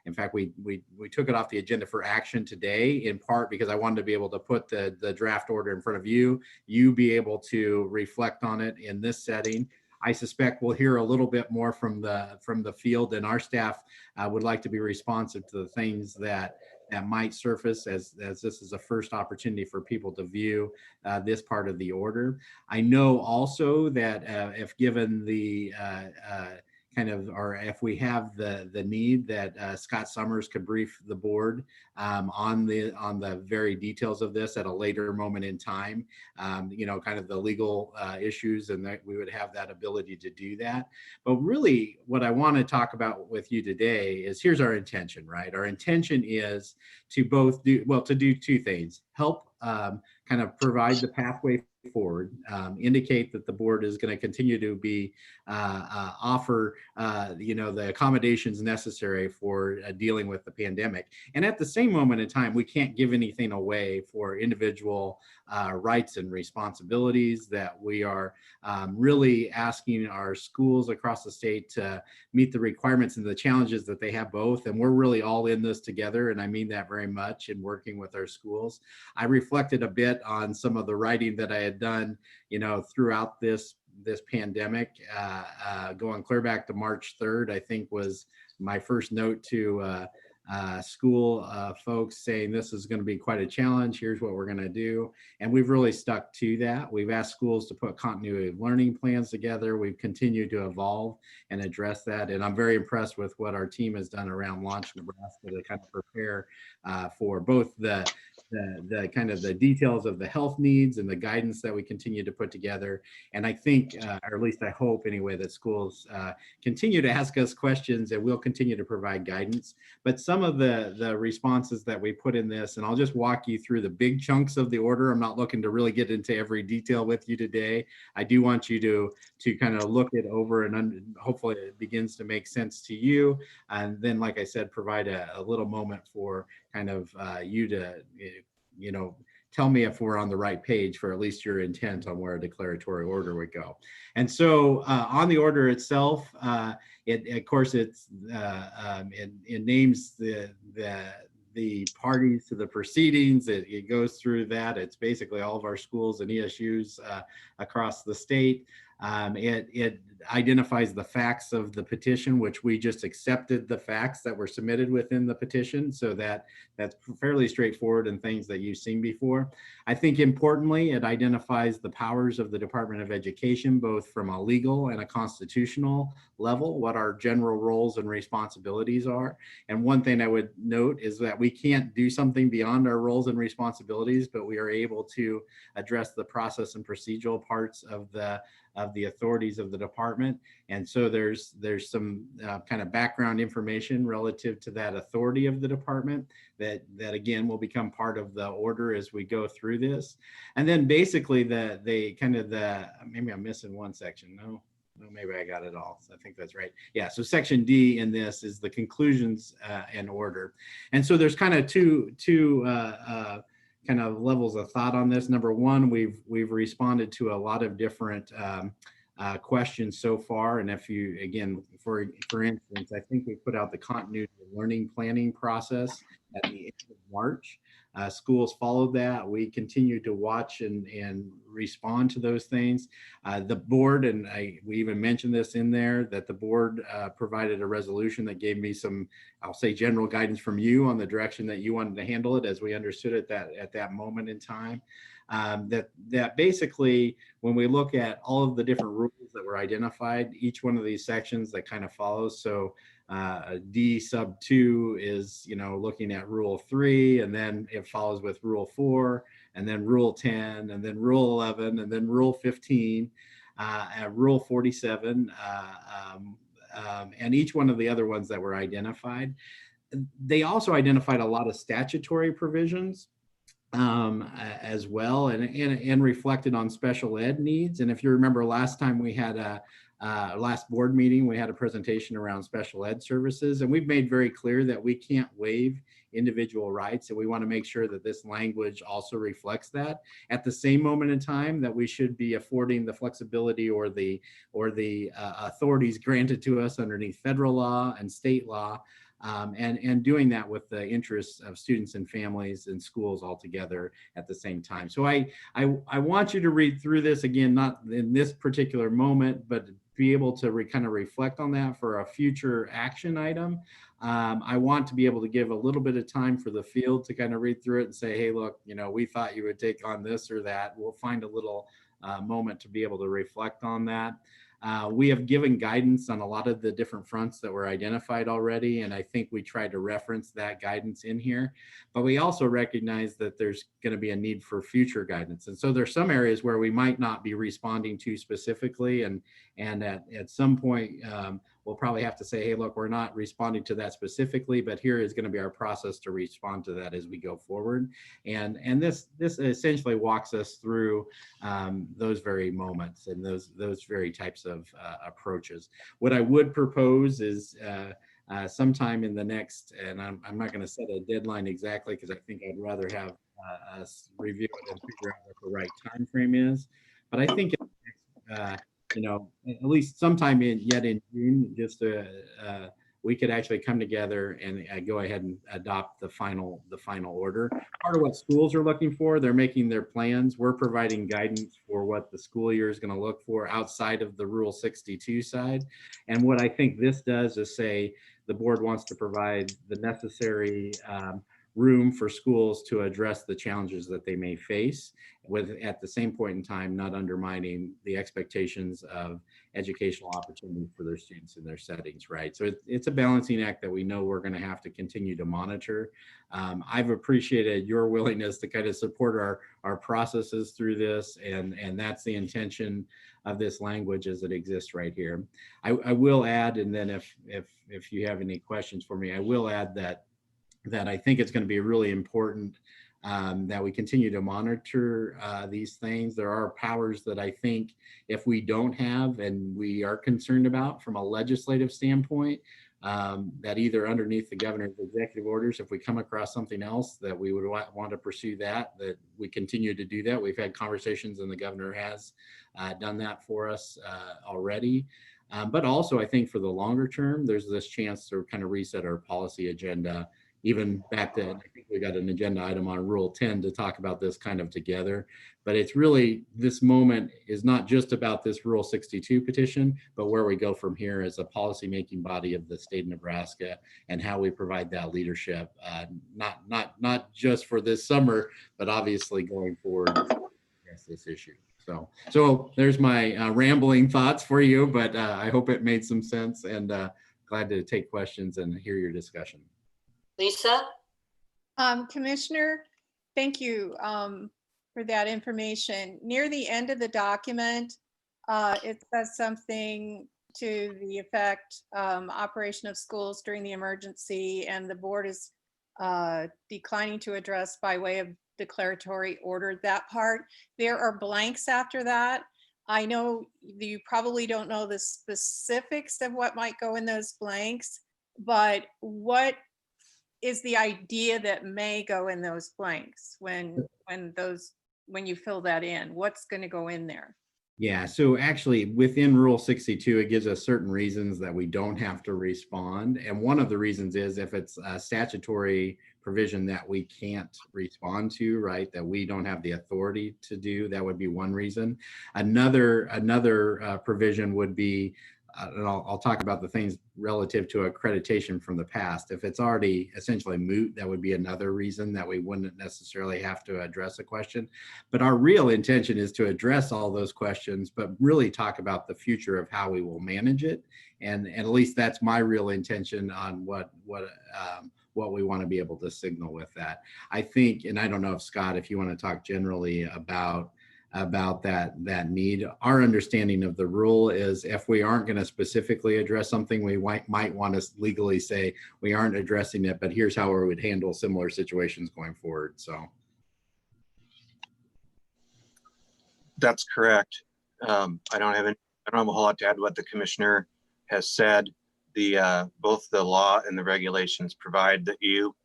in fact, we took it off the agenda for action today, in part because I wanted to be able to put the draft order in front of you be able to reflect on it in this setting. I suspect we'll hear a little bit more from the field, and our staff would like to be responsive to the things that might surface as this is a first opportunity for people to view this part of the order. I know also that if given the or if we have the need, that Scott Summers could brief the board on the very details of this at a later moment in time, kind of the legal issues, and that we would have that ability to do that. But really what I want to talk about with you today is, here's our intention, right? Our intention is to do two things: help kind of provide the pathway forward, indicate that the board is going to continue to be offer the accommodations necessary for dealing with the pandemic. And at the same moment in time, we can't give anything away for individual rights and responsibilities, that we are really asking our schools across the state to meet the requirements and the challenges that they have both. And we're really all in this together, and I mean that very much, in working with our schools. I reflected a bit on some of the writing that I had done, throughout this pandemic, going clear back to March 3rd, I think was my first note to school folks saying this is going to be quite a challenge. Here's what we're going to do. And we've really stuck to that. We've asked schools to put continuity of learning plans together. We've continued to evolve and address that. And I'm very impressed with what our team has done around Launch Nebraska to kind of prepare for both the kind of the details of the health needs and the guidance that we continue to put together. And I think, or at least I hope anyway, that schools continue to ask us questions and we'll continue to provide guidance. But some of the responses that we put in this, and I'll just walk you through the big chunks of the order. I'm not looking to really get into every detail with you today. I do want you to kind of look it over and hopefully it begins to make sense to you. And then, like I said, provide a little moment for kind of you to, tell me if we're on the right page for at least your intent on where a declaratory order would go. And so on the order itself, of course, it names the parties to the proceedings. It goes through that. It's basically all of our schools and ESUs across the state. It identifies the facts of the petition, which we just accepted the facts that were submitted within the petition. So that's fairly straightforward and things that you've seen before. I think importantly, it identifies the powers of the Department of Education, both from a legal and a constitutional level, what our general roles and responsibilities are. And one thing I would note is that we can't do something beyond our roles and responsibilities, but we are able to address the process and procedural parts of the authorities of the department. And so there's some kind of background information relative to that authority of the department that again will become part of the order as we go through this. And then basically maybe I'm missing one section. No, maybe I got it all. So I think that's right. Yeah, so section D in this is the conclusions and order. And so there's kind of two kind of levels of thought on this. Number one, we've responded to a lot of different questions so far. And if you, again, for instance, I think we put out the continuity of learning planning process at the end of March. Schools followed that. We continue to watch and respond to those things. The board, and we even mentioned this in there, that the board provided a resolution that gave me some, I'll say, general guidance from you on the direction that you wanted to handle it as we understood it at that moment in time. That basically, when we look at all of the different rules that were identified, each one of these sections that kind of follows. So D sub 2 is, looking at rule 3, and then it follows with rule 4, and then rule 10, and then rule 11, and then rule 15, rule 47, and each one of the other ones that were identified. They also identified a lot of statutory provisions as well, and reflected on special ed needs. And if you remember last time we had last board meeting, we had a presentation around special ed services, and we've made very clear that we can't waive individual rights, and we want to make sure that this language also reflects that. At the same moment in time, that we should be affording the flexibility or the authorities granted to us underneath federal law and state law, and doing that with the interests of students and families and schools all together at the same time. So I want you to read through this again, not in this particular moment, but be able to kind of reflect on that for a future action item. I want to be able to give a little bit of time for the field to kind of read through it and say, hey, look, we thought you would take on this or that. We'll find a little moment to be able to reflect on that. We have given guidance on a lot of the different fronts that were identified already, and I think we tried to reference that guidance in here. But we also recognize that there's going to be a need for future guidance. And so there's some areas where we might not be responding to specifically, and at some point, we'll probably have to say, hey, look, we're not responding to that specifically, but here is going to be our process to respond to that as we go forward. And this essentially walks us through those very moments and those very types of approaches. What I would propose is sometime in the next, and I'm not going to set a deadline exactly because I think I'd rather have us review it and figure out what the right time frame is. But I think at least sometime in June, just we could actually come together and go ahead and adopt the final order. Part of what schools are looking for, they're making their plans. We're providing guidance for what the school year is going to look for outside of the Rule 62 side. And what I think this does is say the board wants to provide the necessary room for schools to address the challenges that they may face, with at the same point in time not undermining the expectations of educational opportunity for their students in their settings, right? So it's a balancing act that we know we're going to have to continue to monitor. I've appreciated your willingness to kind of support our processes through this, and that's the intention of this language as it exists right here. I will add, and then if you have any questions for me, I will add that I think it's going to be really important that we continue to monitor these things. There are powers that I think if we don't have and we are concerned about from a legislative standpoint, that either underneath the governor's executive orders, if we come across something else that we would want to pursue that we continue to do that. We've had conversations and the governor has done that for us already. But also I think for the longer term, there's this chance to kind of reset our policy agenda. Even back then, I think we got an agenda item on Rule 10 to talk about this kind of together. But it's really, this moment is not just about this Rule 62 petition, but where we go from here as a policymaking body of the state of Nebraska and how we provide that leadership, not just for this summer, but obviously going forward against this issue. So there's my rambling thoughts for you, but I hope it made some sense, and glad to take questions and hear your discussion. Lisa? Commissioner, thank you for that information. Near the end of the document, it says something to the effect, operation of schools during the emergency, and the board is declining to address by way of declaratory order. That part, there are blanks after that. I know you probably don't know the specifics of what might go in those blanks, but what is the idea that may go in those blanks when you fill that in? What's going to go in there? Yeah, so actually within Rule 62, it gives us certain reasons that we don't have to respond. And one of the reasons is if it's a statutory provision that we can't respond to, right, that we don't have the authority to do, that would be one reason. Another provision would be, and I'll talk about the things relative to accreditation from the past. If it's already essentially moot, that would be another reason that we wouldn't necessarily have to address a question. But our real intention is to address all those questions, but really talk about the future of how we will manage it. And at least that's my real intention on what we want to be able to signal with that. I think, and I don't know if Scott, if you want to talk generally about that need. Our understanding of the rule is if we aren't going to specifically address something, we might want to legally say we aren't addressing it, but here's how we would handle similar situations going forward. So that's correct. I don't have a whole lot to add to what the commissioner has said. Both the law and the regulations provide that you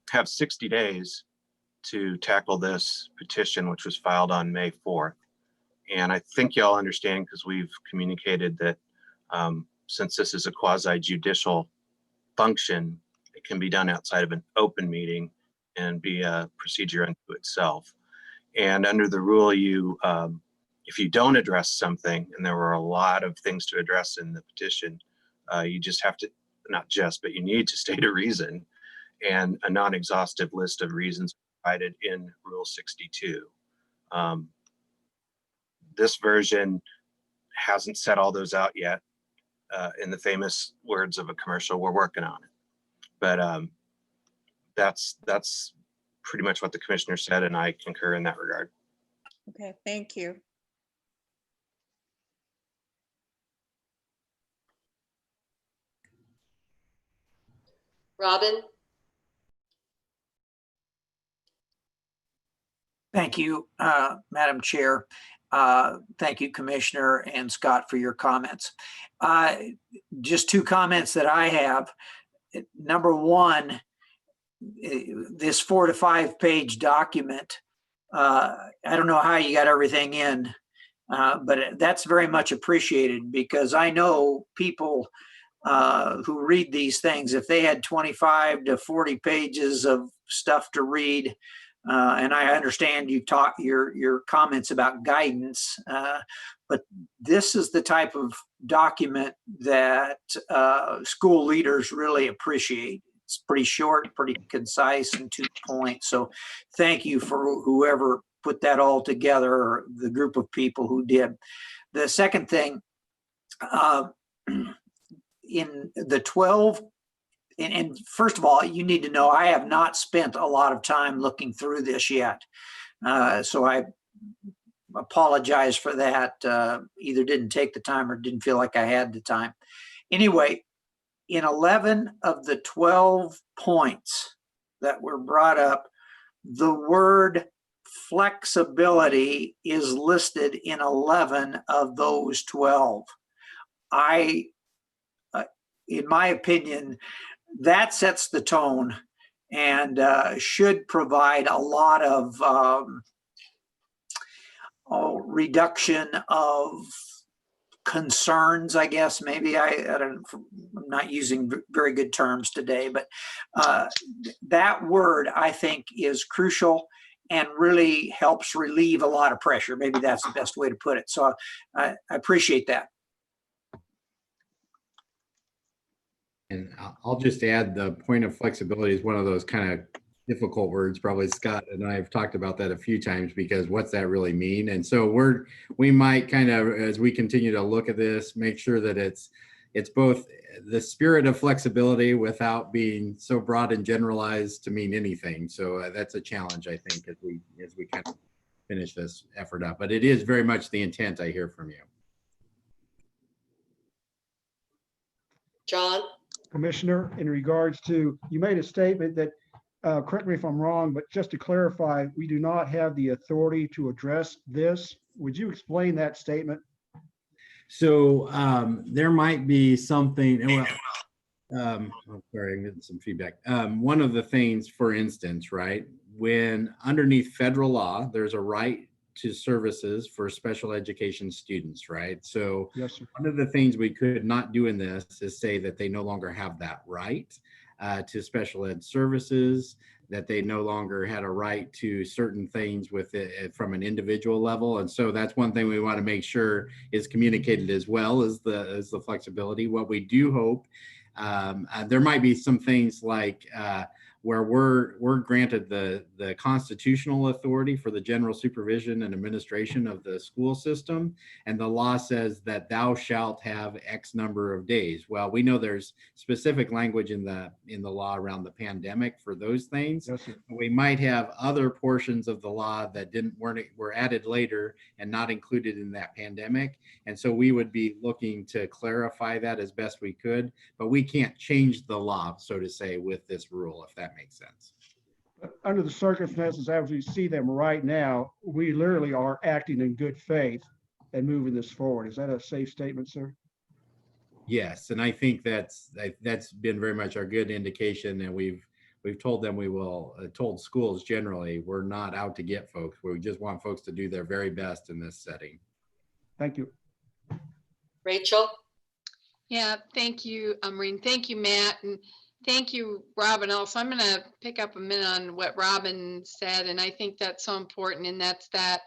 have 60 days to tackle this petition, which was filed on May 4th. And I think y'all understand, because we've communicated that since this is a quasi-judicial function, it can be done outside of an open meeting and be a procedure unto itself. And under the rule, if you don't address something, and there were a lot of things to address in the petition, you just have to, not just, but you need to state a reason and a non-exhaustive list of reasons provided in Rule 62. This version hasn't set all those out yet. In the famous words of a commercial, we're working on it. But that's pretty much what the commissioner said, and I concur in that regard. Okay, thank you. Robin? Thank you, Madam Chair. Thank you, Commissioner and Scott, for your comments. Just two comments that I have. Number one, this 4 to 5 page document, I don't know how you got everything in, but that's very much appreciated, because I know people who read these things, if they had 25 to 40 pages of stuff to read, And I understand you talk your comments about guidance, but this is the type of document that school leaders really appreciate. It's pretty short, pretty concise, and to the point. So thank you for whoever put that all together, or the group of people who did. The second thing, in the 12, and first of all, you need to know I have not spent a lot of time looking through this yet. So I apologize for that. Either didn't take the time or didn't feel like I had the time. Anyway, in 11 of the 12 points that were brought up, the word flexibility is listed in 11 of those 12. In my opinion, that sets the tone and should provide a lot of reduction of concerns, I guess. Maybe I'm not using very good terms today, but that word, I think, is crucial and really helps relieve a lot of pressure. Maybe that's the best way to put it. So I appreciate that. And I'll just add, the point of flexibility is one of those kind of difficult words. Probably Scott and I have talked about that a few times, because what's that really mean? And so we might kind of, as we continue to look at this, make sure that it's both the spirit of flexibility without being so broad and generalized to mean anything. So that's a challenge, I think, as we kind of finish this effort up. But it is very much the intent I hear from you. John? Commissioner, in regards to, you made a statement that, correct me if I'm wrong, but just to clarify, we do not have the authority to address this. Would you explain that statement? So there might be something, well, I'm sorry, I'm getting some feedback. One of the things, for instance, right, when underneath federal law, there's a right to services for special education students, right? So yes, sir. One of the things we could not do in this is say that they no longer have that right to special ed services, that they no longer had a right to certain things with it from an individual level. And so that's one thing we want to make sure is communicated as well as the flexibility. What we do hope, there might be some things like where we're granted the constitutional authority for the general supervision and administration of the school system, and the law says that thou shalt have X number of days. Well, we know there's specific language in the law around the pandemic for those things. Yes, sir. We might have other portions of the law that were added later and not included in that pandemic, and so we would be looking to clarify that as best we could, but we can't change the law, so to say, with this rule, if that makes sense. Under the circumstances as we see them right now, we literally are acting in good faith and moving this forward. Is that a safe statement, sir? Yes, and I think that's been very much our good indication, and we've told them told schools generally, we're not out to get folks. We just want folks to do their very best in this setting. Thank you. Rachel? Yeah, thank you, Maureen. Thank you, Matt. And thank you, Robin. Also, I'm going to pick up a minute on what Robin said, and I think that's so important, and that's that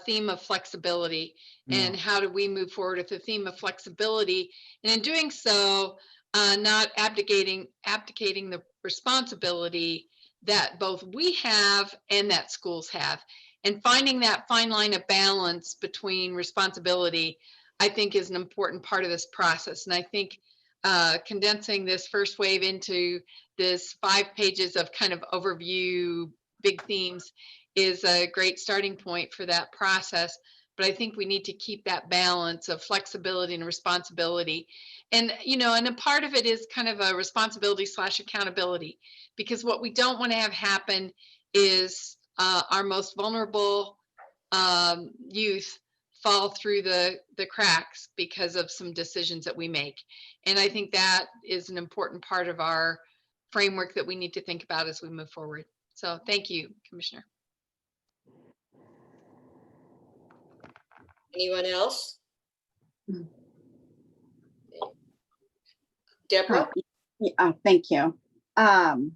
theme of flexibility. Yeah. And how do we move forward with the theme of flexibility? And in doing so, not abdicating the responsibility that both we have and that schools have. And finding that fine line of balance between responsibility, I think, is an important part of this process. And I think condensing this first wave into this 5 pages of kind of overview, big themes, is a great starting point for that process. But I think we need to keep that balance of flexibility and responsibility. And, and a part of it is kind of a responsibility / accountability, because what we don't want to have happen is our most vulnerable youth fall through the cracks because of some decisions that we make. And I think that is an important part of our framework that we need to think about as we move forward. So thank you, Commissioner. Anyone else? Deborah? Thank you. And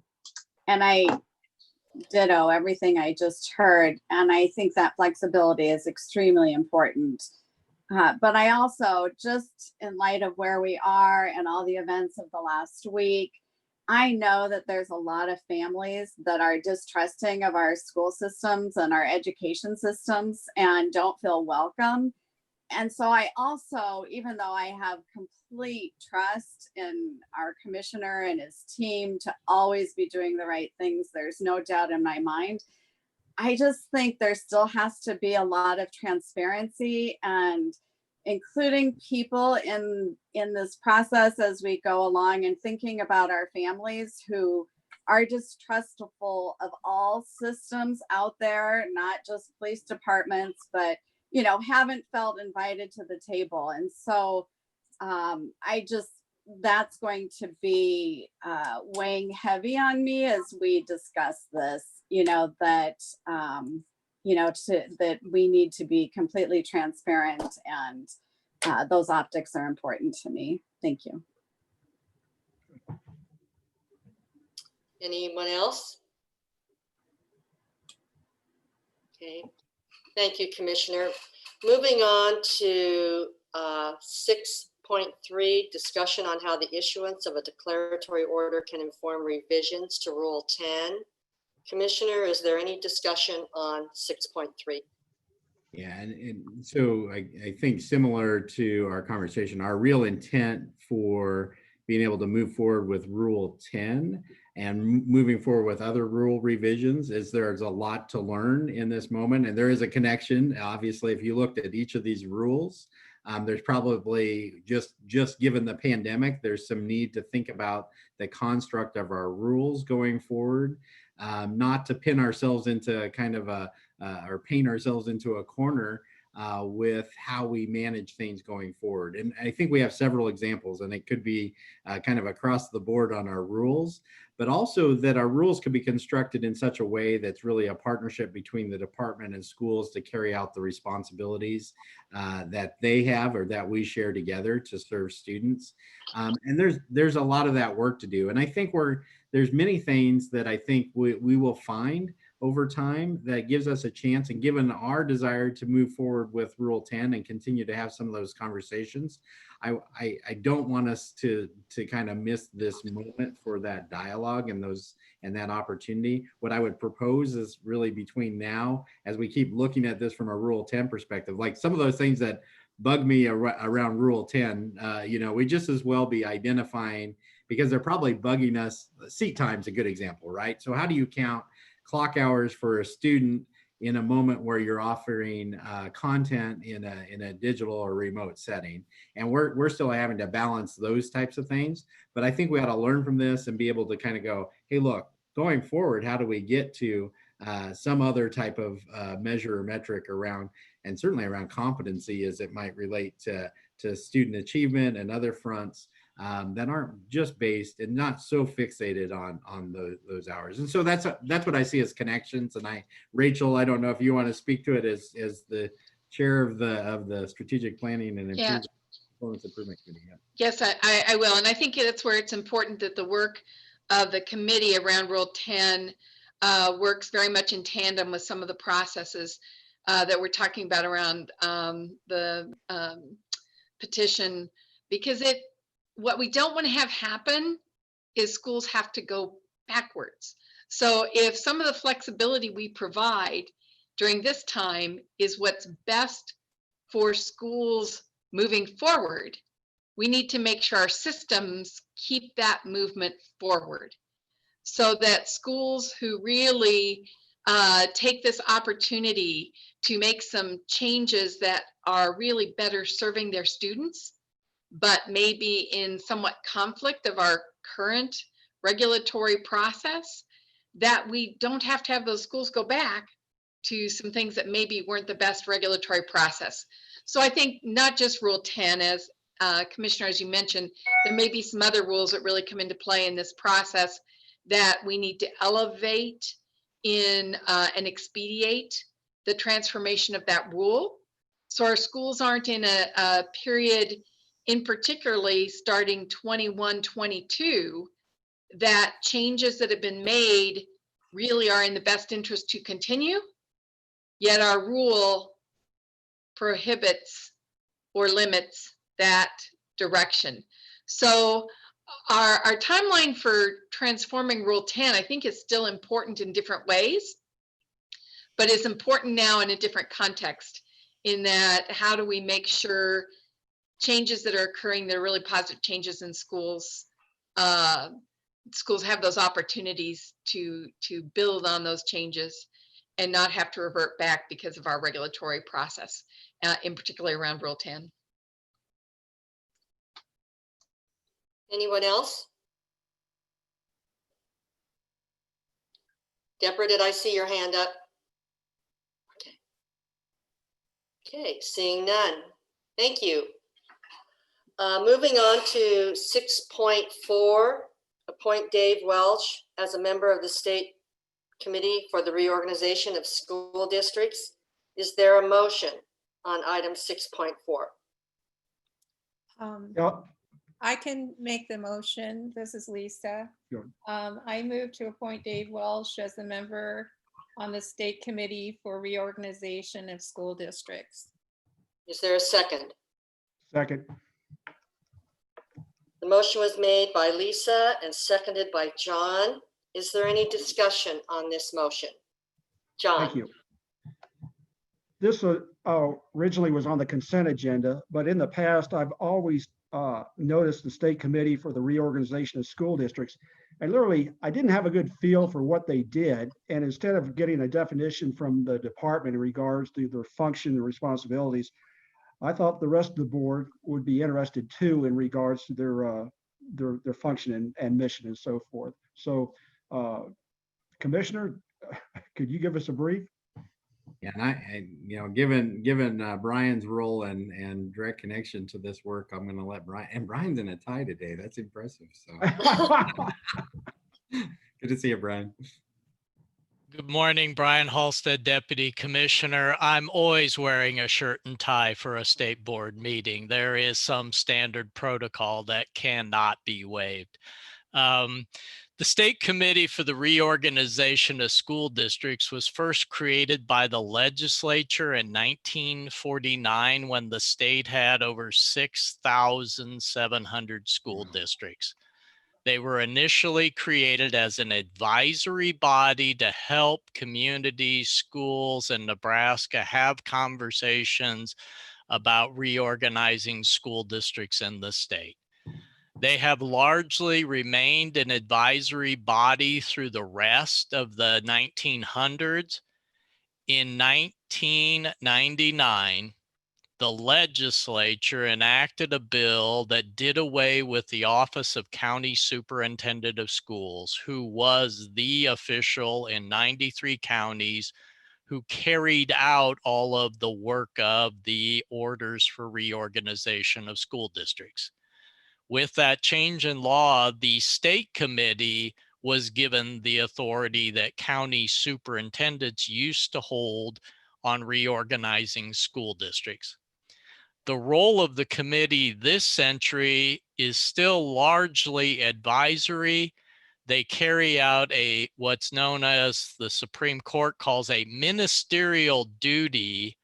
I ditto everything I just heard. And I think that flexibility is extremely important. But I also, just in light of where we are and all the events of the last week, I know that there's a lot of families that are distrusting of our school systems and our education systems and don't feel welcome. And so I also, even though I have complete trust in our commissioner and his team to always be doing the right things, there's no doubt in my mind, I just think there still has to be a lot of transparency and including people in this process as we go along, and thinking about our families who are distrustful of all systems out there, not just police departments, but haven't felt invited to the table. And so that's going to be weighing heavy on me as we discuss this, that that we need to be completely transparent, and those optics are important to me. Thank you. Anyone else? Okay, thank you, Commissioner. Moving on to 6.3, discussion on how the issuance of a declaratory order can inform revisions to Rule 10. Commissioner, is there any discussion on 6.3? Yeah, and so I think similar to our conversation, our real intent for being able to move forward with Rule 10 and moving forward with other rule revisions is there's a lot to learn in this moment. And there is a connection. Obviously, if you looked at each of these rules, there's probably just given the pandemic, there's some need to think about the construct of our rules going forward, not to pin ourselves into kind of or paint ourselves into a corner with how we manage things going forward. And I think we have several examples, and it could be kind of across the board on our rules, but also that our rules could be constructed in such a way that's really a partnership between the department and schools to carry out the responsibilities that they have or that we share together to serve students. And there's a lot of that work to do. And I think there's many things that I think we will find over time that gives us a chance, and given our desire to move forward with Rule 10 and continue to have some of those conversations, I don't want us to kind of miss this moment for that dialogue and that opportunity. What I would propose is really between now, as we keep looking at this from a Rule 10 perspective, like some of those things that bug me around Rule 10, we just as well be identifying, because they're probably bugging us. Seat time's a good example, right? So how do you count clock hours for a student in a moment where you're offering content in a digital or remote setting? And we're still having to balance those types of things. But I think we ought to learn from this and be able to kind of go, hey, look, going forward, how do we get to some other type of measure or metric around, and certainly around competency as it might relate to student achievement and other fronts that aren't just based and not so fixated on those hours. And so that's what I see as connections. And Rachel, I don't know if you want to speak to it as the chair of the strategic planning and performance improvement committee. Yeah. Yes, I will. And I think that's where it's important that the work of the committee around Rule 10 works very much in tandem with some of the processes that we're talking about around the petition, because what we don't want to have happen is schools have to go backwards. So if some of the flexibility we provide during this time is what's best for schools moving forward, we need to make sure our systems keep that movement forward, so that schools who really take this opportunity to make some changes that are really better serving their students, but maybe in somewhat conflict of our current regulatory process, that we don't have to have those schools go back to some things that maybe weren't the best regulatory process. So I think not just Rule 10, as Commissioner, as you mentioned, there may be some other rules that really come into play in this process that we need to elevate in and expedite the transformation of that rule, so our schools aren't in a period, in particularly starting 21-22, that changes that have been made really are in the best interest to continue, yet our rule prohibits or limits that direction. So our timeline for transforming Rule 10, I think, is still important in different ways, but is important now in a different context, in that how do we make sure changes that are occurring that are really positive changes in schools, schools have those opportunities to build on those changes and not have to revert back because of our regulatory process, in particular around Rule 10. Anyone else? Deborah, did I see your hand up? Okay. Okay, seeing none. Thank you. Moving on to 6.4, appoint Dave Welch as a member of the State Committee for the Reorganization of School Districts. Is there a motion on item 6.4? Yep. I can make the motion. This is Lisa. Sure. I move to appoint Dave Welsh as a member on the State Committee for Reorganization of School Districts. Is there a second? Second. The motion was made by Lisa and seconded by John. Is there any discussion on this motion? John? Thank you. This originally was on the consent agenda, but in the past, I've always noticed the State Committee for the Reorganization of School Districts. And literally, I didn't have a good feel for what they did. And instead of getting a definition from the department in regards to their function and responsibilities, I thought the rest of the board would be interested too in regards to their function and mission and so forth. So, Commissioner, could you give us a brief? Yeah, and given Brian's role and direct connection to this work, I'm going to let Brian. And Brian's in a tie today. That's impressive. So good to see you, Brian. Good morning, Brian Halstead, Deputy Commissioner. I'm always wearing a shirt and tie for a state board meeting. There is some standard protocol that cannot be waived. The State Committee for the Reorganization of School Districts was first created by the legislature in 1949 when the state had over 6,700 school districts. They were initially created as an advisory body to help communities, schools, and Nebraska have conversations about reorganizing school districts in the state. They have largely remained an advisory body through the rest of the 1900s. In 1999, the legislature enacted a bill that did away with the Office of County Superintendent of Schools, who was the official in 93 counties who carried out all of the work of the orders for reorganization of school districts. With that change in law, the state committee was given the authority that county superintendents used to hold on reorganizing school districts. The role of the committee this century is still largely advisory. They carry out what's known as the Supreme Court calls a ministerial duty.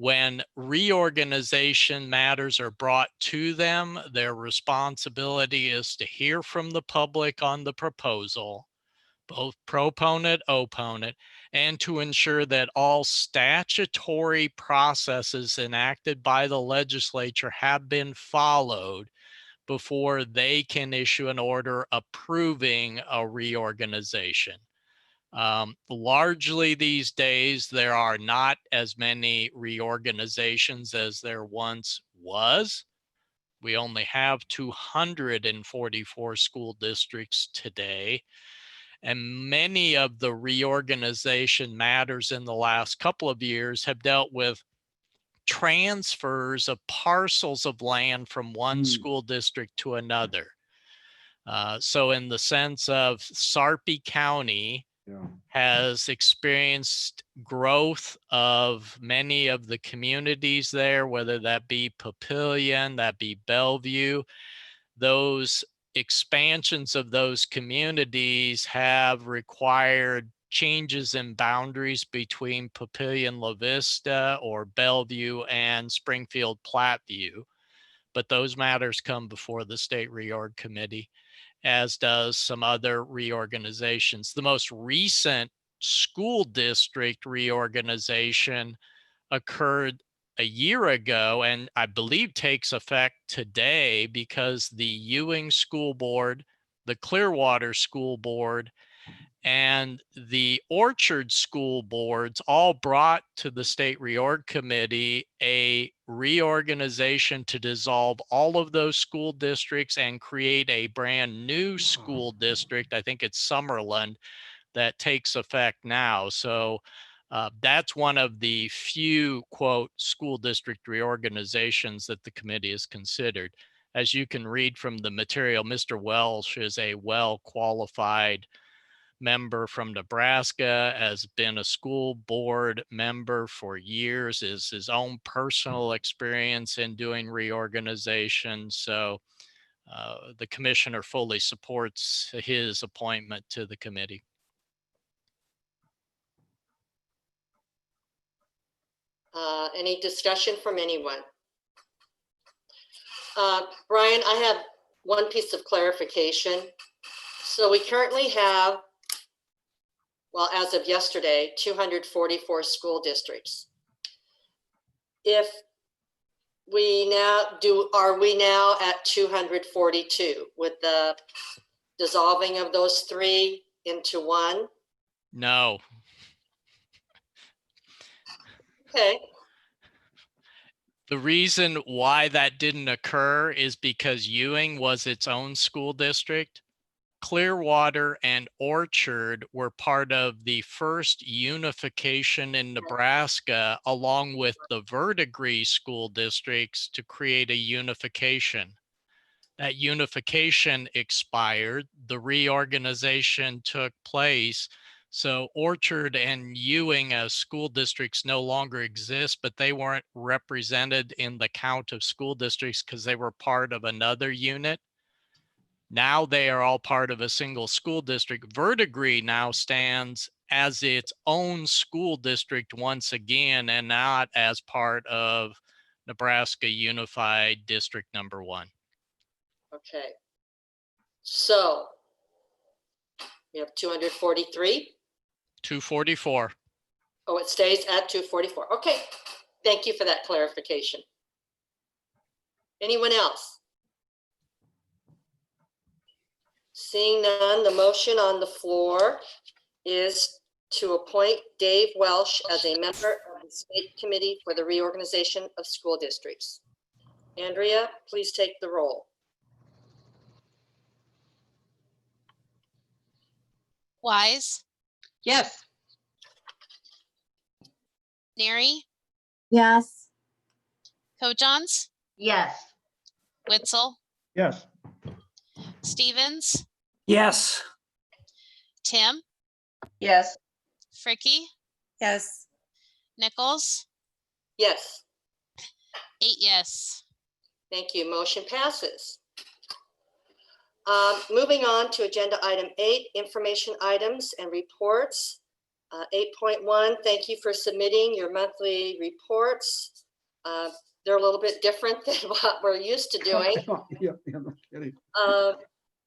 When reorganization matters are brought to them, their responsibility is to hear from the public on the proposal, both proponent, opponent, and to ensure that all statutory processes enacted by the legislature have been followed before they can issue an order approving a reorganization. Largely these days, there are not as many reorganizations as there once was. We only have 244 school districts today. And many of the reorganization matters in the last couple of years have dealt with transfers of parcels of land from one school district to another. So in the sense of Sarpy County, has experienced growth of many of the communities there, whether that be Papillion, that be Bellevue. Those expansions of those communities have required changes in boundaries between Papillion La Vista or Bellevue and Springfield Platteview. But those matters come before the State Reorg Committee, as does some other reorganizations. The most recent school district reorganization occurred a year ago and I believe takes effect today because the Ewing School Board, the Clearwater School Board, and the Orchard School Boards all brought to the State Reorg Committee a reorganization to dissolve all of those school districts and create a brand new school district. I think it's Summerland that takes effect now. So that's one of the few, quote, school district reorganizations that the committee has considered. As you can read from the material, Mr. Welsh is a well-qualified member from Nebraska, has been a school board member for years, is his own personal experience in doing reorganization. So the commissioner fully supports his appointment to the committee. Any discussion from anyone? Brian, I have one piece of clarification. So we currently have, well, as of yesterday, 244 school districts. If we now are we now at 242 with the dissolving of those three into one? No. Okay. The reason why that didn't occur is because Ewing was its own school district. Clearwater and Orchard were part of the first unification in Nebraska, along with the verdigris school districts, to create a unification. That unification expired, the reorganization took place. So Orchard and Ewing as school districts no longer exist, but they weren't represented in the count of school districts because they were part of another unit. Now they are all part of a single school district. Verdigris now stands as its own school district once again, and not as part of Nebraska Unified District Number 1. Okay. So we have 243. 244. Oh, it stays at 244. Okay. Thank you for that clarification. Anyone else? Seeing none, the motion on the floor is to appoint Dave Welsh as a member of the State Committee for the Reorganization of School Districts. Andrea, please take the roll. Wise, Yes. Neary, Yes. Kojons, Yes. Witzel, Yes. Stevens, Yes. Tim, Yes. Fricky, Yes. Nichols, Yes. 8 yes. Thank you. Motion passes. Moving on to agenda item 8, information items and reports. 8.1, thank you for submitting your monthly reports. They're a little bit different than what we're used to doing. Yeah, no kidding.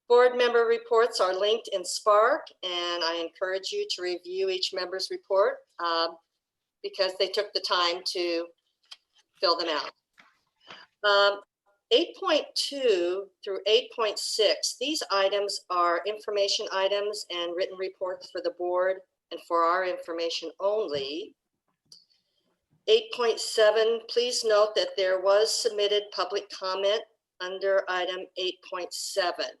Board member reports are linked in Spark, and I encourage you to review each member's report because they took the time to fill them out. 8.2 through 8.6, these items are information items and written reports for the board and for our information only. 8.7, please note that there was submitted public comment under item 8.7.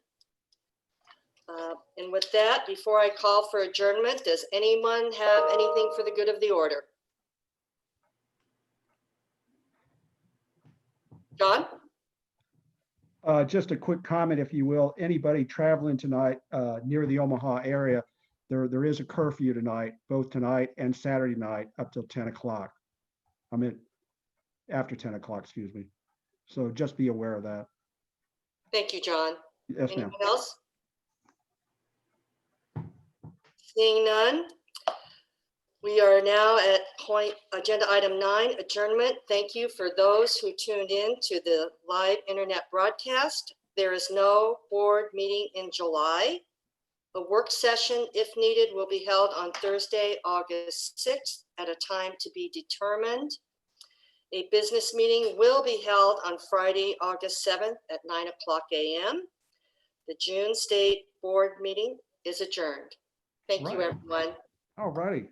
And with that, before I call for adjournment, does anyone have anything for the good of the order? John? Just a quick comment, if you will. Anybody traveling tonight near the Omaha area, there is a curfew tonight, both tonight and Saturday night up till 10 o'clock. I mean, after 10 o'clock, excuse me. So just be aware of that. Thank you, John. Yes, ma'am. Anyone else? Seeing none, we are now at agenda item 9, adjournment. Thank you for those who tuned in to the live internet broadcast. There is no board meeting in July. A work session, if needed, will be held on Thursday, August 6th at a time to be determined. A business meeting will be held on Friday, August 7th at 9:00 a.m. The June State Board meeting is adjourned. Thank you, Right. everyone. All righty.